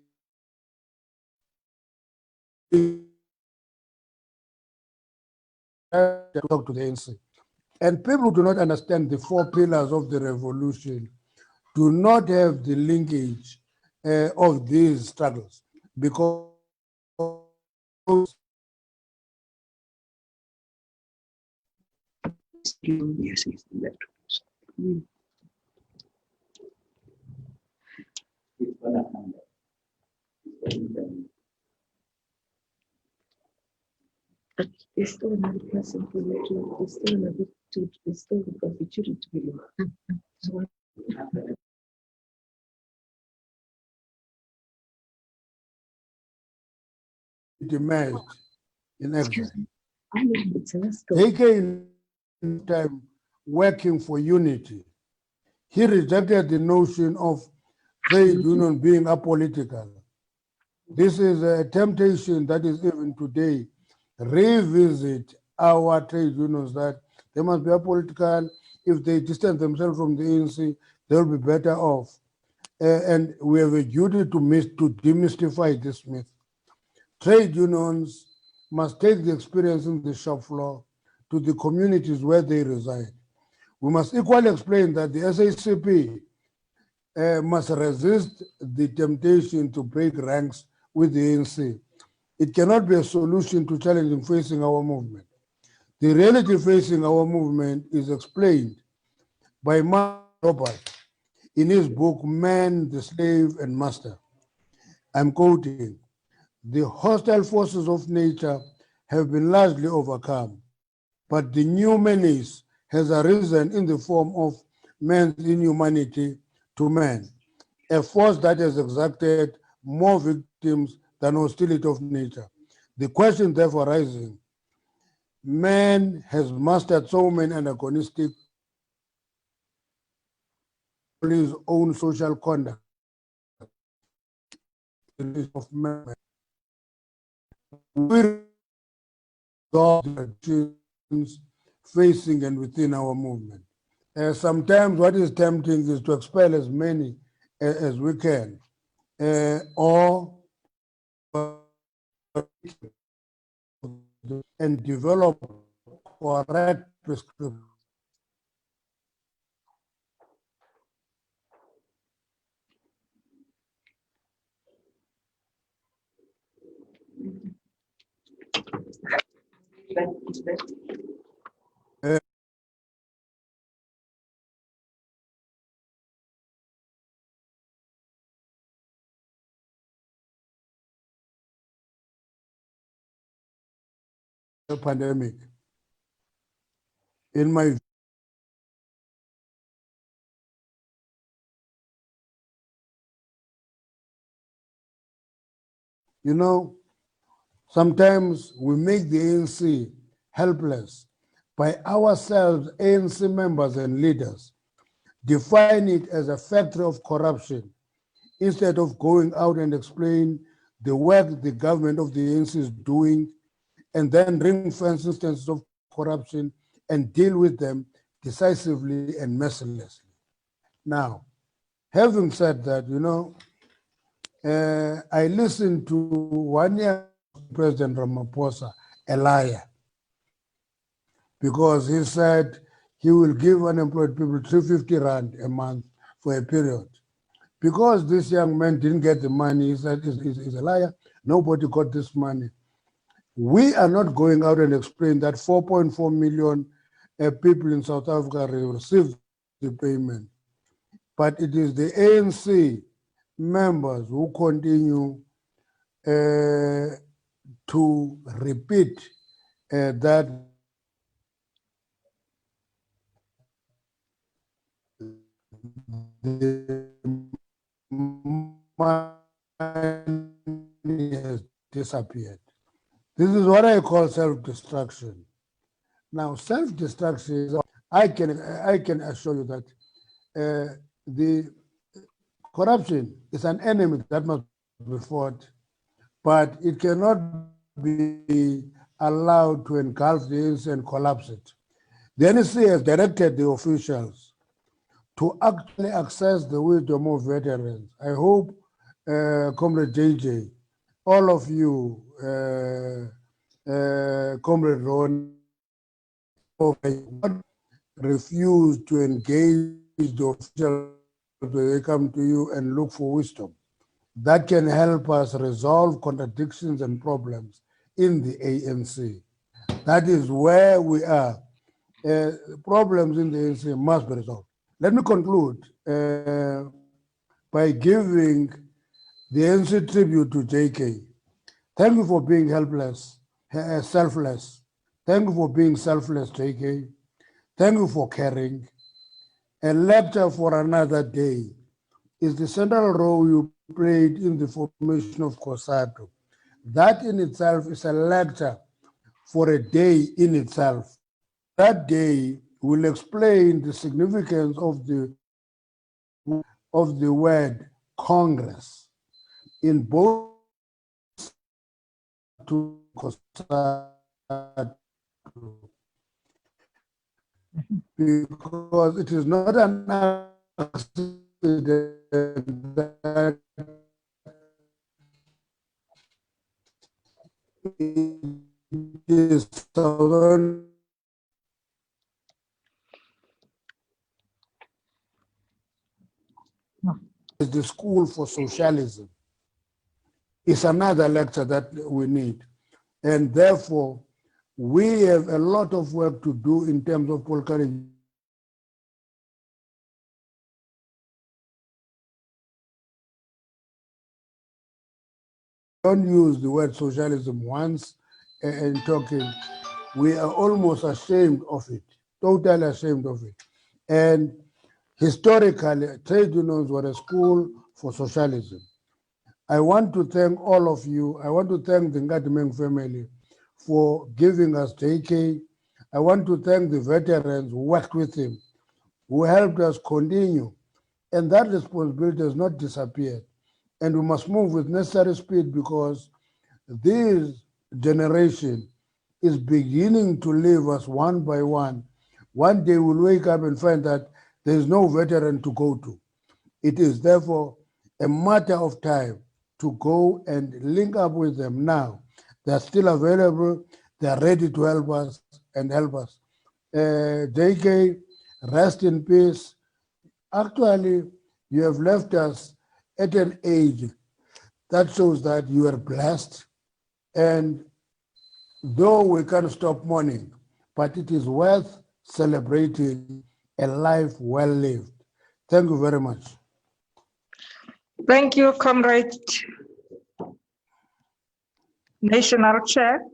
talk to the ANC. And people who do not understand the 4 pillars of the revolution do not have the linkage of these struggles, because It's still another person who literally, it's still another dude, it's still the opportunity to be. it emerged in exile. I mean, it's a They came in time working for unity. He rejected the notion of trade union being apolitical. This is a temptation that is even today. Revisit our trade unions that they must be apolitical. If they distance themselves from the ANC, they'll be better off. And we have a duty to demystify this myth. Trade unions must take the experience in the shop floor to the communities where they reside. We must equally explain that the SACP must resist the temptation to break ranks with the ANC. It cannot be a solution to challenges facing our movement. The reality facing our movement is explained by Mark Robert in his book, Man, the Slave and Master. I'm quoting, "The hostile forces of nature have been largely overcome, but the new menace has arisen in the form of man's inhumanity to man, a force that has exacted more victims than hostility of nature. The question therefore rising, man has mastered so many anachronistic his own social conduct of man. We resolve the questions facing and within our movement. Sometimes what is tempting is to expel as many as we can, or and develop correct prescription. Pandemic. In my you know, sometimes we make the ANC helpless by ourselves, ANC members and leaders, define it as a factory of corruption instead of going out and explain the work the government of the ANC is doing, and then ring-fence instances of corruption and deal with them decisively and mercilessly. Now, having said that, I listened to 1 year President Ramaphosa, a liar, because he said he will give unemployed people 350 rand a month for a period. Because this young man didn't get the money, he said he's a liar. Nobody got this money. We are not going out and explain that 4.4 million people in South Africa received the payment. But it is the ANC members who continue to repeat that the money has disappeared. This is what I call self-destruction. Now, self-destruction is, I can assure you that the corruption is an enemy that must be fought, but it cannot be allowed to engulf the ANC and collapse it. The NEC has directed the officials to actually access the wisdom of veterans. I hope, Comrade JJ, all of you, Comrade Ron, refuse to engage the officials when they come to you and look for wisdom that can help us resolve contradictions and problems in the ANC. That is where we are. Problems in the ANC must be resolved. Let me conclude by giving the ANC tribute to JK. Thank you for being helpless, selfless. Thank you for being selfless, JK. Thank you for caring. A lecture for another day is the central role you played in the formation of COSATU. That in itself is a lecture for a day in itself. That day will explain the significance of the word Congress in both to COSATU, because it is not an accident that it is Southern is the school for socialism. It's another lecture that we need. And therefore, we have a lot of work to do in terms of political. Don't use the word socialism once in talking. We are almost ashamed of it, totally ashamed of it. And historically, trade unions were a school for socialism. I want to thank all of you. I want to thank the Nkadimeng family for giving us JK. I want to thank the veterans who worked with him, who helped us continue. And that responsibility has not disappeared. And we must move with necessary speed, because this generation is beginning to leave us one by one. One day we'll wake up and find that there is no veteran to go to. It is therefore a matter of time to go and link up with them now. They're still available. They're ready to help us and help us. JK, rest in peace. Actually, you have left us at an age that shows that you are blessed. And though we can't stop mourning, but it is worth celebrating a life well lived. Thank you very much. Thank you, Comrade National Chair.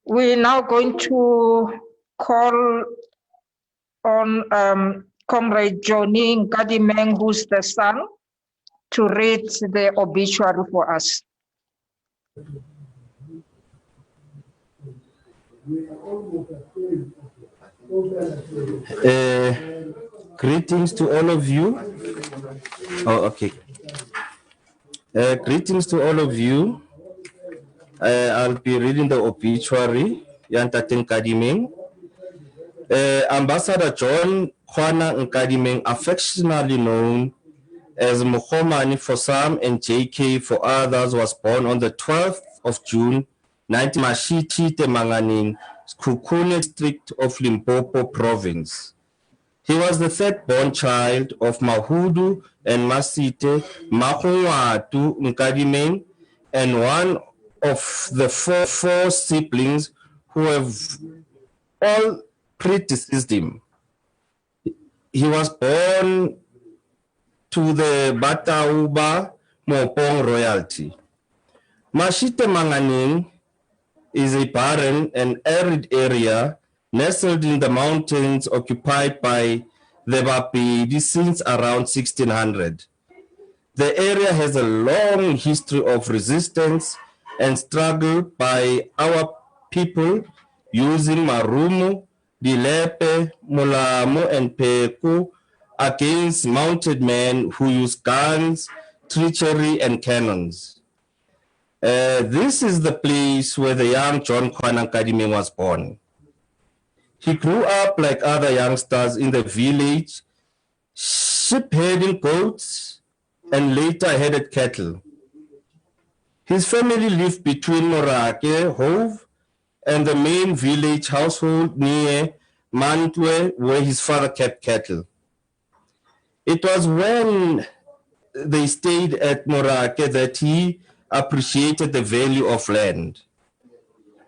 We're now going to call on Comrade Kgwana Nkadimeng, who's the son, to read the obituary for us. Greetings to all of you. Oh, okay. Greetings to all of you. I'll be reading the obituary. Ntate Nkadimeng. Ambassador John Kgwana Nkadimeng, affectionately known as Mokgomane for some and JK for others, was born on the 12th of June, 19 Mashiti Manganing, Kgwana district of Limpopo province. He was the third born child of Mahudu and Masite Mahongwatu Nkadimeng, and one of the four siblings who have all predeceased him. He was born to the Batauba Mopong royalty. Mashite Manganing is a barren and arid area nestled in the mountains occupied by the Bapedi since around 1600. The area has a long history of resistance and struggle by our people using Marumu, Dilepe, Mulamo, and Peku against mounted men who use guns, treachery, and cannons. This is the place where the young John Kgwana Nkadimeng was born. He grew up like other youngsters in the village, sheep-herding goats, and later herded cattle. His family lived between Morake, Hove, and the main village household near Mantwe, where his father kept cattle. It was when they stayed at Morake that he appreciated the value of land.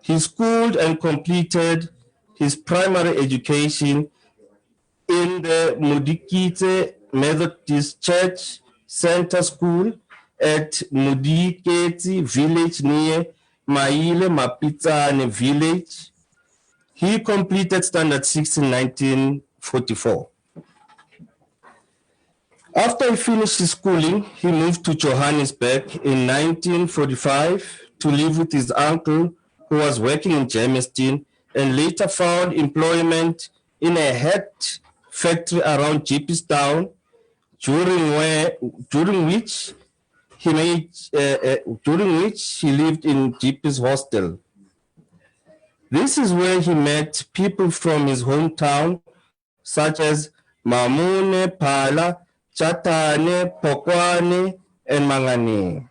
He schooled and completed his primary education in the Mudikite Methodist Church Center School at Mudiketi village near Maile Mapitsane village. He completed standard 6 in 1944. After he finished his schooling, he moved to Johannesburg in 1945 to live with his uncle, who was working in Germiston, and later found employment in a hat factory around Jeepistown, during which he lived in Jeep's hostel. This is where he met people from his hometown, such as Mamune, Pala, Chatane, Pokwane, and Mangane.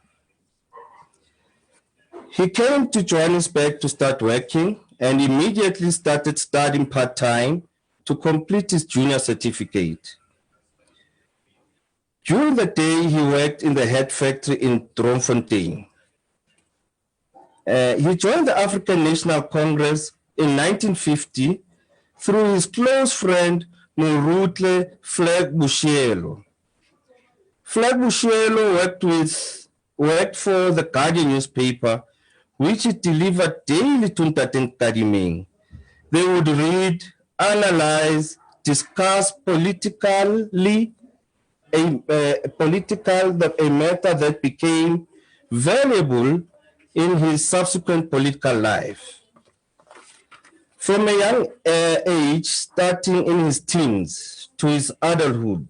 He came to Johannesburg to start working and immediately started studying part-time to complete his junior certificate. During the day, he worked in the hat factory in Dromfontein. He joined the African National Congress in 1950 through his close friend Murutle Flag Bushielo. Flag Bushielo worked for the Guardian newspaper, which he delivered daily to Ntate Nkadimeng. They would read, analyze, discuss politically a matter that became valuable in his subsequent political life. From a young age, starting in his teens to his adulthood,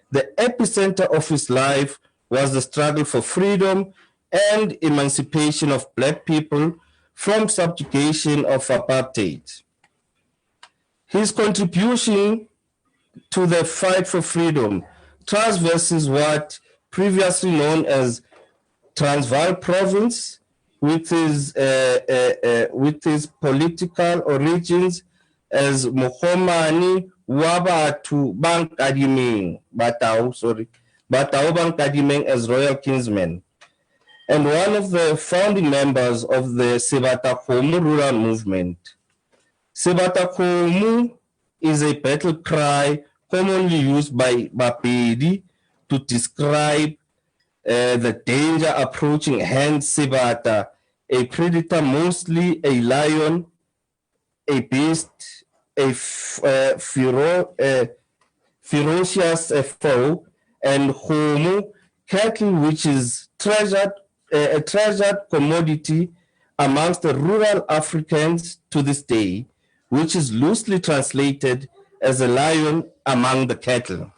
the epicenter of his life was the struggle for freedom and emancipation of Black people from subjugation of apartheid. His contribution to the fight for freedom traverses what previously known as Transvaal province, with his political origins as Mokgomane Wabatu Nkadimeng, Batau Nkadimeng as royal kinsman, and one of the founding members of the Sebatakgomo rural movement. Sebatakgomo is a battle cry commonly used by Bapedi to describe the danger approaching Hand Sebata, a predator, mostly a lion, a beast, a ferocious foe, and Homo, cattle, which is a treasured commodity amongst the rural Africans to this day, which is loosely translated as a lion among the cattle.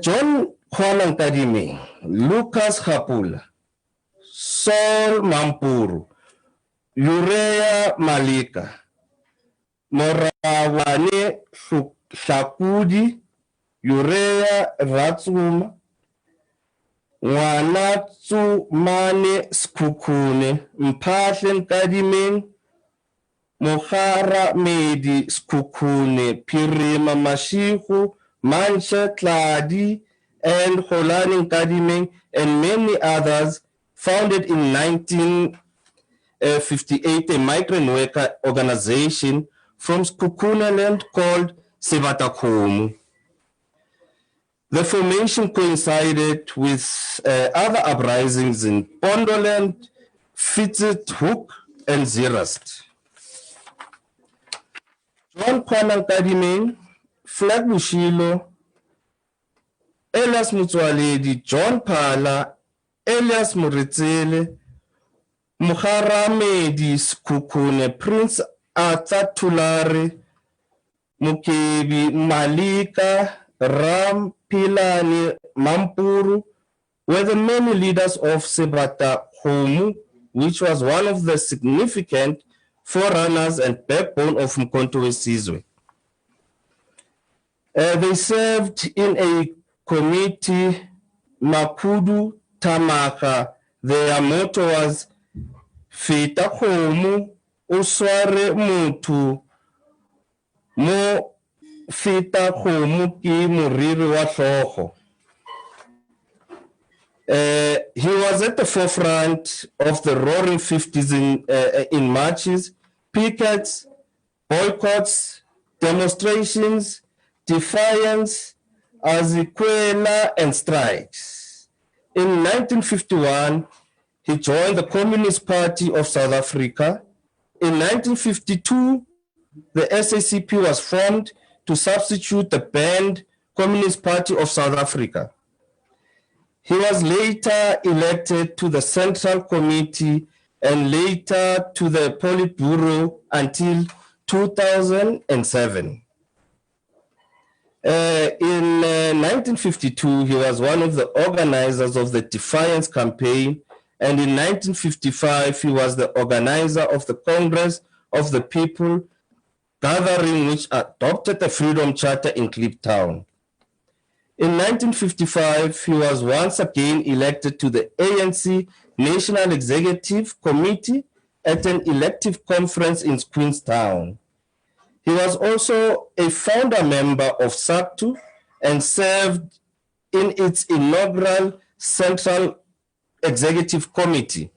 John Kgwana Nkadimeng, Lucas Hapula, Saul Mampuru, Urea Malika, Morawane Shakudi, Urea Ratsuma, Wanatsu Mane Skukune, Mpashe Nkadimeng, Mohara Medi Skukune, Pirima Mashiku, Mancha Tladi, and Kgwana Nkadimeng, and many others, founded in 1958 a migrant worker organization from Skukunaland called Sebatakhomu. The formation coincided with other uprisings in Pondoland, Fitzit Hook, and Zeerust. John Kgwana Nkadimeng, Flag Bushilo, Elias Mutsualedi, John Phala, Elias Muritsele, Mukharamedi Skukune, Prince Atsa Tulare, Mukebi Malika, Ram Pilani Mampuru were the many leaders of Sebatakhomu, which was one of the significant forerunners and backbone of Mkhonto weSizwe. They served in a committee, Makudu Tamaka. Their motto was Feta Khomu, Usware Mutu, Mo Feta Khomu ki Muriri wa Hlokho. He was at the forefront of the Roaring 50s in marches, pickets, boycotts, demonstrations, defiance, azikwela, and strikes. In 1951, he joined the Communist Party of South Africa. In 1952, the SACP was formed to substitute the banned Communist Party of South Africa. He was later elected to the Central Committee and later to the Politburo until 2007. In 1952, he was one of the organizers of the Defiance Campaign, and in 1955, he was the organizer of the Congress of the People gathering which adopted the Freedom Charter in Kliptown. In 1955, he was once again elected to the ANC National Executive Committee at an elective conference in Queenstown. He was also a founder member of SACTU and served in its inaugural Central Executive Committee.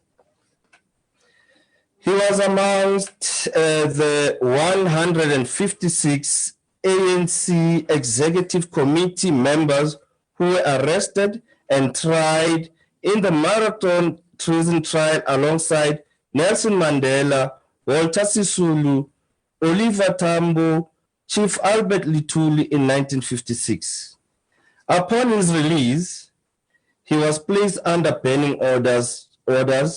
He was amongst the 156 ANC Executive Committee members who were arrested and tried in the Marathon treason trial alongside Nelson Mandela, Walter Sisulu, Oliver Tambo, Chief Albert Lutuli in 1956. Upon his release, he was placed under banning orders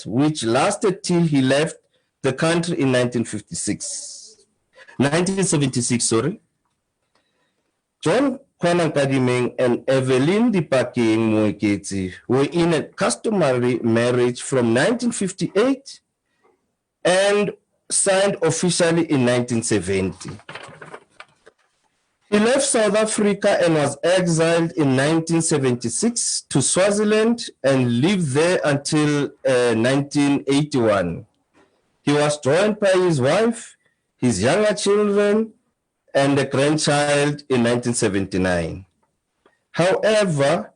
which lasted till he left the country in 1976. John Kgwana Nkadimeng and Evelyn Dipakeng Moeketsi were in a customary marriage from 1958 and signed officially in 1970. He left South Africa and was exiled in 1976 to Swaziland and lived there until 1981. He was joined by his wife, his younger children, and a grandchild in 1979. However,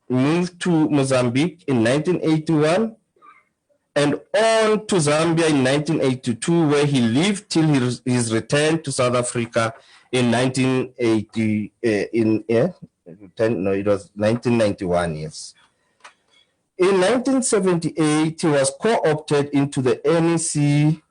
he moved to Mozambique in 1981 and on to Zambia in 1982, where he lived till his return to South Africa in 1991, yes. In 1978, he was co-opted into the NEC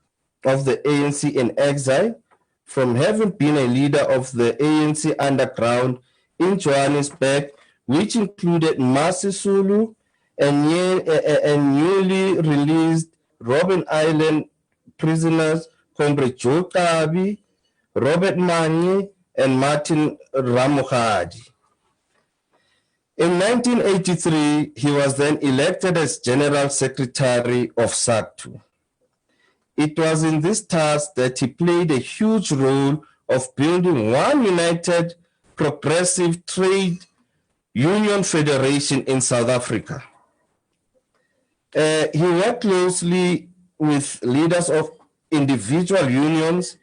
of the ANC in exile, from having been a leader of the ANC underground in Johannesburg, which included Masisulu and newly released Robben Island prisoners Comrade Joe Kabi, Robert Manye, and Martin Ramohadi. In 1983, he was then elected as General Secretary of SACTU. It was in this task that he played a huge role of building one united, progressive trade union federation in South Africa. He worked closely with leaders of individual unions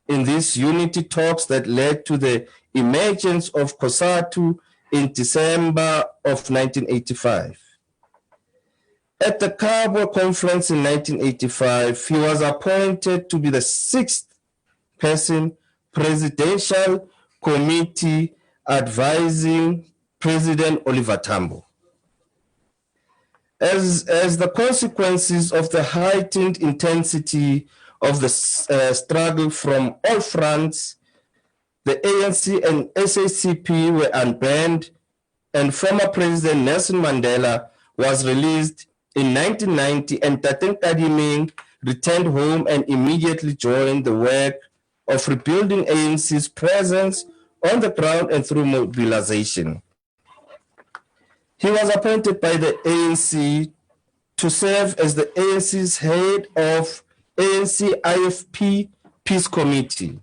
in these unity talks that led to the emergence of COSATU in December of 1985. At the Cabo Conference in 1985, he was appointed to be the 6th person presidential committee advising President Oliver Tambo. As the consequences of the heightened intensity of the struggle from all fronts, the ANC and SACP were unbanned, and former President Nelson Mandela was released in 1990, and Kgwana Nkadimeng returned home and immediately joined the work of rebuilding ANC's presence on the ground and through mobilization. He was appointed by the ANC to serve as the ANC's head of ANC IFP Peace Committee.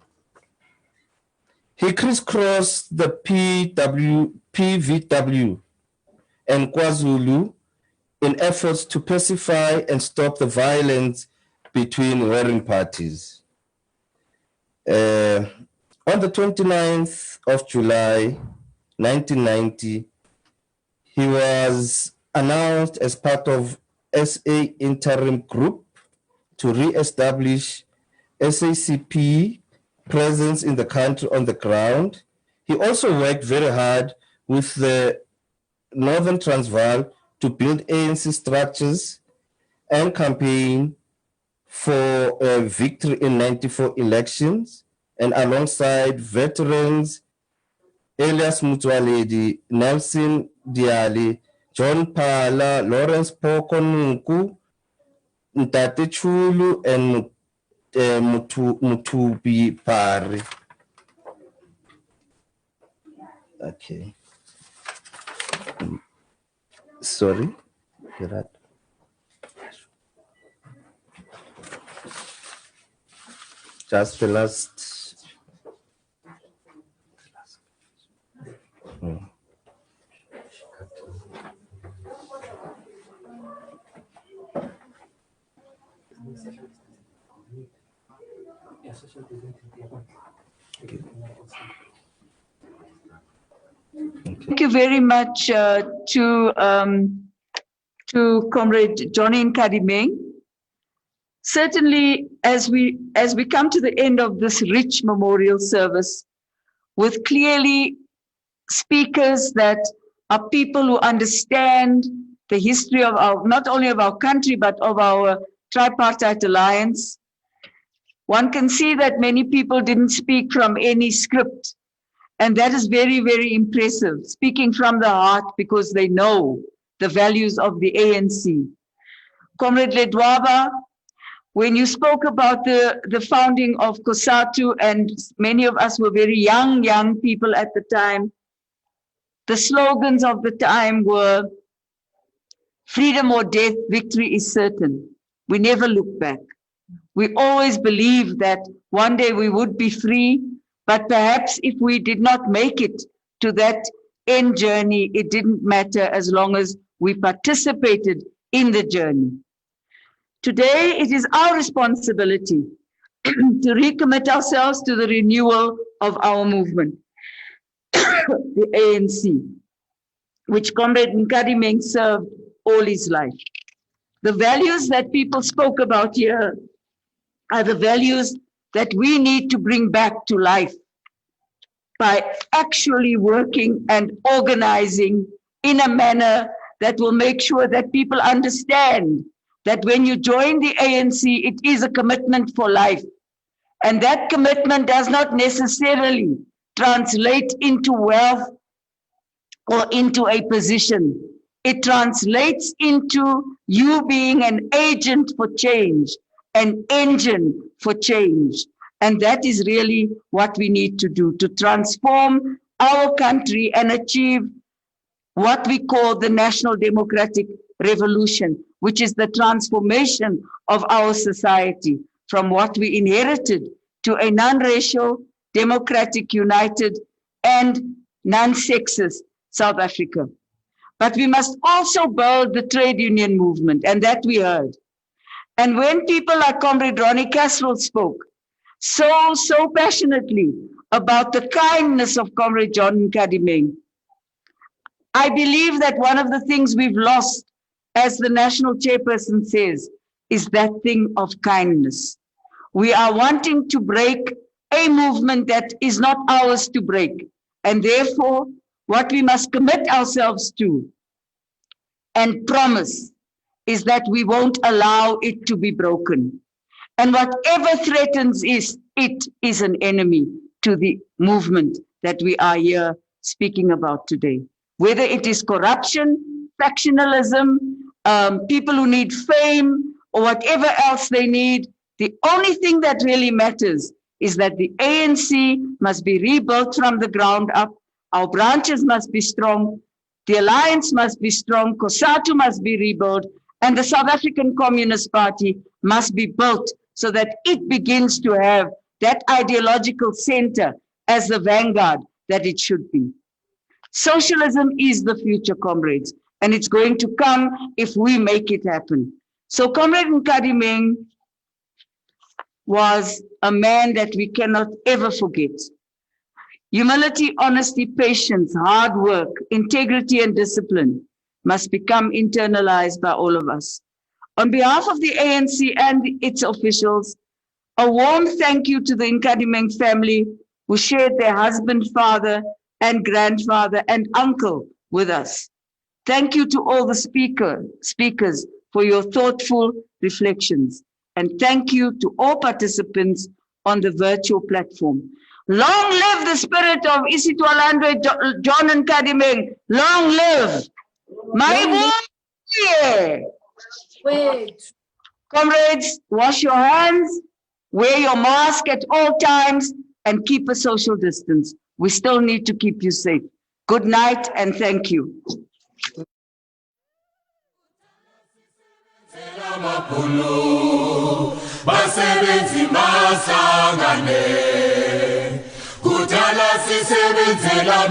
He crisscrossed the PVW and KwaZulu in efforts to pacify and stop the violence between warring parties. On the 29th of July, 1990, he was announced as part of SA Interim Group to re-establish SACP presence in the country on the ground. He also worked very hard with the Northern Transvaal to build ANC structures and campaign for a victory in 94 elections, and alongside veterans Elias Mutwaledi, Nelson Diali, John Pala, Lawrence Pokonuku, Ntate Chulu, and Mutubi Pari. Okay. Sorry. That. Just the last. Thank you very much to Comrade Johnny Nkadimeng. Certainly, as we come to the end of this rich memorial service, with clearly speakers that are people who understand the history of our, not only of our country, but of our tripartite alliance, one can see that many people didn't speak from any script. And that is very, very impressive, speaking from the heart because they know the values of the ANC. Comrade Ledwaba, when you spoke about the founding of COSATU, and many of us were very young people at the time, the slogans of the time were, freedom or death, victory is certain. We never look back. We always believed that one day we would be free, but perhaps if we did not make it to that end journey, it didn't matter as long as we participated in the journey. Today, it is our responsibility to recommit ourselves to the renewal of our movement, the ANC, which Comrade Nkadimeng served all his life. The values that people spoke about here are the values that we need to bring back to life by actually working and organizing in a manner that will make sure that people understand that when you join the ANC, it is a commitment for life. And that commitment does not necessarily translate into wealth or into a position. it translates into you being an agent for change, an engine for change. And that is really what we need to do, to transform our country and achieve what we call the National Democratic Revolution, which is the transformation of our society from what we inherited to a non-racial, democratic, united, and non-sexist South Africa. But we must also build the trade union movement, and that we heard. And when people like Comrade Ronnie Caswell spoke so passionately about the kindness of Comrade John Nkadimeng, I believe that one of the things we've lost, as the national chairperson says, is that thing of kindness. We are wanting to break a movement that is not ours to break. And therefore, what we must commit ourselves to and promise is that we won't allow it to be broken. And whatever threatens it is an enemy to the movement that we are here speaking about today. Whether it is corruption, factionalism, people who need fame, or whatever else they need, the only thing that really matters is that the ANC must be rebuilt from the ground up. Our branches must be strong. The alliance must be strong. COSATU must be rebuilt. And the South African Communist Party must be built so that it begins to have that ideological center as the vanguard that it should be. Socialism is the future, comrades, and it's going to come if we make it happen. So Comrade Nkadimeng was a man that we cannot ever forget. Humility, honesty, patience, hard work, integrity, and discipline must become internalized by all of us. On behalf of the ANC and its officials, a warm thank you to the Nkadimeng family who shared their husband, father, and grandfather and uncle with us. Thank you to all the speakers for your thoughtful reflections. And thank you to all participants on the virtual platform. Long live the spirit of Isitwalandwe John Nkadimeng. Long live. My boy. Wait. Comrades, wash your hands, wear your mask at all times, and keep a social distance. We still need to keep you safe. Good night and thank you. Basebenzi masangane, kudala sisebenzela